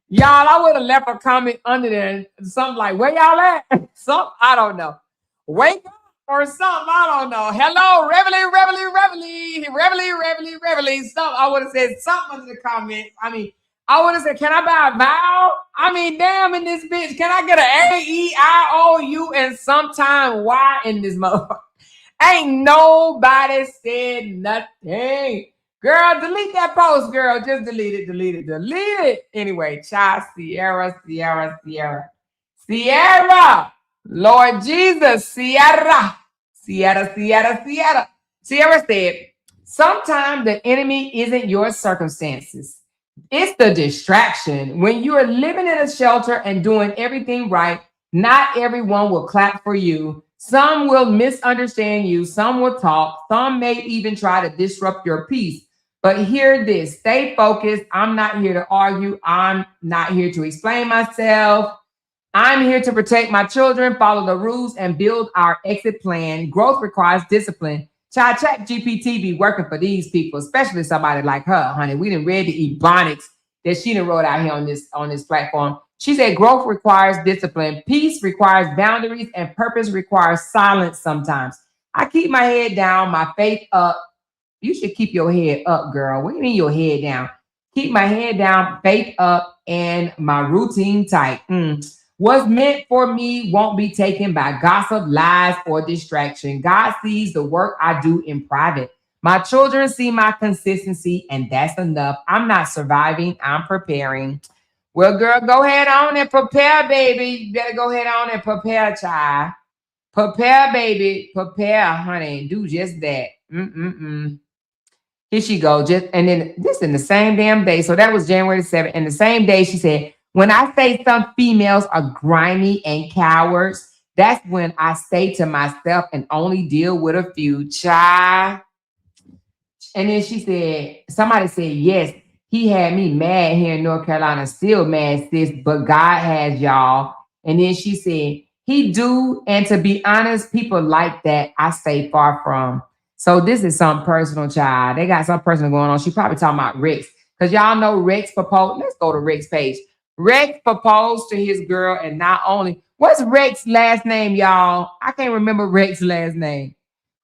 Y'all, I would have left a comment under there. Something like, where y'all at? Something, I don't know. Wake up or something, I don't know. Hello, reveille. Something. I would have said something in the comments. I mean, I would have said, can I buy a vowel? I mean, damn, in this bitch, can I get an A-E-I-O-U and sometime Y in this motherfucker? Ain't nobody said nothing. Girl, delete that post, girl. Just delete it. Anyway, child, Sierra. Lord Jesus, Sierra. Sierra said, sometimes the enemy isn't your circumstances. It's the distraction. When you are living in a shelter and doing everything right, not everyone will clap for you. Some will misunderstand you. Some will talk. Some may even try to disrupt your peace. But hear this, stay focused. I'm not here to argue. I'm not here to explain myself. I'm here to protect my children, follow the rules, and build our exit plan. Growth requires discipline. ChatGPT be working for these people, especially somebody like her, honey. We done read the ebonics that she done wrote out here on this platform. She said growth requires discipline. Peace requires boundaries, and purpose requires silence sometimes. I keep my head down, my faith up. You should keep your head up, girl. What do you mean your head down? Keep my head down, faith up, and my routine tight. What's meant for me won't be taken by gossip, lies, or distraction. God sees the work I do in private. My children see my consistency, and that's enough. I'm not surviving, I'm preparing. Well, girl, go ahead on and prepare, baby. You better go ahead on and prepare, child. Prepare, baby. Prepare, honey. Do just that. Mm-mm-mm. Here she go. Just and then this in the same damn day. So that was January 7th. And the same day she said, when I say some females are grimy and cowards, that's when I say to myself and only deal with a few. Child. And then she said, somebody said, yes, he had me mad here in North Carolina, still mad, sis, but God has y'all. And then she said, he do, and to be honest, people like that I stay far from. So this is some personal, child. They got some personal going on. She probably talking about Rex. Because y'all know Rex proposed. Let's go to Rex page. Rex proposed to his girl, and not only, what's Rex's last name, y'all? I can't remember Rex's last name.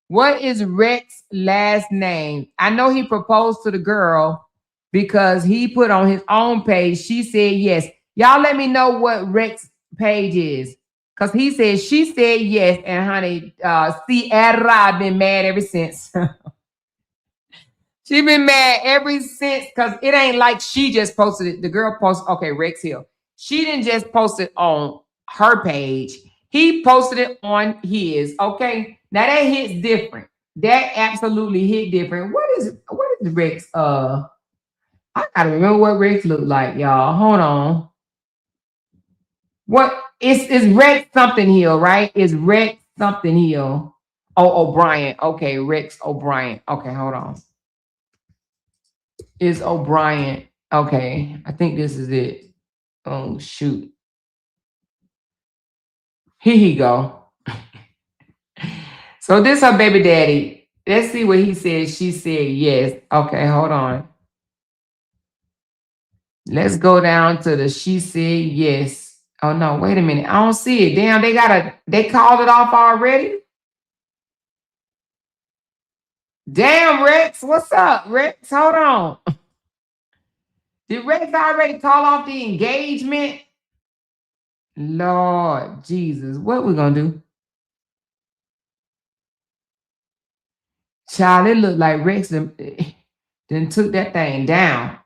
What is Rex's last name? I know he proposed to the girl because he put on his own page. She said yes. Y'all let me know what Rex's page is. Because he said she said yes. And honey, Sierra been mad ever since. She been mad ever since because it ain't like she just posted it. The girl posted, okay, Rex Hill. She didn't just post it on her page. He posted it on his. Okay. Now that hits different. That absolutely hit different. What is Rex? I gotta remember what Rex looked like, y'all. Hold on. What is Rex something Hill, right? Is Rex something Hill? Oh, O'Brien. Okay, Rex O'Brien. Okay, hold on. Is O'Brien. Okay, I think this is it. Oh, shoot. Here he go. So this her baby daddy. Let's see what he said. She said yes. Okay, hold on. Let's go down to the she said yes. Oh no, wait a minute. I don't see it. Damn, they called it off already. Damn, Rex, what's up, Rex? Hold on. Did Rex already call off the engagement? Lord Jesus, what we gonna do? Child, it looked like Rex then took that thing down.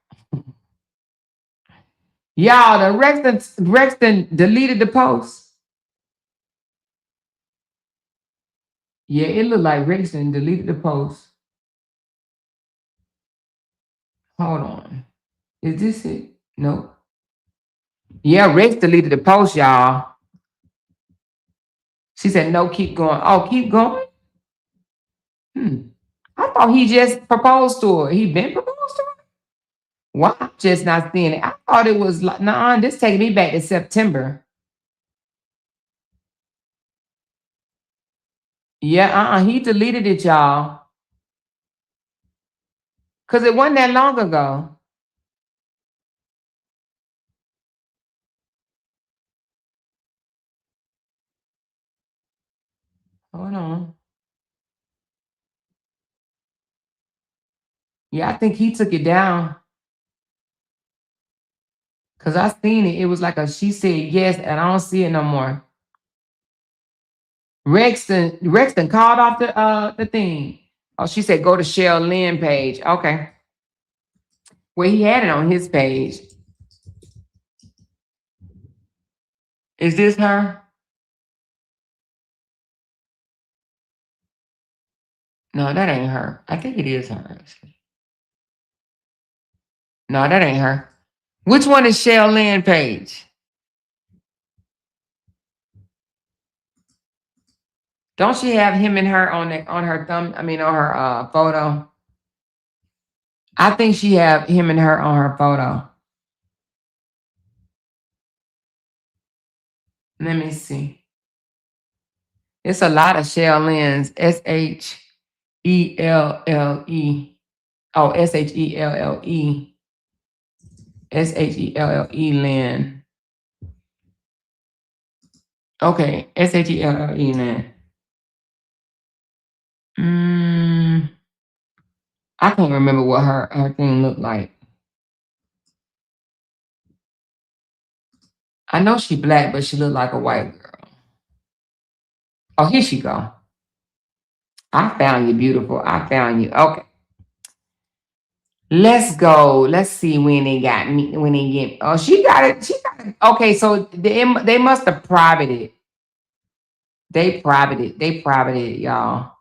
Y'all, the Rex deleted the post. Yeah, it looked like Rex deleted the post. Hold on. Is this it? Nope. Yeah, Rex deleted the post, y'all. She said, no, keep going. Oh, keep going? I thought he just proposed to her. He been proposed to her? Why? I'm just not seeing it. I thought it was like, nah, this taking me back to September. Yeah, he deleted it, y'all. Because it wasn't that long ago. Hold on. Yeah, I think he took it down. Because I seen it. It was like she said yes, and I don't see it no more. Rexton called off the thing. Oh, she said go to Shell Lynn page. Okay. Well, he had it on his page. Is this her? No, that ain't her. I think it is her. No, that ain't her. Which one is Shell Lynn page? Don't she have him and her on her thumb? I mean, on her photo. I think she have him and her on her photo. Let me see. It's a lot of Shell Lynn's. Shelle. Oh, Shelle. Shelle Lynn. Okay, Shelle Lynn. I can't remember what her thing looked like. I know she black, but she look like a white girl. Oh, here she go. I found you, beautiful. I found you. Okay. Let's go. Let's see when they got me. When they get. Oh, she got it. She got it. Okay, so they must have privated it. They privated it, y'all.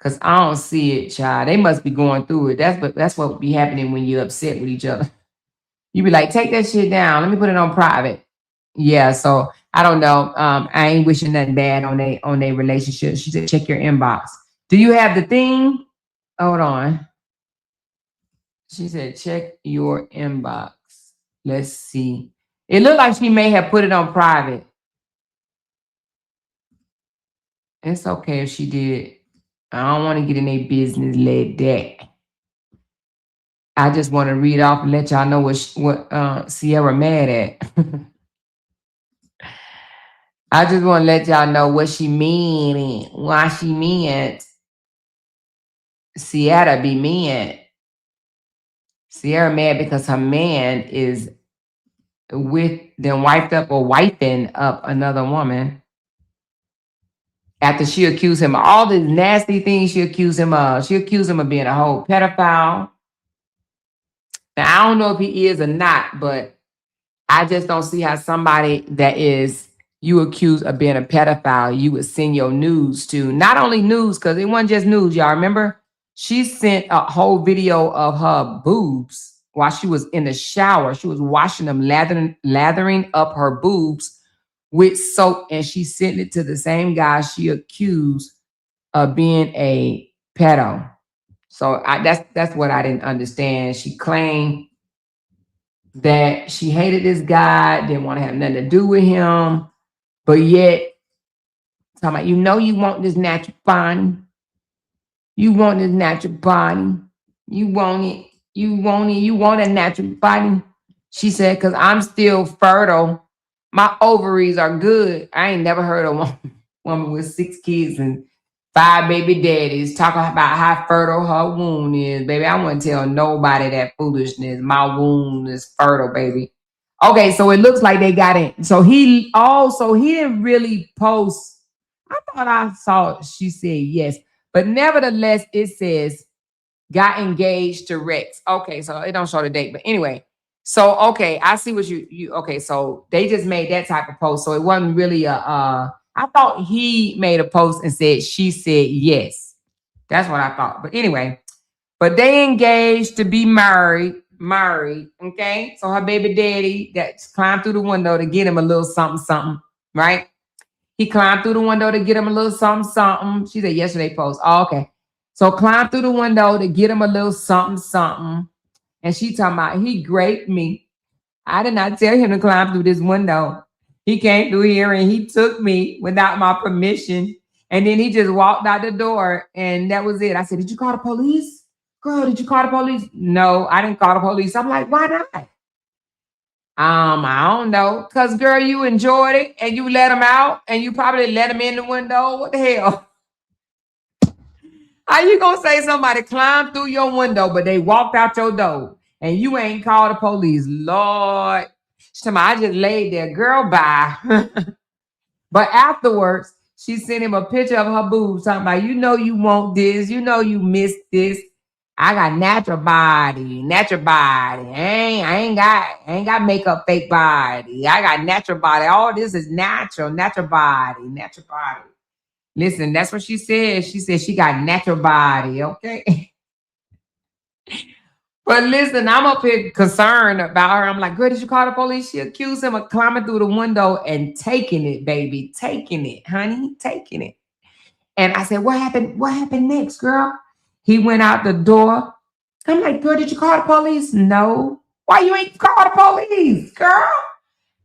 Cause I don't see it, child. They must be going through it. That's what be happening when you're upset with each other. You be like, take that shit down. Let me put it on private. Yeah. So I don't know. I ain't wishing nothing bad on they relationship. She said, check your inbox. Do you have the thing? Hold on. She said, check your inbox. Let's see. It looked like she may have put it on private. It's okay if she did. I don't want to get in a business like that. I just want to read off and let y'all know what Sierra mad at. I just want to let y'all know what she mean, why she meant. Sierra be mad. Sierra mad because her man is with them wiped up or wiping up another woman. After she accused him of all these nasty things she accused him of. She accused him of being a whole pedophile. Now, I don't know if he is or not, but I just don't see how somebody that is you accused of being a pedophile, you would send your news to. Not only news, because it wasn't just news, y'all remember? She sent a whole video of her boobs while she was in the shower. She was washing them, lathering up her boobs with soap, and she sent it to the same guy she accused of being a pedo. So that's what I didn't understand. She claimed that she hated this guy, didn't want to have nothing to do with him, but yet talking about, you want this natural body. You want this natural body. You want it. You want it. You want a natural body. She said, because I'm still fertile. My ovaries are good. I ain't never heard of a woman with 6 kids and 5 baby daddies talking about how fertile her womb is. Baby, I wouldn't tell nobody that foolishness. My womb is fertile, baby. Okay, so it looks like they got it. So he didn't really post. I thought I saw she said yes. But nevertheless, it says got engaged to Rex. Okay, so it don't show the date. But anyway, so okay, I see what you okay. So they just made that type of post. So it wasn't really I thought he made a post and said she said yes. That's what I thought. But anyway, but they engaged to be married. Okay. So her baby daddy that climbed through the window to get him a little something, right? He climbed through the window to get him a little something. She said yesterday post. Oh, okay. So climbed through the window to get him a little something. And she talking about he raped me. I did not tell him to climb through this window. He came through here and he took me without my permission. And then he just walked out the door and that was it. I said, did you call the police? Girl, did you call the police? No, I didn't call the police. I'm like, why not? I don't know. Because, girl, you enjoyed it and you let him out and you probably let him in the window. What the hell? How you going to say somebody climbed through your window, but they walked out your door and you ain't called the police? Lord. I just laid there. Girl, bye. But afterwards, she sent him a picture of her boobs talking about, you want this. You missed this. I got natural body. I ain't got makeup fake body. I got natural body. All this is natural body. Listen, that's what she said. She said she got natural body, okay? But listen, I'm up here concerned about her. I'm like, girl, did you call the police? She accused him of climbing through the window and taking it, baby. Taking it, honey, taking it. And I said, what happened? What happened next, girl? He went out the door. I'm like, girl, did you call the police? No. Why you ain't call the police, girl?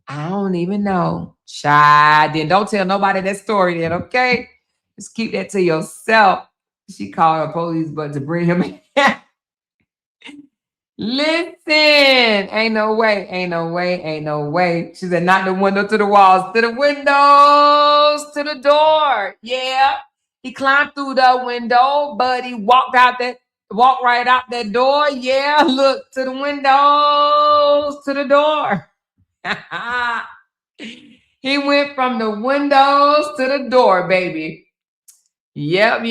I don't even know. Shy. Then don't tell nobody that story then, okay? Just keep that to yourself. She called the police, but to bring him in. Listen, ain't no way. She said, not the window to the walls, to the windows, to the door. Yeah. He climbed through the window, but he walked right out that door. Yeah, look, to the windows, to the door. He went from the windows to the door, baby. Yep.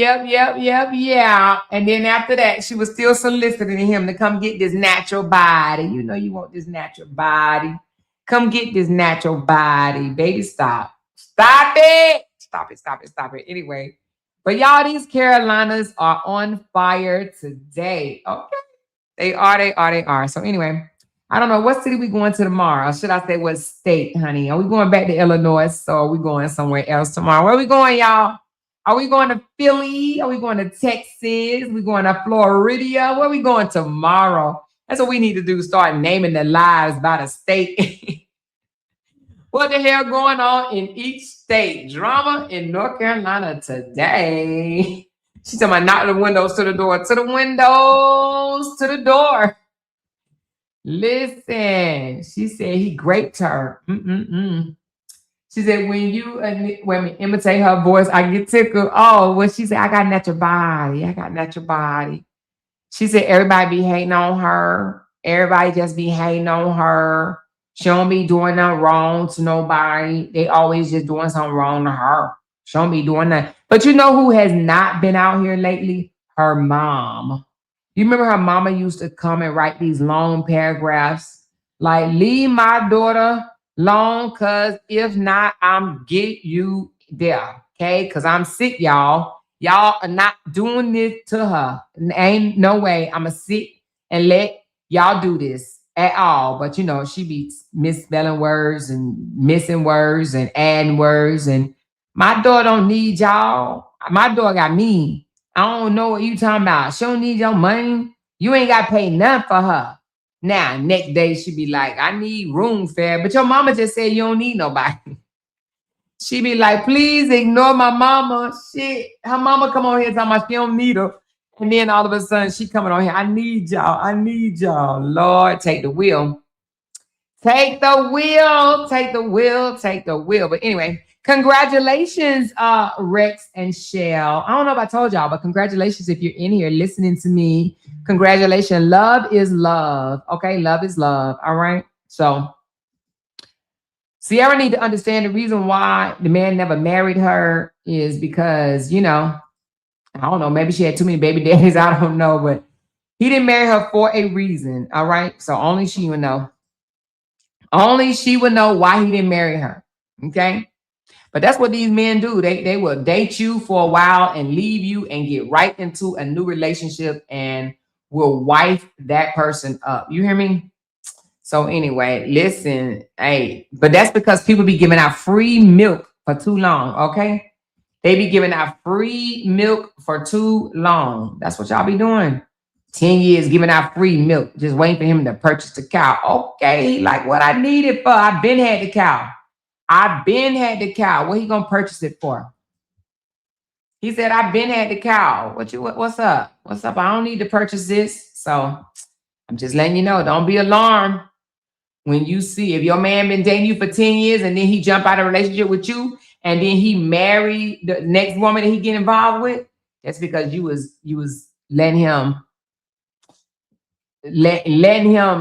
And then after that, she was still soliciting him to come get this natural body. You know you want this natural body. Come get this natural body. Baby, stop. Stop it. Stop it. Anyway. But y'all, these Carolinas are on fire today. Okay. They are. So anyway, I don't know what city we going to tomorrow. Or should I say what state, honey? Are we going back to Illinois or are we going somewhere else tomorrow? Where are we going, y'all? Are we going to Philly? Are we going to Texas? We going to Florida? Where are we going tomorrow? That's what we need to do. Start naming the lives by the state. What the hell going on in each state? Drama in North Carolina today. She's talking about not the windows to the door, to the windows to the door. Listen, she said he raped her. She said, when you imitate her voice, I get tickled. Oh, well, she said, I got natural body. She said, everybody be hating on her. Everybody just be hating on her. She don't be doing nothing wrong to nobody. They always just doing something wrong to her. She don't be doing that. But you know who has not been out here lately? Her mom. You remember her mama used to come and write these long paragraphs like, leave my daughter alone, because if not, I'm get you there. Okay? Because I'm sick, y'all. Y'all are not doing this to her. Ain't no way I'm going to sit and let y'all do this at all. But, you know, she be misspelling words and missing words and adding words. And my daughter don't need y'all. My daughter got me. I don't know what you talking about. She don't need your money. You ain't got to pay nothing for her. Now, next day, she be like, I need room fare. But your mama just said you don't need nobody. She be like, please ignore my mama. Shit. Her mama come on here talking about she don't need her. And then all of a sudden, she coming on here. I need y'all. Lord, take the wheel. Take the wheel. But anyway, congratulations, Rex and Shell. I don't know if I told y'all, but congratulations if you're in here listening to me. Congratulations. Love is love. Okay, love is love. All right. So Sierra need to understand the reason why the man never married her is because, you know, I don't know, maybe she had too many baby daddies. I don't know, but he didn't marry her for a reason. All right. So only she would know. Only she would know why he didn't marry her. Okay. But that's what these men do. They will date you for a while and leave you and get right into a new relationship and will wife that person up. You hear me? So anyway, listen, hey, but that's because people be giving out free milk for too long, okay? They be giving out free milk for too long. That's what y'all be doing. 10 years giving out free milk, just waiting for him to purchase the cow. Okay, like what I need it for. I been had the cow. What he gonna purchase it for? He said, I been had the cow. What's up? What's up? I don't need to purchase this. So I'm just letting you know, don't be alarmed. When you see if your man been dating you for 10 years and then he jump out of a relationship with you and then he married the next woman that he get involved with, that's because you was letting him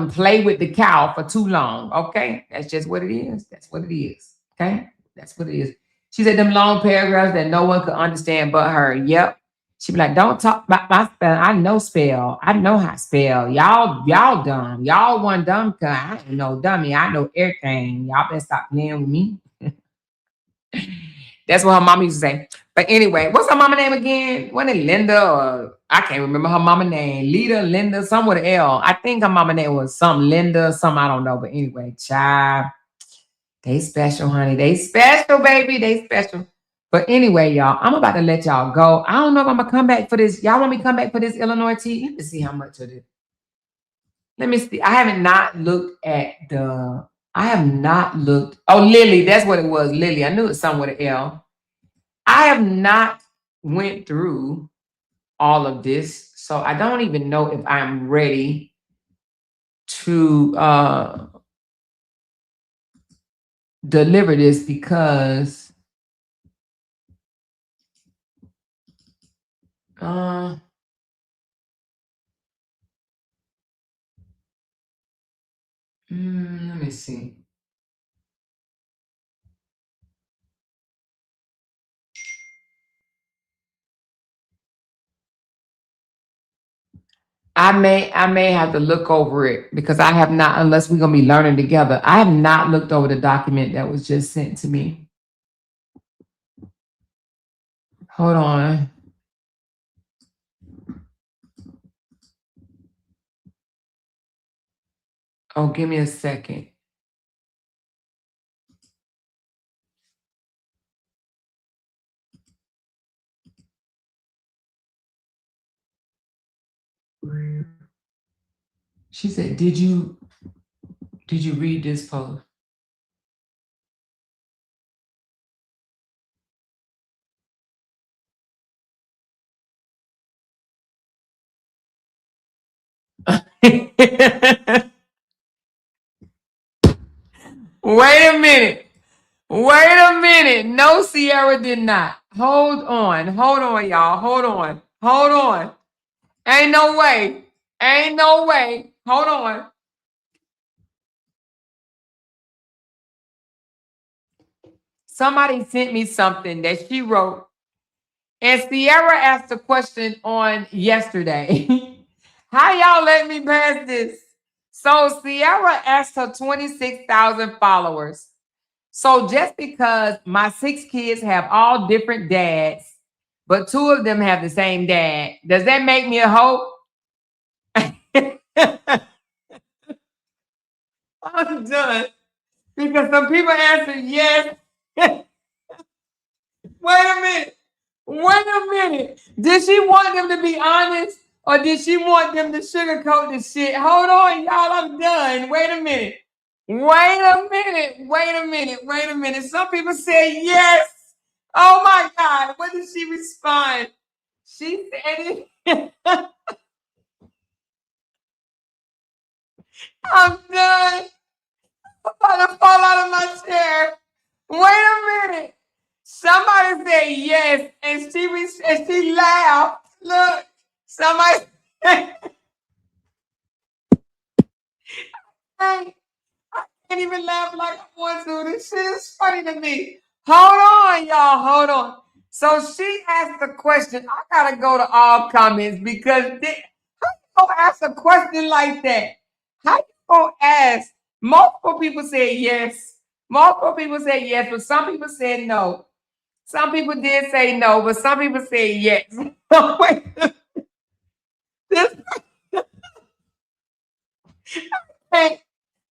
play with the cow for too long. Okay. That's just what it is. Okay. That's what it is. She said them long paragraphs that no one could understand but her. Yep. She be like, don't talk about my spell. I know spell. I know how to spell. Y'all dumb. Y'all one dumb cuz I ain't no dummy. I know everything. Y'all better stop playing with me. That's what her mama used to say. But anyway, what's her mama name again? Wasn't it Linda or I can't remember her mama name. Lita, Linda, some with an L. I think her mama name was some Linda, some I don't know. But anyway, child, they special, honey. They special, baby. They special. But anyway, y'all, I'm about to let y'all go. I don't know if I'm gonna come back for this. Y'all want me to come back for this Illinois tea? Let me see how much of it. Let me see. I have not looked. Oh, Lily. That's what it was. Lily. I knew it was something with an L. I have not went through all of this, so I don't even know if I'm ready to deliver this because let me see. I may have to look over it because I have not, unless we're gonna be learning together. I have not looked over the document that was just sent to me. Hold on. Oh, give me a second. She said, did you read this post? Wait a minute. Wait a minute. No, Sierra did not. Hold on, y'all. Hold on. Ain't no way. Hold on. Somebody sent me something that she wrote, and Sierra asked a question on yesterday. How y'all let me pass this? So Sierra asked her 26,000 followers. So just because my 6 kids have all different dads, but 2 of them have the same dad, does that make me a hoe? I'm done. Because some people answer yes. Wait a minute. Did she want them to be honest, or did she want them to sugarcoat the shit? Hold on, y'all. I'm done. Wait a minute. Some people say yes. Oh my God. What did she respond? She said it. I'm done. I'm about to fall out of my chair. Wait a minute. Somebody said yes, and she laughed. Look, somebody. I can't even laugh like I want to. This shit is funny to me. Hold on, y'all. Hold on. So she asked a question. I gotta go to all comments because how you gonna ask a question like that? How you gonna ask? Multiple people said yes. But some people said no. Some people did say no, but some people said yes. Wait, this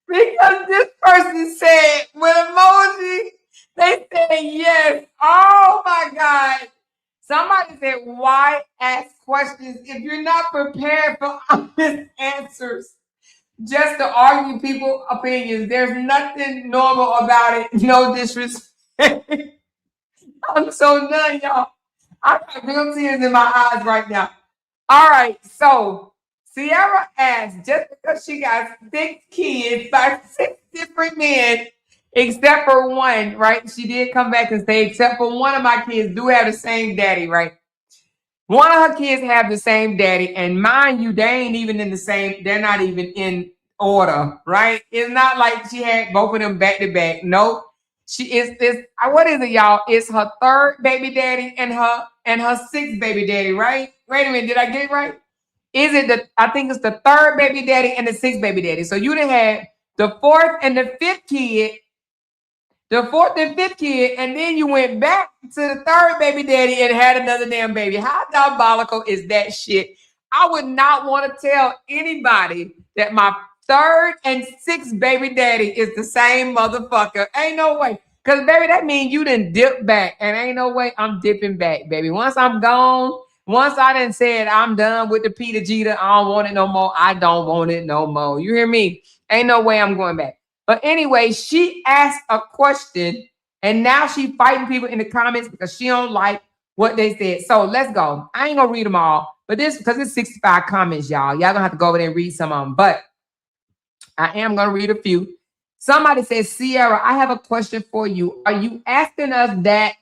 because this person said with emoji, they said yes. Oh my God. Somebody said, why ask questions if you're not prepared for honest answers? Just to argue people's opinions. There's nothing normal about it. No disrespect. I'm so done, y'all. I got real tears in my eyes right now. All right, so Sierra asked, just because she got 6 kids by 6 different men, except for one, right? She did come back and say, except for one of my kids do have the same daddy, right? One of her kids have the same daddy, and mind you, they ain't even in the same, they're not even in order, right? It's not like she had both of them back to back. Nope. She is this, what is it, y'all? It's her 3rd baby daddy and her 6th baby daddy, right? Wait a minute, did I get it right? Is it I think it's the 3rd baby daddy and the 6th baby daddy. So you done had the 4th and the 5th kid, and then you went back to the 3rd baby daddy and had another damn baby. How diabolical is that shit? I would not want to tell anybody that my 3rd and 6th baby daddy is the same motherfucker. Ain't no way. Because, baby, that means you done dip back. And ain't no way I'm dipping back, baby. Once I'm gone, once I done said I'm done with the Peter Jeter, I don't want it no more. I don't want it no more. You hear me? Ain't no way I'm going back. But anyway, she asked a question, and now she fighting people in the comments because she don't like what they said. So let's go. I ain't gonna read them all, but this because it's 65 comments, y'all. Y'all gonna have to go over there and read some of them. But I am gonna read a few. Somebody says, Sierra, I have a question for you. Are you asking us that?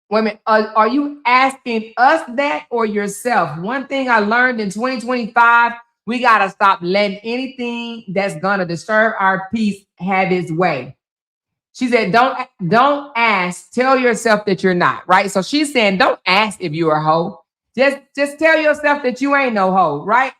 Wait a minute. Are you asking us that or yourself? One thing I learned in 2025. We got to stop letting anything that's going to disturb our peace have its way. She said, don't ask. Tell yourself that you're not, right? So she's saying, don't ask if you're a hoe. Just tell yourself that you ain't no hoe, right?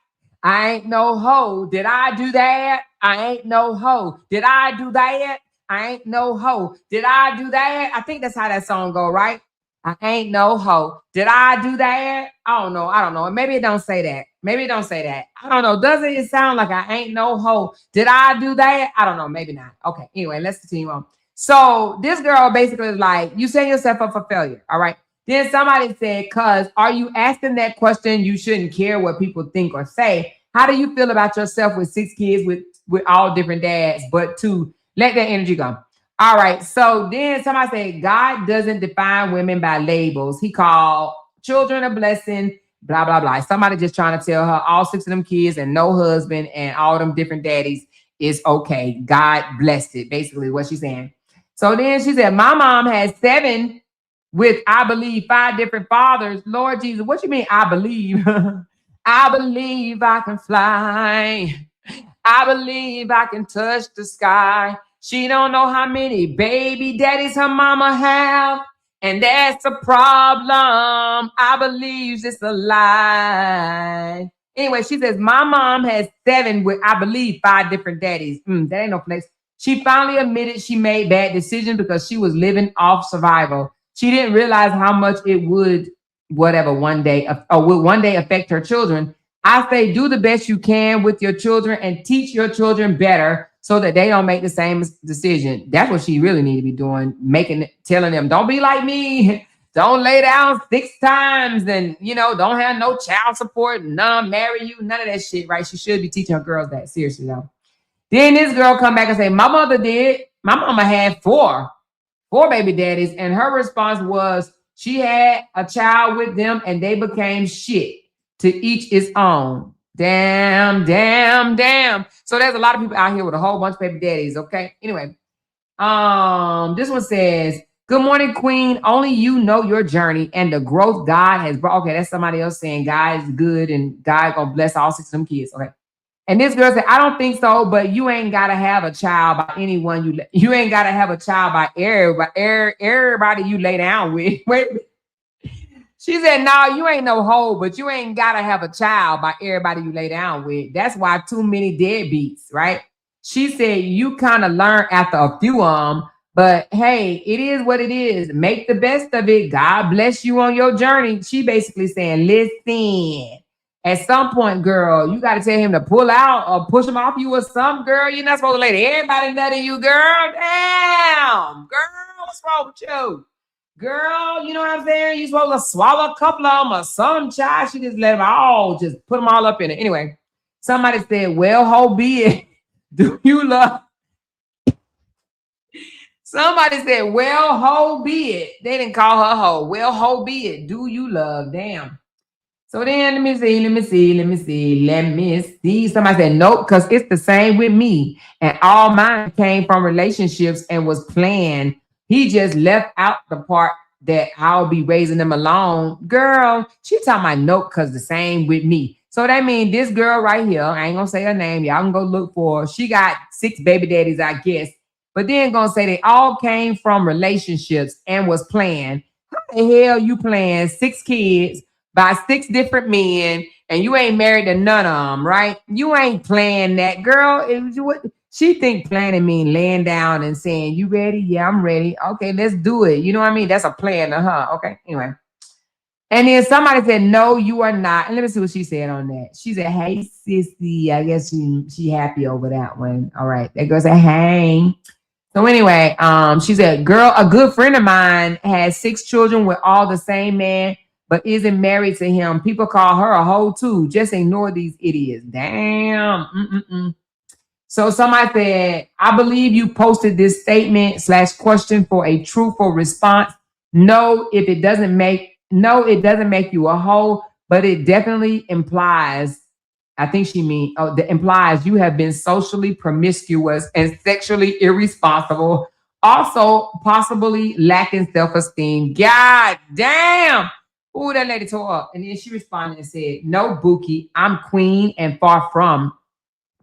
I ain't no hoe. Did I do that? I ain't no hoe. Did I do that? I ain't no hoe. Did I do that? I think that's how that song go, right? I ain't no hoe. Did I do that? I don't know. I don't know. Maybe it don't say that. Maybe it don't say that. I don't know. Doesn't it sound like I ain't no hoe? Did I do that? I don't know. Maybe not. Okay. Anyway, let's continue on. So this girl basically is like, you setting yourself up for failure. All right. Then somebody said, cuz are you asking that question? You shouldn't care what people think or say. How do you feel about yourself with 6 kids with all different dads, but to let that energy go? All right. So then somebody said, God doesn't define women by labels. He called children a blessing, blah, blah, blah. Somebody just trying to tell her all 6 of them kids and no husband and all them different daddies is okay. God blessed it, basically what she's saying. So then she said, my mom had 7 with, I believe, 5 different fathers. Lord Jesus, what you mean, I believe? I believe I can fly. I believe I can touch the sky. She don't know how many baby daddies her mama have. And that's a problem. I believe it's a lie. Anyway, she says, my mom has 7 with, I believe, 5 different daddies. That ain't no flex. She finally admitted she made bad decisions because she was living off survival. She didn't realize how much it would, one day affect her children. I say, do the best you can with your children and teach your children better so that they don't make the same decision. That's what she really need to be doing, telling them, don't be like me. Don't lay down 6 times and, don't have no child support, none marry you, none of that shit, right? She should be teaching her girls that, seriously, though. Then this girl come back and say, my mother did. My mama had 4 baby daddies, and her response was she had a child with them and they became shit. To each its own. Damn. So there's a lot of people out here with a whole bunch of baby daddies, okay? Anyway, this one says, good morning, Queen. Only you know your journey and the growth God has brought. Okay, that's somebody else saying God is good and God gonna bless all 6 of them kids, okay? And this girl said, I don't think so, but you ain't got to have a child by anyone. You ain't got to have a child by everybody you lay down with. Wait. She said, no, you ain't no hoe, but you ain't got to have a child by everybody you lay down with. That's why too many deadbeats, right? She said, you kind of learn after a few of them, but hey, it is what it is. Make the best of it. God bless you on your journey. She basically saying, listen. At some point, girl, you got to tell him to pull out or push him off you or something, girl. You're not supposed to let everybody nut you, girl. Damn, girl, what's wrong with you? Girl, you know what I'm saying? You're supposed to swallow a couple of them or some child. She just let them all, just put them all up in it. Anyway, somebody said, well, ho be it. Do you love? Somebody said, well, ho be it. They didn't call her ho. Well, ho be it. Do you love? Damn. So then let me see. Somebody said, nope, because it's the same with me. And all mine came from relationships and was planned. He just left out the part that I'll be raising them alone. Girl, she talking about nope, because the same with me. So that means this girl right here, I ain't going to say her name. Y'all can go look for her. She got 6 baby daddies, I guess. But then going to say they all came from relationships and was planned. How the hell you planned 6 kids by 6 different men, and you ain't married to none of them, right? You ain't playing that, girl. She think planning mean laying down and saying, you ready? Yeah, I'm ready. Okay, let's do it. You know what I mean? That's a plan to her. Okay, anyway. And then somebody said, no, you are not. And let me see what she said on that. She said, hey, sissy. I guess she happy over that one. All right. That girl said, hey. So anyway, she said, girl, a good friend of mine has 6 children with all the same man, but isn't married to him. People call her a hoe too. Just ignore these idiots. Damn. So somebody said, I believe you posted this statement / question for a truthful response. No, it doesn't make you a hoe, but it definitely implies, I think she means, that implies you have been socially promiscuous and sexually irresponsible. Also, possibly lacking self-esteem. God damn. Ooh, that lady tore up. And then she responded and said, no, Bookie, I'm queen and far from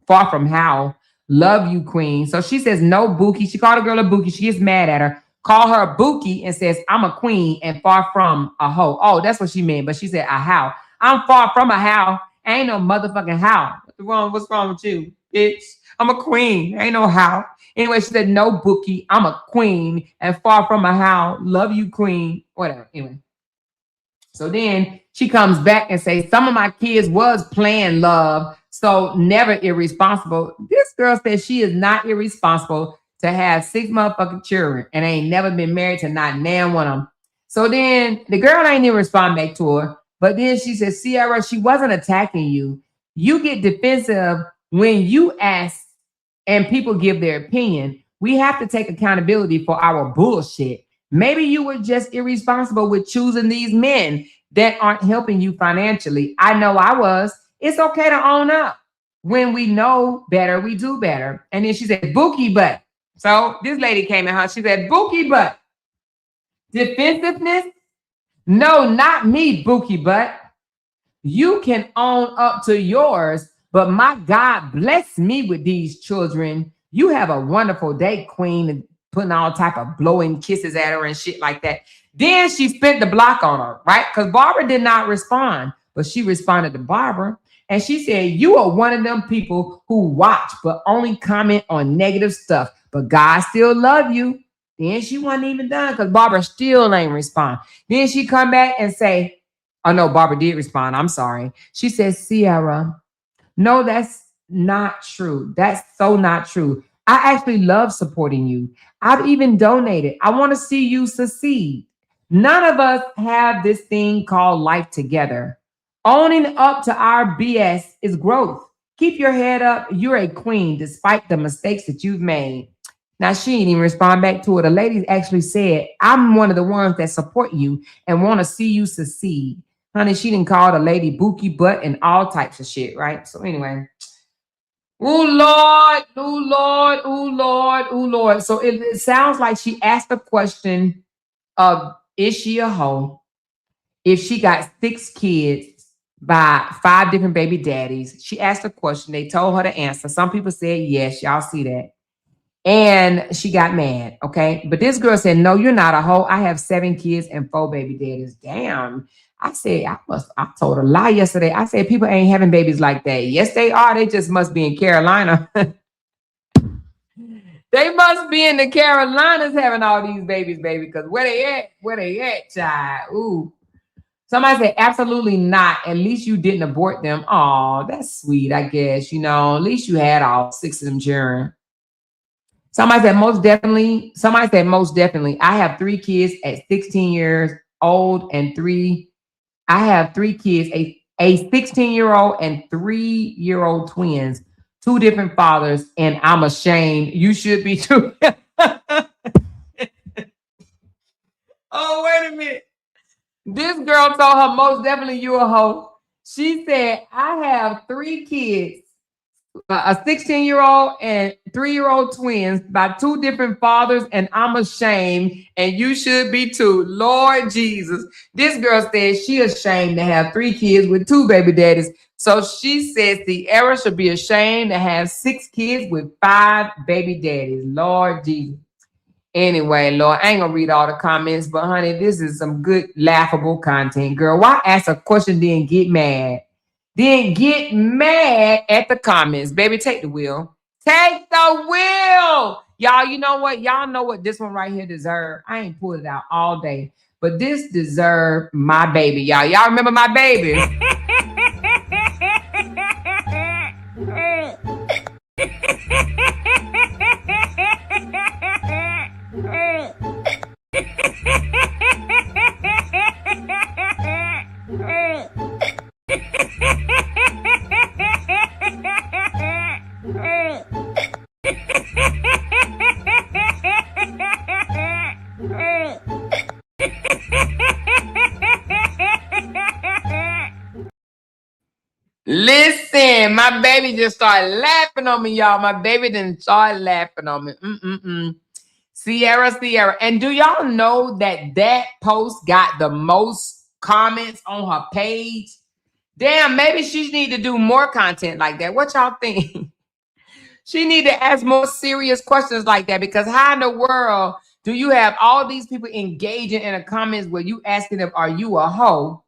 how. Love you, queen. So she says, no, Bookie. She called a girl a Bookie. She gets mad at her. Call her a Bookie and says, I'm a queen and far from a hoe. Oh, that's what she meant. But she said, a how. I'm far from a how. Ain't no motherfucking how. What's wrong with you, bitch? I'm a queen. Ain't no how. Anyway, she said, no, Bookie. I'm a queen and far from a how. Love you, queen. Whatever. Anyway. So then she comes back and says, some of my kids was playing love, so never irresponsible. This girl says she is not irresponsible to have 6 motherfucking children and ain't never been married to not nan one of them. So then the girl ain't even respond back to her. But then she said, Sierra, she wasn't attacking you. You get defensive when you ask and people give their opinion. We have to take accountability for our bullshit. Maybe you were just irresponsible with choosing these men that aren't helping you financially. I know I was. It's okay to own up. When we know better, we do better. And then she said, Bookie butt. So this lady came in her. She said, Bookie butt. Defensiveness? No, not me, Bookie butt. You can own up to yours, but my God bless me with these children. You have a wonderful day, queen, and putting all type of blowing kisses at her and shit like that. Then she spent the block on her, right? Because Barbara did not respond, but she responded to Barbara. And she said, you are one of them people who watch, but only comment on negative stuff. But God still love you. Then she wasn't even done because Barbara still ain't respond. Then she come back and say, oh no, Barbara did respond. I'm sorry. She says, Sierra, no, that's not true. That's so not true. I actually love supporting you. I've even donated. I want to see you succeed. None of us have this thing called life together. Owning up to our BS is growth. Keep your head up. You're a queen despite the mistakes that you've made. Now, she didn't even respond back to her. The lady actually said, I'm one of the ones that support you and want to see you succeed. Honey, she didn't call the lady Bookie butt and all types of shit, right? So anyway. Oh, Lord, oh, Lord, oh, Lord, oh, Lord. So it sounds like she asked the question of, is she a hoe? If she got 6 kids by 5 different baby daddies, she asked a question. They told her the answer. Some people said yes. Y'all see that. And she got mad, okay? But this girl said, no, you're not a hoe. I have 7 kids and 4 baby daddies. Damn. I said, I told a lie yesterday. I said, people ain't having babies like that. Yes, they are. They just must be in Carolina. They must be in the Carolinas having all these babies, baby. Because where they at? Where they at, child? Ooh. Somebody said, absolutely not. At least you didn't abort them. Oh, that's sweet, I guess. You know, at least you had all 6 of them children. Somebody said most definitely. Somebody said most definitely. I have 3 kids at 16 years old and 3. I have 3 kids, a 16-year-old and 3-year-old twins, 2 different fathers, and I'm ashamed. You should be too. Oh, wait a minute. This girl told her most definitely you a hoe. She said, I have 3 kids. A 16-year-old and 3-year-old twins by 2 different fathers, and I'm ashamed, and you should be too. Lord Jesus. This girl said she ashamed to have 3 kids with 2 baby daddies. So she says the era should be ashamed to have 6 kids with 5 baby daddies. Lord Jesus. Anyway, Lord, I ain't gonna read all the comments, but honey, this is some good laughable content, girl. Why ask a question then get mad? Then get mad at the comments. Baby, take the wheel. Take the wheel. Y'all, you know what? Y'all know what this one right here deserve. I ain't pulled it out all day, but this deserve my baby, y'all. Y'all remember my baby? Listen, my baby just started laughing on me, y'all. My baby didn't start laughing on me. Sierra. And do y'all know that post got the most comments on her page? Damn, maybe she need to do more content like that. What y'all think? She need to ask more serious questions like that, because how in the world do you have all these people engaging in the comments where you asking them, are you a hoe?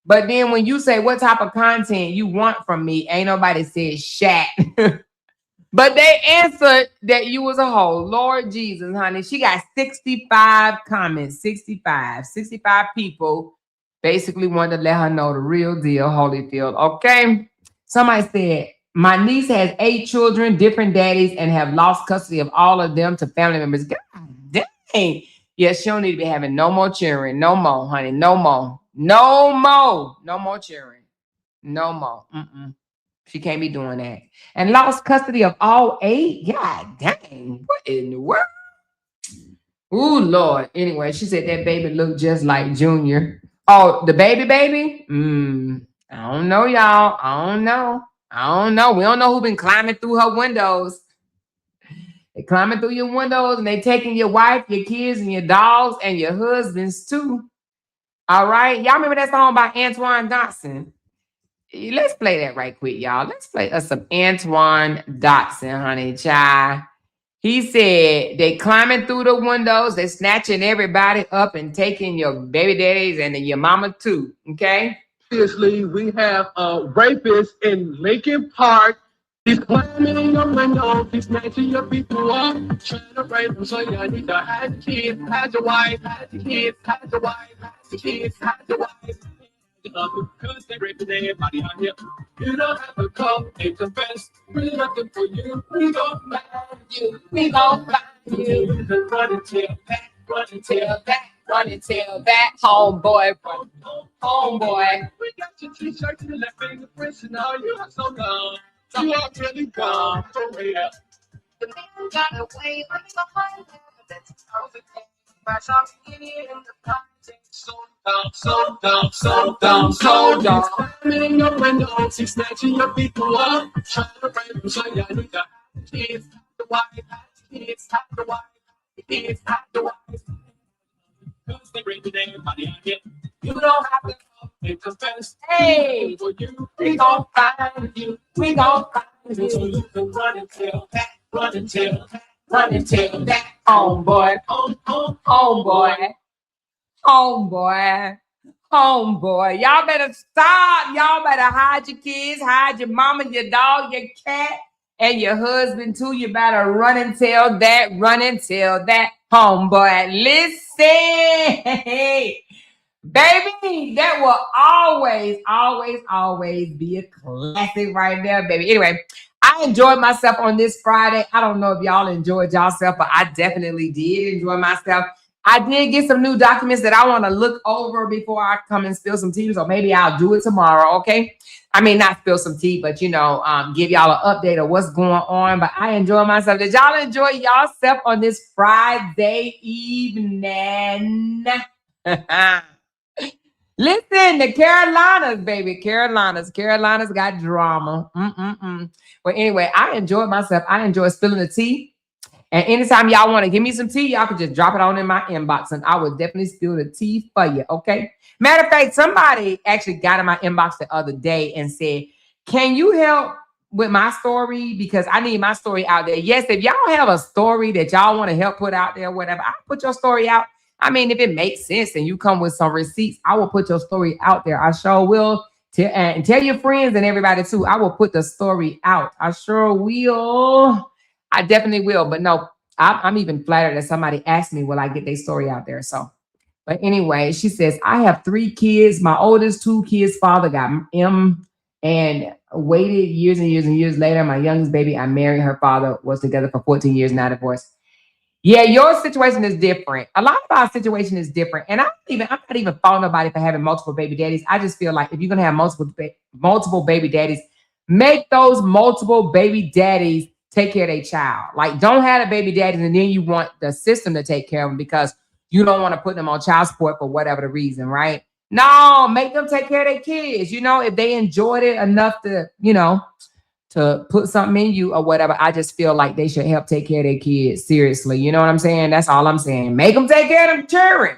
But then when you say what type of content you want from me, ain't nobody said shat. But they answered that you was a hoe. Lord Jesus, honey. She got 65 comments. 65 people basically wanted to let her know the real deal, Holyfield. Okay. Somebody said, my niece has 8 children, different daddies, and have lost custody of all of them to family members. God dang. Yes, she don't need to be having no more children. No more, honey. No more. No more. No more children. No more. She can't be doing that. And lost custody of all 8? God dang. What in the world? Ooh, Lord. Anyway, she said that baby looked just like Junior. Oh, the baby? I don't know, y'all. I don't know. We don't know who been climbing through her windows. They climbing through your windows and they taking your wife, your kids, and your dogs, and your husbands too. All right. Y'all remember that song by Antoine Dotson? Let's play that right quick, y'all. Let's play us some Antoine Dotson, honey, child. He said they climbing through the windows, they snatching everybody up and taking your baby daddies and your mama too. Okay. Obviously, we have a rapist in Lincoln Park. He's climbing your window, he's snatching your people up, trying to rape them. So you need to hide your kids, hide your wife, hide your kids, hide your wife, hide your kids, hide your wife. Because they raping everybody out here. You don't have to come and confess. We're nothing for you. We gon' find you. We gon' find you. You can run and tell that. Run and tell that. Run and tell that. Homeboy. Homeboy. We got your t-shirt and your left fingerprints and all. You are so gone. You are really gone. For real. The man got away. I'm behind him. That's perfect. By something in the pocket. So dumb. Climbing in your windows, he's snatching your people up, trying to rape them. So you need to hide the kids, hide the wife, hide the kids, hide the wife, hide the kids, hide the wife. Because they raping everybody out here. You don't have to come and confess. Hey, for you, we gon' find you. We gon' find you. So you can run and tell that, run and tell that, run and tell that. Homeboy, homeboy. Homeboy, y'all better stop. Y'all better hide your kids, hide your mama, your dog, your cat, and your husband too. You better run and tell that, homeboy. Listen, baby, that will always be a classic right there, baby. Anyway, I enjoyed myself on this Friday. I don't know if y'all enjoyed yourself, but I definitely did enjoy myself. I did get some new documents that I want to look over before I come and spill some tea. So maybe I'll do it tomorrow. Okay. I mean, not spill some tea, but give y'all an update of what's going on. But I enjoy myself. Did y'all enjoy yourself on this Friday evening? Listen, the Carolinas, baby. Carolinas got drama. But anyway, I enjoyed myself. I enjoyed spilling the tea. And anytime y'all want to give me some tea, y'all can just drop it on in my inbox and I will definitely spill the tea for you, okay? Matter of fact, somebody actually got in my inbox the other day and said, can you help with my story? Because I need my story out there. Yes, if y'all have a story that y'all want to help put out there, whatever, I'll put your story out. I mean, if it makes sense and you come with some receipts, I will put your story out there. I sure will. And tell your friends and everybody too. I will put the story out. I sure will. I definitely will. But no, I'm even flattered that somebody asked me, will I get their story out there? So, but anyway, she says, I have 3 kids. My oldest 2 kids' father got M and waited years and years and years later. My youngest baby, I married her father, was together for 14 years, now divorced. Yeah, your situation is different. A lot of our situation is different. And I'm not even faulting nobody for having multiple baby daddies. I just feel like if you're going to have multiple baby daddies, make those multiple baby daddies take care of their child. Like, don't have a baby daddy and then you want the system to take care of them because you don't want to put them on child support for whatever the reason, right? No, make them take care of their kids. If they enjoyed it enough to, to put something in you or whatever, I just feel like they should help take care of their kids. Seriously. You know what I'm saying? That's all I'm saying. Make them take care of them children.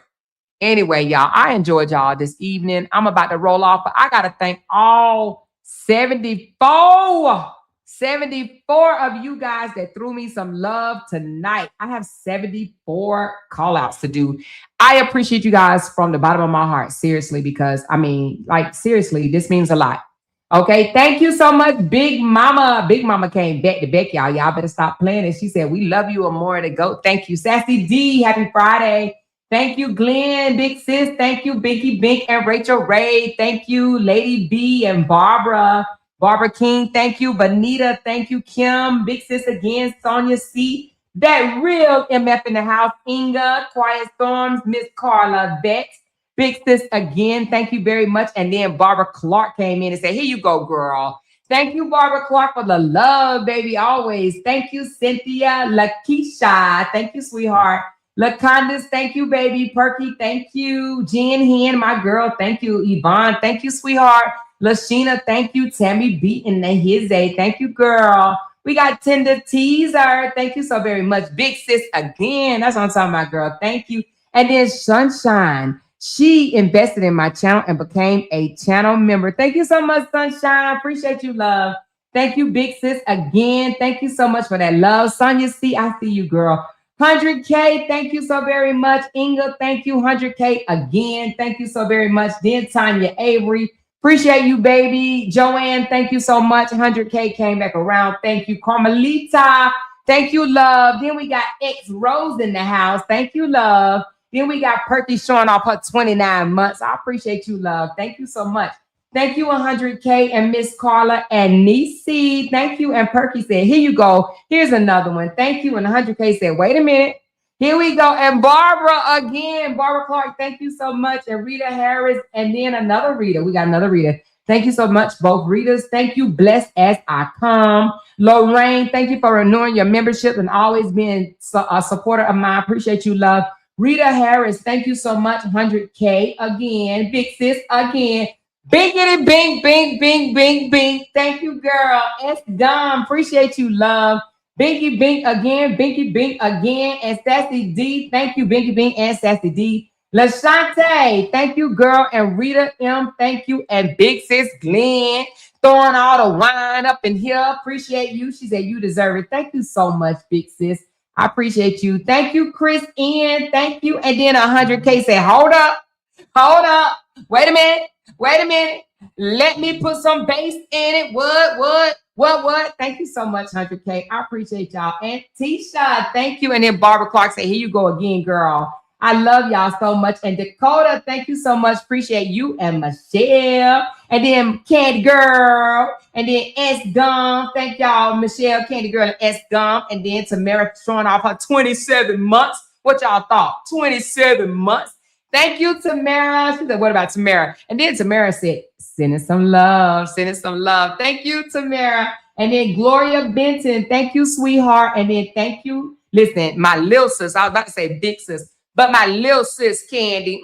Anyway, y'all, I enjoyed y'all this evening. I'm about to roll off, but I got to thank all 74 74 of you guys that threw me some love tonight. I have 74 call outs to do. I appreciate you guys from the bottom of my heart, seriously, because I mean, like, seriously, this means a lot. Okay, thank you so much, Big Mama. Big Mama came back to back, y'all. Y'all better stop playing it. She said, we love you and more to go. Thank you. Sassy D, happy Friday. Thank you, Glenn, Big Sis. Thank you, Binky Bink and Rachel Ray. Thank you, Lady B and Barbara. Barbara King, thank you. Bonita, thank you. Kim, Big Sis again. Sonia C. That real MF in the house. Inga, Quiet Storms, Miss Carla, Vex. Big Sis again, thank you very much. And then Barbara Clark came in and said, here you go, girl. Thank you, Barbara Clark, for the love, baby, always. Thank you, Cynthia. Lakeisha, thank you, sweetheart. LaCondas, thank you, baby. Perky, thank you. Jen Hen, my girl, thank you. Yvonne, thank you, sweetheart. Lashina, thank you. Tammy Beaton, Hizay, thank you, girl. We got Tender Teaser. Thank you so very much. Big Sis again. That's what I'm talking about, girl. Thank you. And then Sunshine. She invested in my channel and became a channel member. Thank you so much, Sunshine. Appreciate you, love. Thank you, Big Sis again. Thank you so much for that love. Sonia C, I see you, girl. 100K, thank you so very much. Inga, thank you. 100K again. Thank you so very much. Then Tanya Avery. Appreciate you, baby. Joanne, thank you so much. 100K came back around. Thank you. Carmelita, thank you, love. Then we got X Rose in the house. Thank you, love. Then we got Perky showing off her 29 months. I appreciate you, love. Thank you so much. Thank you, 100K and Miss Carla and Nisi. Thank you. And Perky said, here you go. Here's another one. Thank you. And 100K said, wait a minute. Here we go. And Barbara again. Barbara Clark, thank you so much. And Rita Harris. And then another Rita. We got another Rita. Thank you so much, both Ritas. Thank you. Blessed as I come. Lorraine, thank you for renewing your membership and always being a supporter of mine. Appreciate you, love. Rita Harris, thank you so much. 100K again. Big Sis again. Binkity bink, bink, bink, bink, bink. Thank you, girl. S. Dom, appreciate you, love. Binky Bink again, Binky Bink again, and Sassy D. Thank you, Binky Bink and Sassy D. LaShante, thank you, girl. And Rita M, thank you. And Big Sis Glenn, throwing all the wine up in here. Appreciate you. She said you deserve it. Thank you so much, Big Sis. I appreciate you. Thank you, Chris N. Thank you. And then 100K said, hold up. Wait a minute. Let me put some bass in it. What? Thank you so much, 100K. I appreciate y'all. And Tisha, thank you. And then Barbara Clark said, here you go again, girl. I love y'all so much. And Dakota, thank you so much. Appreciate you. And Michelle. And then Candy Girl. And then S Gum. Thank y'all, Michelle, Candy Girl, and S Gum. And then Tamara showing off her 27 months. What y'all thought? 27 months. Thank you, Tamara. She said, what about Tamara? And then Tamara said, sending some love. Thank you, Tamara. And then Gloria Benton, thank you, sweetheart. And then thank you. Listen, my little sis, I was about to say big sis, but my little sis, Candy.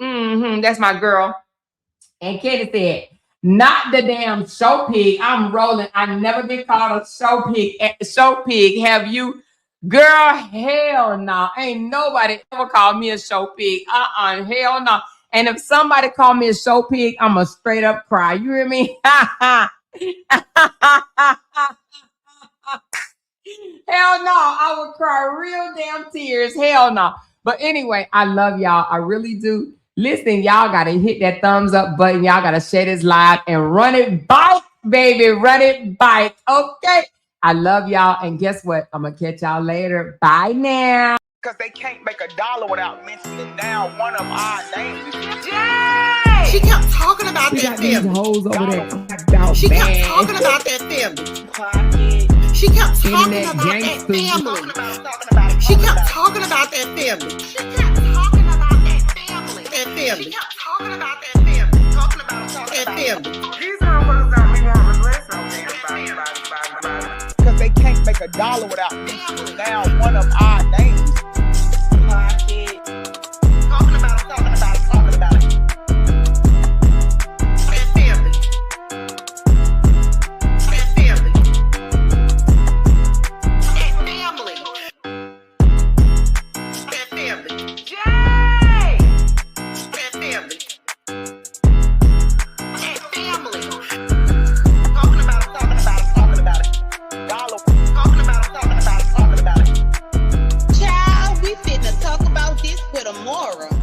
That's my girl. And Candy said, not the damn show pig. I'm rolling. I've never been called a show pig at the show pig. Have you? Girl, hell no. Ain't nobody ever called me a show pig. Hell no. And if somebody called me a show pig, I'm a straight up cry. You hear me? Hell no. I would cry real damn tears. Hell no. But anyway, I love y'all. I really do. Listen, y'all got to hit that thumbs up button. Y'all got to share this live and run it bike, baby. Run it bike. Okay. I love y'all. And guess what? I'm going to catch y'all later. Bye now. Because they can't make $1 without mentioning down one of our names. Yay! She kept talking about We that got these family. hoes over there. She kept talking about that family. She kept talking Internet about that gangsters. family. She kept talking about that family. She kept talking about that family. That family. She kept talking about that family. Talking about that family. These motherfuckers got me want to regret something. Because they can't make $1 without mentioning down one of our names. Talking about it. That family. That family. That family. That family. Yay! That family. That family. Talking about it. $1 tomorrow.